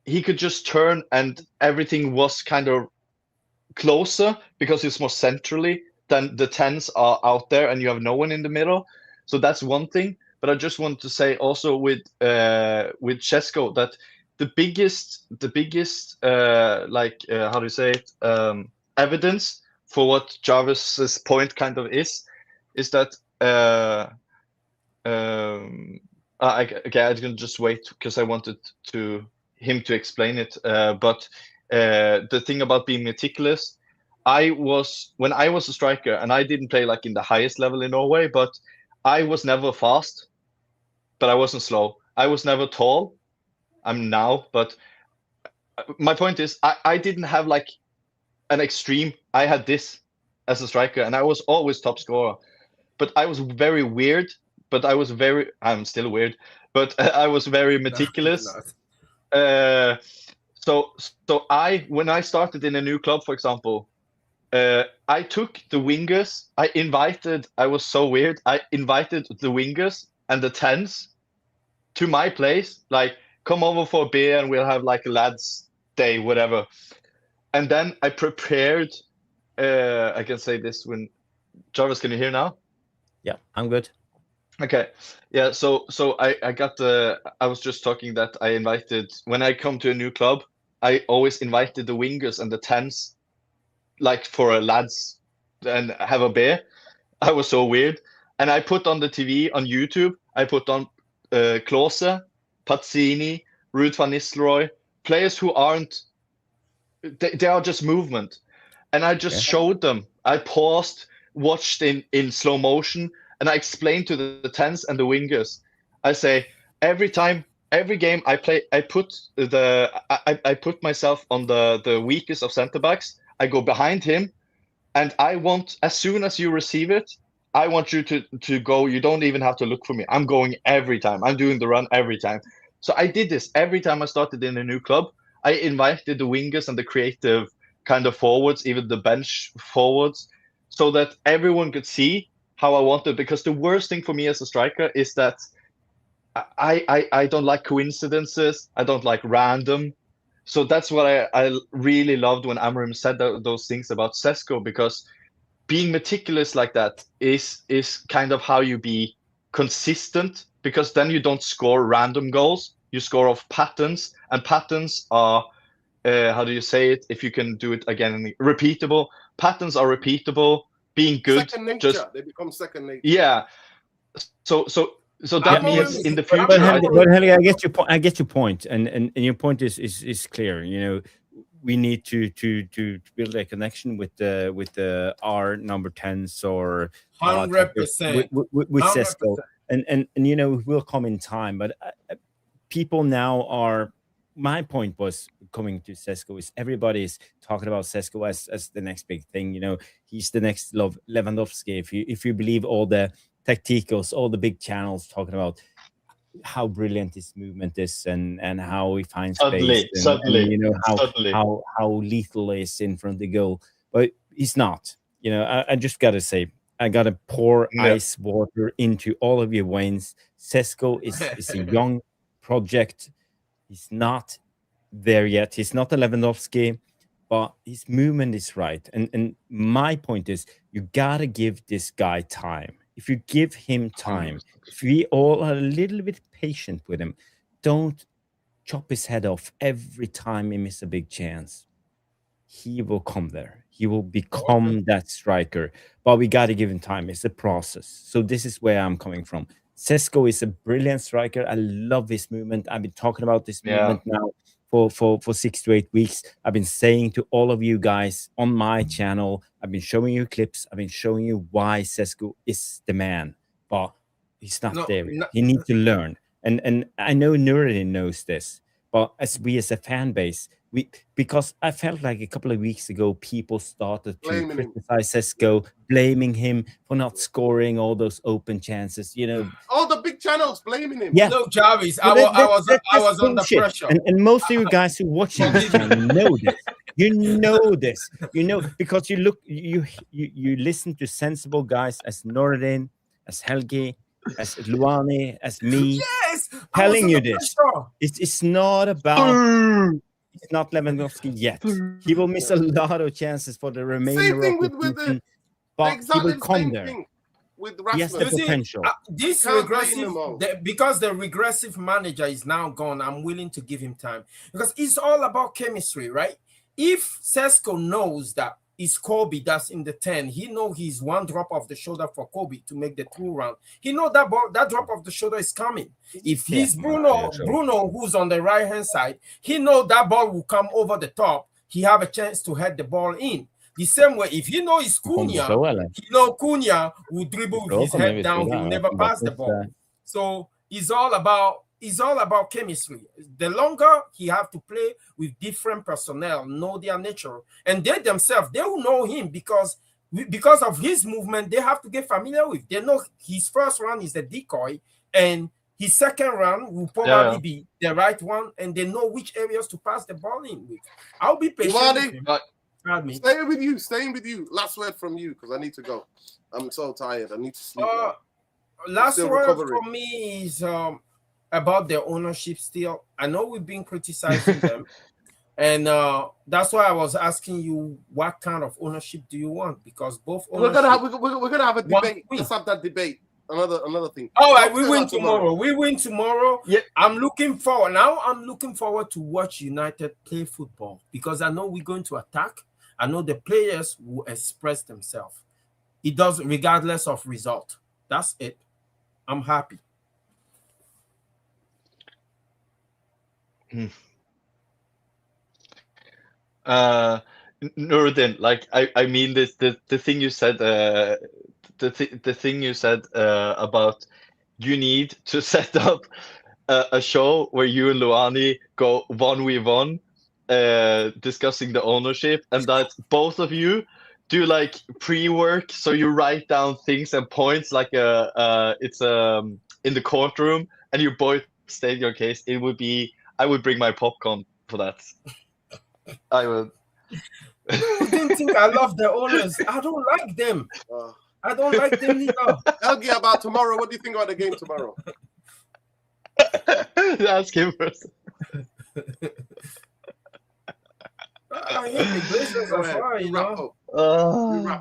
he could just turn and everything was kind of closer because it's more centrally than the 10s are out there and you have no one in the middle. So that's one thing. But I just want to say also with Sesko that the biggest how do you say it, evidence for what Jarvis's point kind of is that I can just wait because I wanted him to explain it. But the thing about being meticulous, when I was a striker, and I didn't play like in the highest level in Norway, but I was never fast, but I wasn't slow. I was never tall. I'm now, but my point is I didn't have like an extreme. I had this as a striker, and I was always top scorer. But I was very weird. I'm still weird, but I was very meticulous. So when I started in a new club, for example, I took the wingers. I was so weird. I invited the wingers and the 10s to my place. Like, come over for a beer and we'll have like a lads day, whatever. And then I prepared. I can say this when Jarvis, can you hear now? Yeah, I'm good. Okay. Yeah. So I was just talking that I invited, when I come to a new club, I always invited the wingers and the 10s, like for a lads and have a beer. I was so weird. And I put on the TV on YouTube, I put on Klose, Pazzini, Ruud van Nistelrooy, players who aren't, they are just movement. And I just showed them. I paused, watched in slow motion, and I explained to the 10s and the wingers. I say, every game I play, I put myself on the weakest of center backs. I go behind him, and I want, as soon as you receive it, I want you to go. You don't even have to look for me. I'm going every time. I'm doing the run every time. So I did this every time I started in a new club. I invited the wingers and the creative kind of forwards, even the bench forwards, so that everyone could see how I wanted. Because the worst thing for me as a striker is that I don't like coincidences. I don't like random. So that's what I really loved when Amorim said those things about Sesko, because being meticulous like that is kind of how you be consistent, because then you don't score random goals. You score off patterns, and patterns are, how do you say it? If you can do it again, repeatable. Patterns are repeatable. Being good, second nature. They become second nature. Yeah. So that means in the future. But Helge, I get your point, and your point is clear. You know, we need to build a connection with the our number 10s or 100% with Sesko, and you know, it will come in time. But people now are. My point was coming to Sesko is everybody's talking about Sesko as the next big thing. You know, he's the next Lewandowski. If you believe all the tacticals, all the big channels talking about how brilliant his movement is and how he finds space, and you know how lethal he is in front of the goal, but he's not. You know, I just gotta say, I gotta pour ice water into all of your veins. Sesko is a young project. He's not there yet. He's not a Lewandowski, but his movement is right. And my point is, you gotta give this guy time. If you give him time, if we all are a little bit patient with him, don't chop his head off every time he misses a big chance. He will come there. He will become that striker. But we got to give him time. It's a process. So this is where I'm coming from. Sesko is a brilliant striker. I love his movement. I've been talking about this movement now for 6 to 8 weeks. I've been saying to all of you guys on my channel, I've been showing you clips. I've been showing you why Sesko is the man. But he's not there. He needs to learn. And I know Nuruddin knows this. But as a fan base, because I felt like a couple of weeks ago, people started to criticize Sesko, blaming him for not scoring all those open chances. You know, all the big channels blaming him. Yeah, no, Jarvis, I was under pressure. And most of you guys who watching this channel know this. You know this. You know, because you listen to sensible guys as Nuruddin, as Helgi, as Luani, as me, telling you this. It's not about. It's not Lewandowski yet. He will miss a lot of chances for the remainder same thing of with the but he will come there. With he has the potential. This regressive, because the regressive manager is now gone, I'm willing to give him time because it's all about chemistry, right? If Sesko knows that it's Kobe that's in the 10, he knows he's one drop off the shoulder for Kobe to make the 2 round. He knows that that drop off the shoulder is coming. If he's Bruno who's on the right hand side, he knows that ball will come over the top. He have a chance to head the ball in. The same way, if you know it's Cunha, he know Cunha will dribble with his head down. He will never pass the ball. So it's all about chemistry. The longer he have to play with different personnel, know their nature, and they themselves, they will know him because of his movement. They have to get familiar with. They know his first run is the decoy, and his second run will probably be the right one, and they know which areas to pass the ball in with. I'll be patient with him. Staying with you. Last word from you, because I need to go. I'm so tired. I need to sleep. Last word from me is about their ownership still. I know we've been criticizing them. And that's why I was asking you, what kind of ownership do you want? Because both we're gonna have a debate. Let's have that debate. Another thing. All right, we win tomorrow. We win tomorrow. Yeah. I'm looking forward to watch United play football because I know we're going to attack. I know the players will express themselves. It does regardless of result. That's it. I'm happy. Nuruddin, like I mean this the thing you said the thing you said about you need to set up a show where you and Luani go 1v1 discussing the ownership, and that both of you do like pre-work, so you write down things and points like it's in the courtroom, and you both state your case. It would be, I would bring my popcorn for that. I would. You didn't think I love the owners. I don't like them. I don't like them either. Helgi, about tomorrow. What do you think about the game tomorrow? Ask him first. I hate the Glazers as well, you know.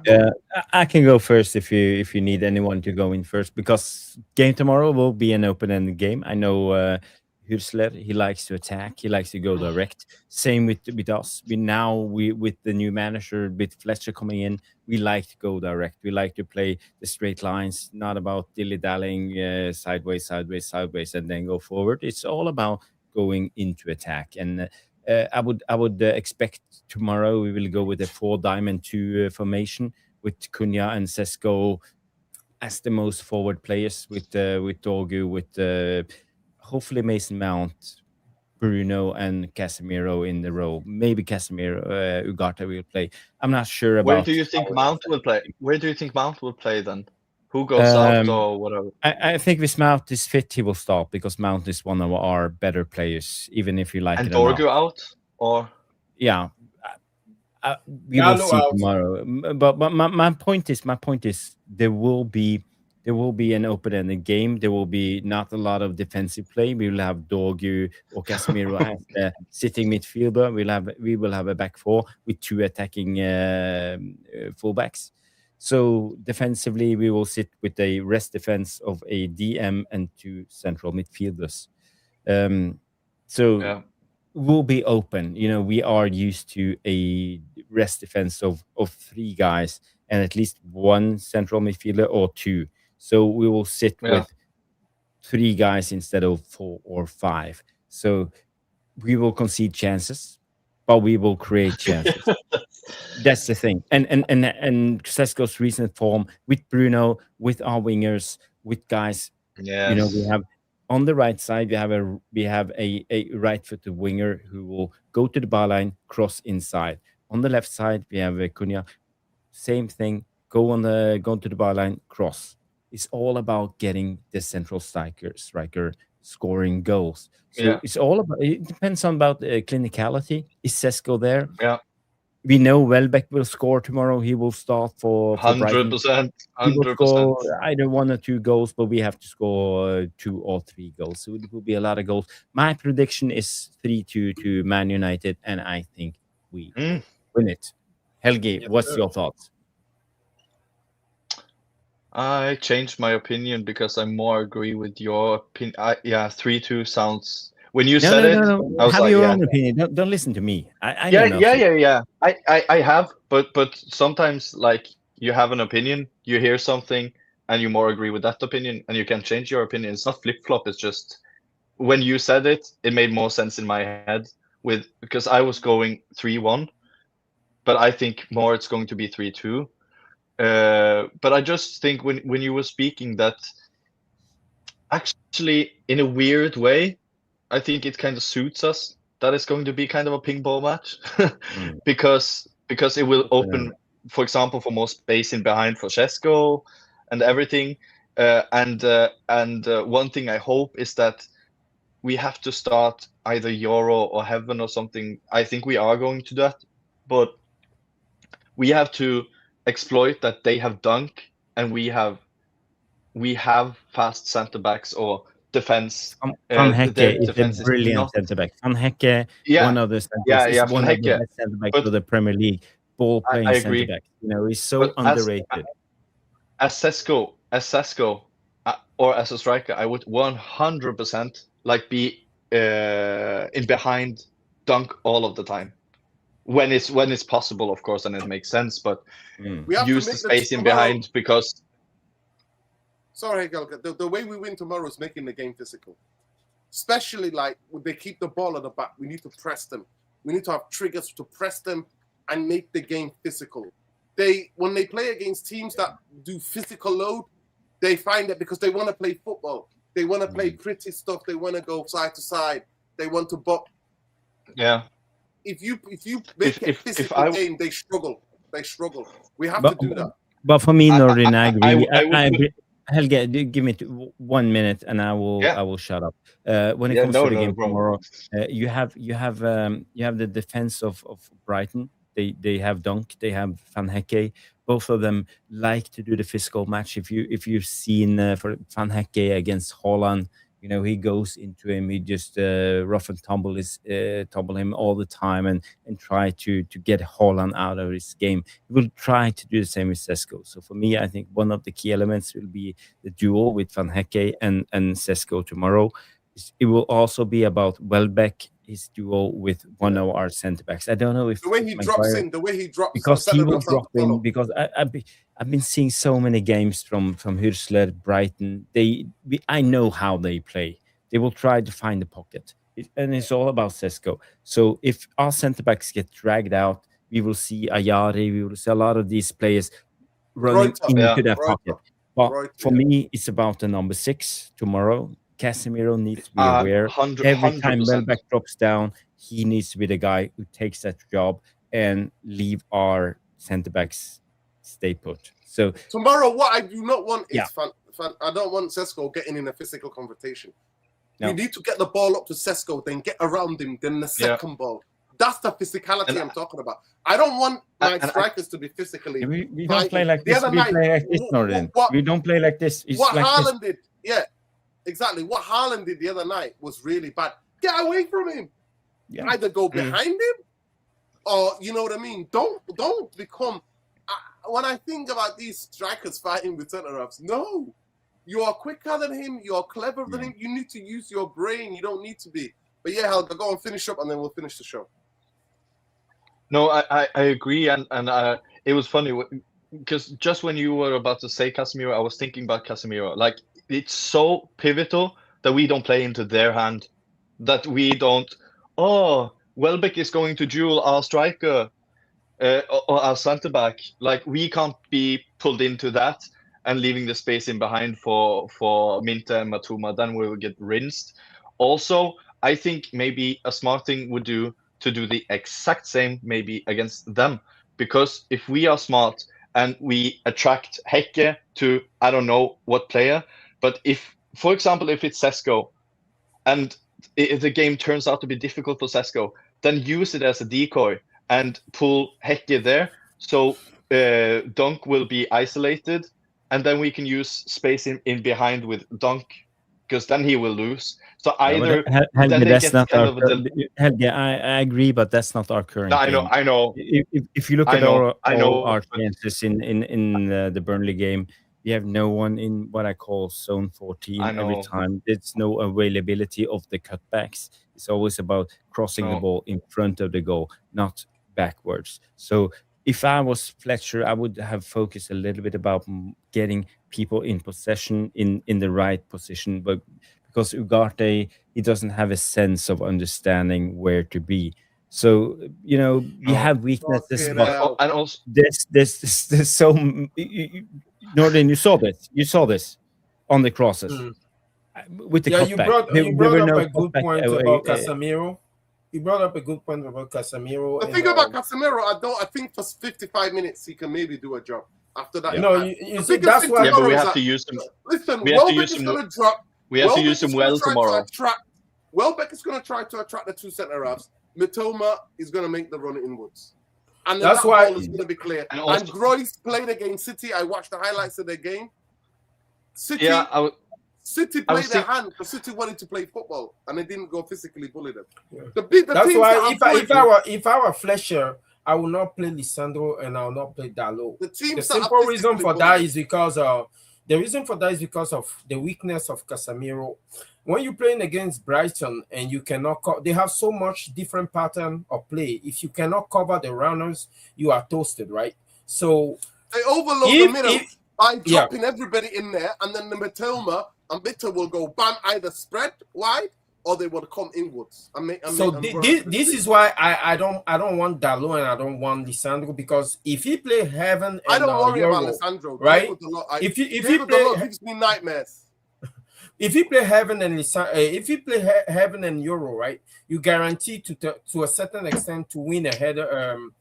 Yeah, I can go first if you need anyone to go in first, because game tomorrow will be an open-ended game. I know Hursler, he likes to attack, he likes to go direct. Same with us. We with the new manager, with Fletcher coming in, we like to go direct. We like to play the straight lines, not about dilly-dallying sideways, and then go forward. It's all about going into attack. And I would expect tomorrow we will go with a 4-diamond-2 formation with Cunha and Sesko as the most forward players, with Dorgu, with hopefully Mason Mount, Bruno, and Casemiro in the row. Maybe Casemiro, Ugarte will play. I'm not sure about. Where do you think Mount will play? Where do you think Mount will play then? Who goes out or whatever? I think if Mount is fit, he will start, because Mount is one of our better players, even if you like and it or not. Dorgu out, or yeah, we will see tomorrow. But my point is there will be there will be an open-ended game. There will be not a lot of defensive play. We will have Dorgu or Casemiro as the sitting midfielder. We will have a back four with 2 attacking fullbacks. So defensively, we will sit with a rest defense of a DM and 2 central midfielders. So we'll be open. We are used to a rest defense of 3 guys and at least 1 central midfielder or 2. So we will sit with 3 guys instead of 4 or 5. So we will concede chances, but we will create chances. That's the thing. And Sesko's recent form with Bruno, with our wingers, with guys. Yes. We have on the right side. We have a right-footed winger who will go to the byline, cross inside. On the left side, we have Cunha. Same thing. Go to the byline, cross. It's all about getting the central striker scoring goals. So it's all about. It depends on about clinicality. Is Sesko there? Yeah. We know Welbeck will score tomorrow. He will start for 100%. He will score either 1 or 2 goals, but we have to score 2 or 3 goals. So it will be a lot of goals. My prediction is 3-2 to Man United, and I think we win it. Helge, what's your thoughts? I changed my opinion because I more agree with your opinion. 3-2 sounds. When you said it, I was have like, your own opinion. Don't listen to me. I know yeah. I have, but sometimes like you have an opinion, you hear something, and you more agree with that opinion, and you can change your opinion. It's not flip flop. It's just when you said it, it made more sense in my head because I was going 3-1, but I think more it's going to be 3-2. But I just think when you were speaking that actually in a weird way, I think it kind of suits us that it's going to be kind of a ping ball match because it will open, for example, for more space in behind for Sesko and everything. And one thing I hope is that we have to start either Euro or Heaven or something. I think we are going to that, but we have to exploit that they have Dunk and we have fast center backs or defense. Van Hecke is a brilliant centre back. Van Hecke, one of the one of the best centre backs for the Premier League, ball playing centre back. He's so underrated. As Sesko, or as a striker, I would 100% like be in behind Dunk all of the time. When it's possible, of course, and it makes sense, but use the space in behind because. Sorry, Helge. The way we win tomorrow is making the game physical. Especially like when they keep the ball at the back, we need to press them. We need to have triggers to press them and make the game physical. When they play against teams that do physical load, they find that because they want to play football. They want to play pretty stuff. They want to go side to side. They want to box. Yeah. If you make a physical game, they struggle. We have to do that. But for me, Nordin, I agree. Helge, give me 1 minute, and I will shut up. When it comes to the game tomorrow, you have the defense of Brighton. They have Dunk, they have Van Hecke. Both of them like to do the physical match. If you've seen for Van Hecke against Haaland, he goes into him. He just rough and tumble him all the time and try to get Haaland out of his game. He will try to do the same with Sesko. So for me, I think one of the key elements will be the duel with Van Hecke and Sesko tomorrow. It will also be about Welbeck, his duel with one of our centre backs. I don't know if the way he drops because he will drop in. Because I've been seeing so many games from Hursler, Brighton. I know how they play. They will try to find the pocket, and it's all about Sesko. So if our centre backs get dragged out, we will see Ayari. We will see a lot of these players running into that pocket. But for me, it's about the number 6 tomorrow. Casemiro needs to be aware. Every time Welbeck drops down, he needs to be the guy who takes that job and leave our centre backs stay put. So tomorrow, what I do not want is I don't want Sesko getting in a physical confrontation. No. You need to get the ball up to Sesko, then get around him, then the second ball. That's the physicality I'm talking about. I don't want my and strikers to be physically. We don't play fighting. like The this. other We night, play like this, Northern. We don't play like this. It's what like Haaland this. did, yeah, exactly. What Haaland did the other night was really bad. Get away from him. Yeah. Either go behind him, or you know what I mean. Don't become. When I think about these strikers fighting with centre halves, no, you are quicker than him. You are cleverer than him. You need to use your brain. You don't need to be. But yeah, Helga, go and finish up, and then we'll finish the show. No, I agree, and it was funny because just when you were about to say Casemiro, I was thinking about Casemiro. Like, it's so pivotal that we don't play into their hand, that we don't. Oh, Welbeck is going to duel our striker or our centre back. Like, we can't be pulled into that and leaving the space in behind for Minta and Matuma. Then we will get rinsed. Also, I think maybe a smart thing would do to do the exact same maybe against them, because if we are smart and we attract Hecke to I don't know what player, but if, for example, if it's Sesko and if the game turns out to be difficult for Sesko, then use it as a decoy and pull Hecke there, so Dunk will be isolated, and then we can use space in behind with Dunk, because then he will lose. So either Helge, that's not our Helge, I agree, but that's not our current. No, game. I know. If you look at all our chances in the Burnley game, we have no one in what I call zone 14 every time. There's no availability of the cutbacks. It's always about crossing the ball in front of the goal, not backwards. So if I was Fletcher, I would have focused a little bit about getting people in possession in the right position, but because Ugarte, he doesn't have a sense of understanding where to be. So, you know, we have weaknesses. But and also, there's so... Northern, you saw this on the crosses. With the you brought up a good point about Casemiro. You brought up a good point about Casemiro. The thing about Casemiro, I think for 55 minutes he can maybe do a job. After that, you see, that's why. Yeah, but we have to use him. Listen, Welbeck is going to drop. We have to use him well tomorrow. Welbeck is going to try to attract the two centre halves. Mitoma is going to make the run inwards. And that's why it's going to be clear. And Groys played against City. I watched the highlights of their game. City played their hand because City wanted to play football and they didn't go physically bully them. Yeah. That's why if I were Fletcher, I will not play Lisandro and I will not play Dalot. The simple reason for that is because of the weakness of Casemiro. When you're playing against Brighton and you cannot they have so much different pattern of play. If you cannot cover the runners, you are toasted, right? So they overload the middle by dropping everybody in there, and then the Mitoma and Bitter will go bam, either spread wide or they will come inwards. This is why I don't want Dalot and I don't want Lisandro, because if he play Heaven and I don't worry Euro, about Lisandro, right? If he play gives me nightmares. If you play Heaven and Euro, right, you guarantee to a certain extent to win ahead to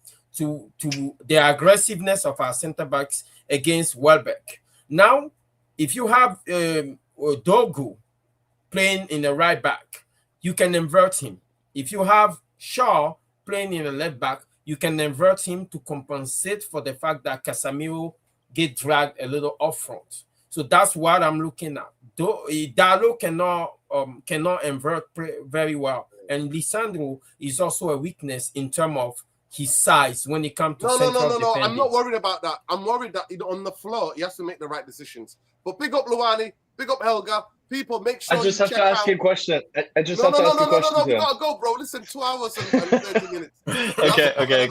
the aggressiveness of our centre backs against Welbeck. Now, if you have Dogu playing in the right back, you can invert him. If you have Shaw playing in the left back, you can invert him to compensate for the fact that Casemiro get dragged a little up front. So that's what I'm looking at. Dalot cannot invert very well, and Lisandro is also a weakness in terms of his size when it comes to central defending. I'm not worried about that. I'm worried that on the floor he has to make the right decisions. But big up Luani, big up Helga. People, make sure I just have to ask you a question. I just have to ask you a question. No, we gotta go, bro. Listen, 2 hours and 30 minutes. Okay.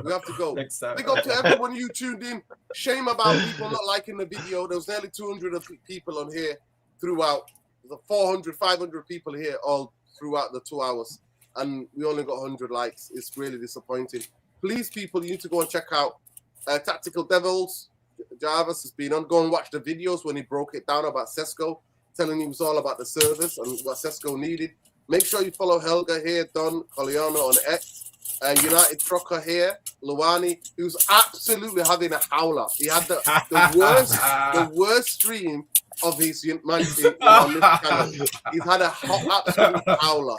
We have to go. Big up to everyone you tuned in. Shame about people not liking the video. There was nearly 200 people on here throughout. There's 400, 500 people here all throughout the 2 hours. And we only got 100 likes. It's really disappointing. Please, people, you need to go and check out Tactical Devils. Jarvis has been on. Go and watch the videos when he broke it down about Sesko, telling him it was all about the service and what Sesko needed. Make sure you follow Helga here, Don Coliano on X, United Trucker here, Luani, who's absolutely having a howler. He had the worst stream of his man on this channel. He's had a absolute howler.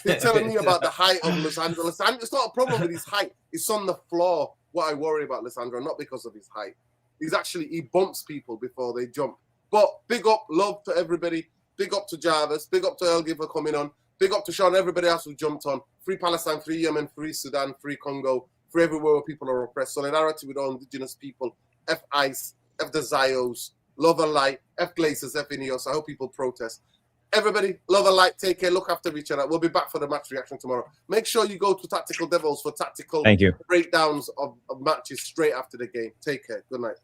They're telling me about the height of Lisandro. It's not a problem with his height. It's on the floor. What I worry about Lisandro, not because of his height. He bumps people before they jump. But big up, love to everybody. Big up to Jarvis. Big up to Elgi for coming on. Big up to Sean, everybody else who jumped on. Free Palestine, free Yemen, free Sudan, free Congo, free everywhere where people are oppressed. Solidarity with all indigenous people. F ICE, F the Zios, love and light, F Glazers, F Ineos. I hope people protest. Everybody, love and light, take care, look after each other. We'll be back for the match reaction tomorrow. Make sure you go to Tactical Devils for tactical breakdowns of matches straight after the game. Take care. Good night.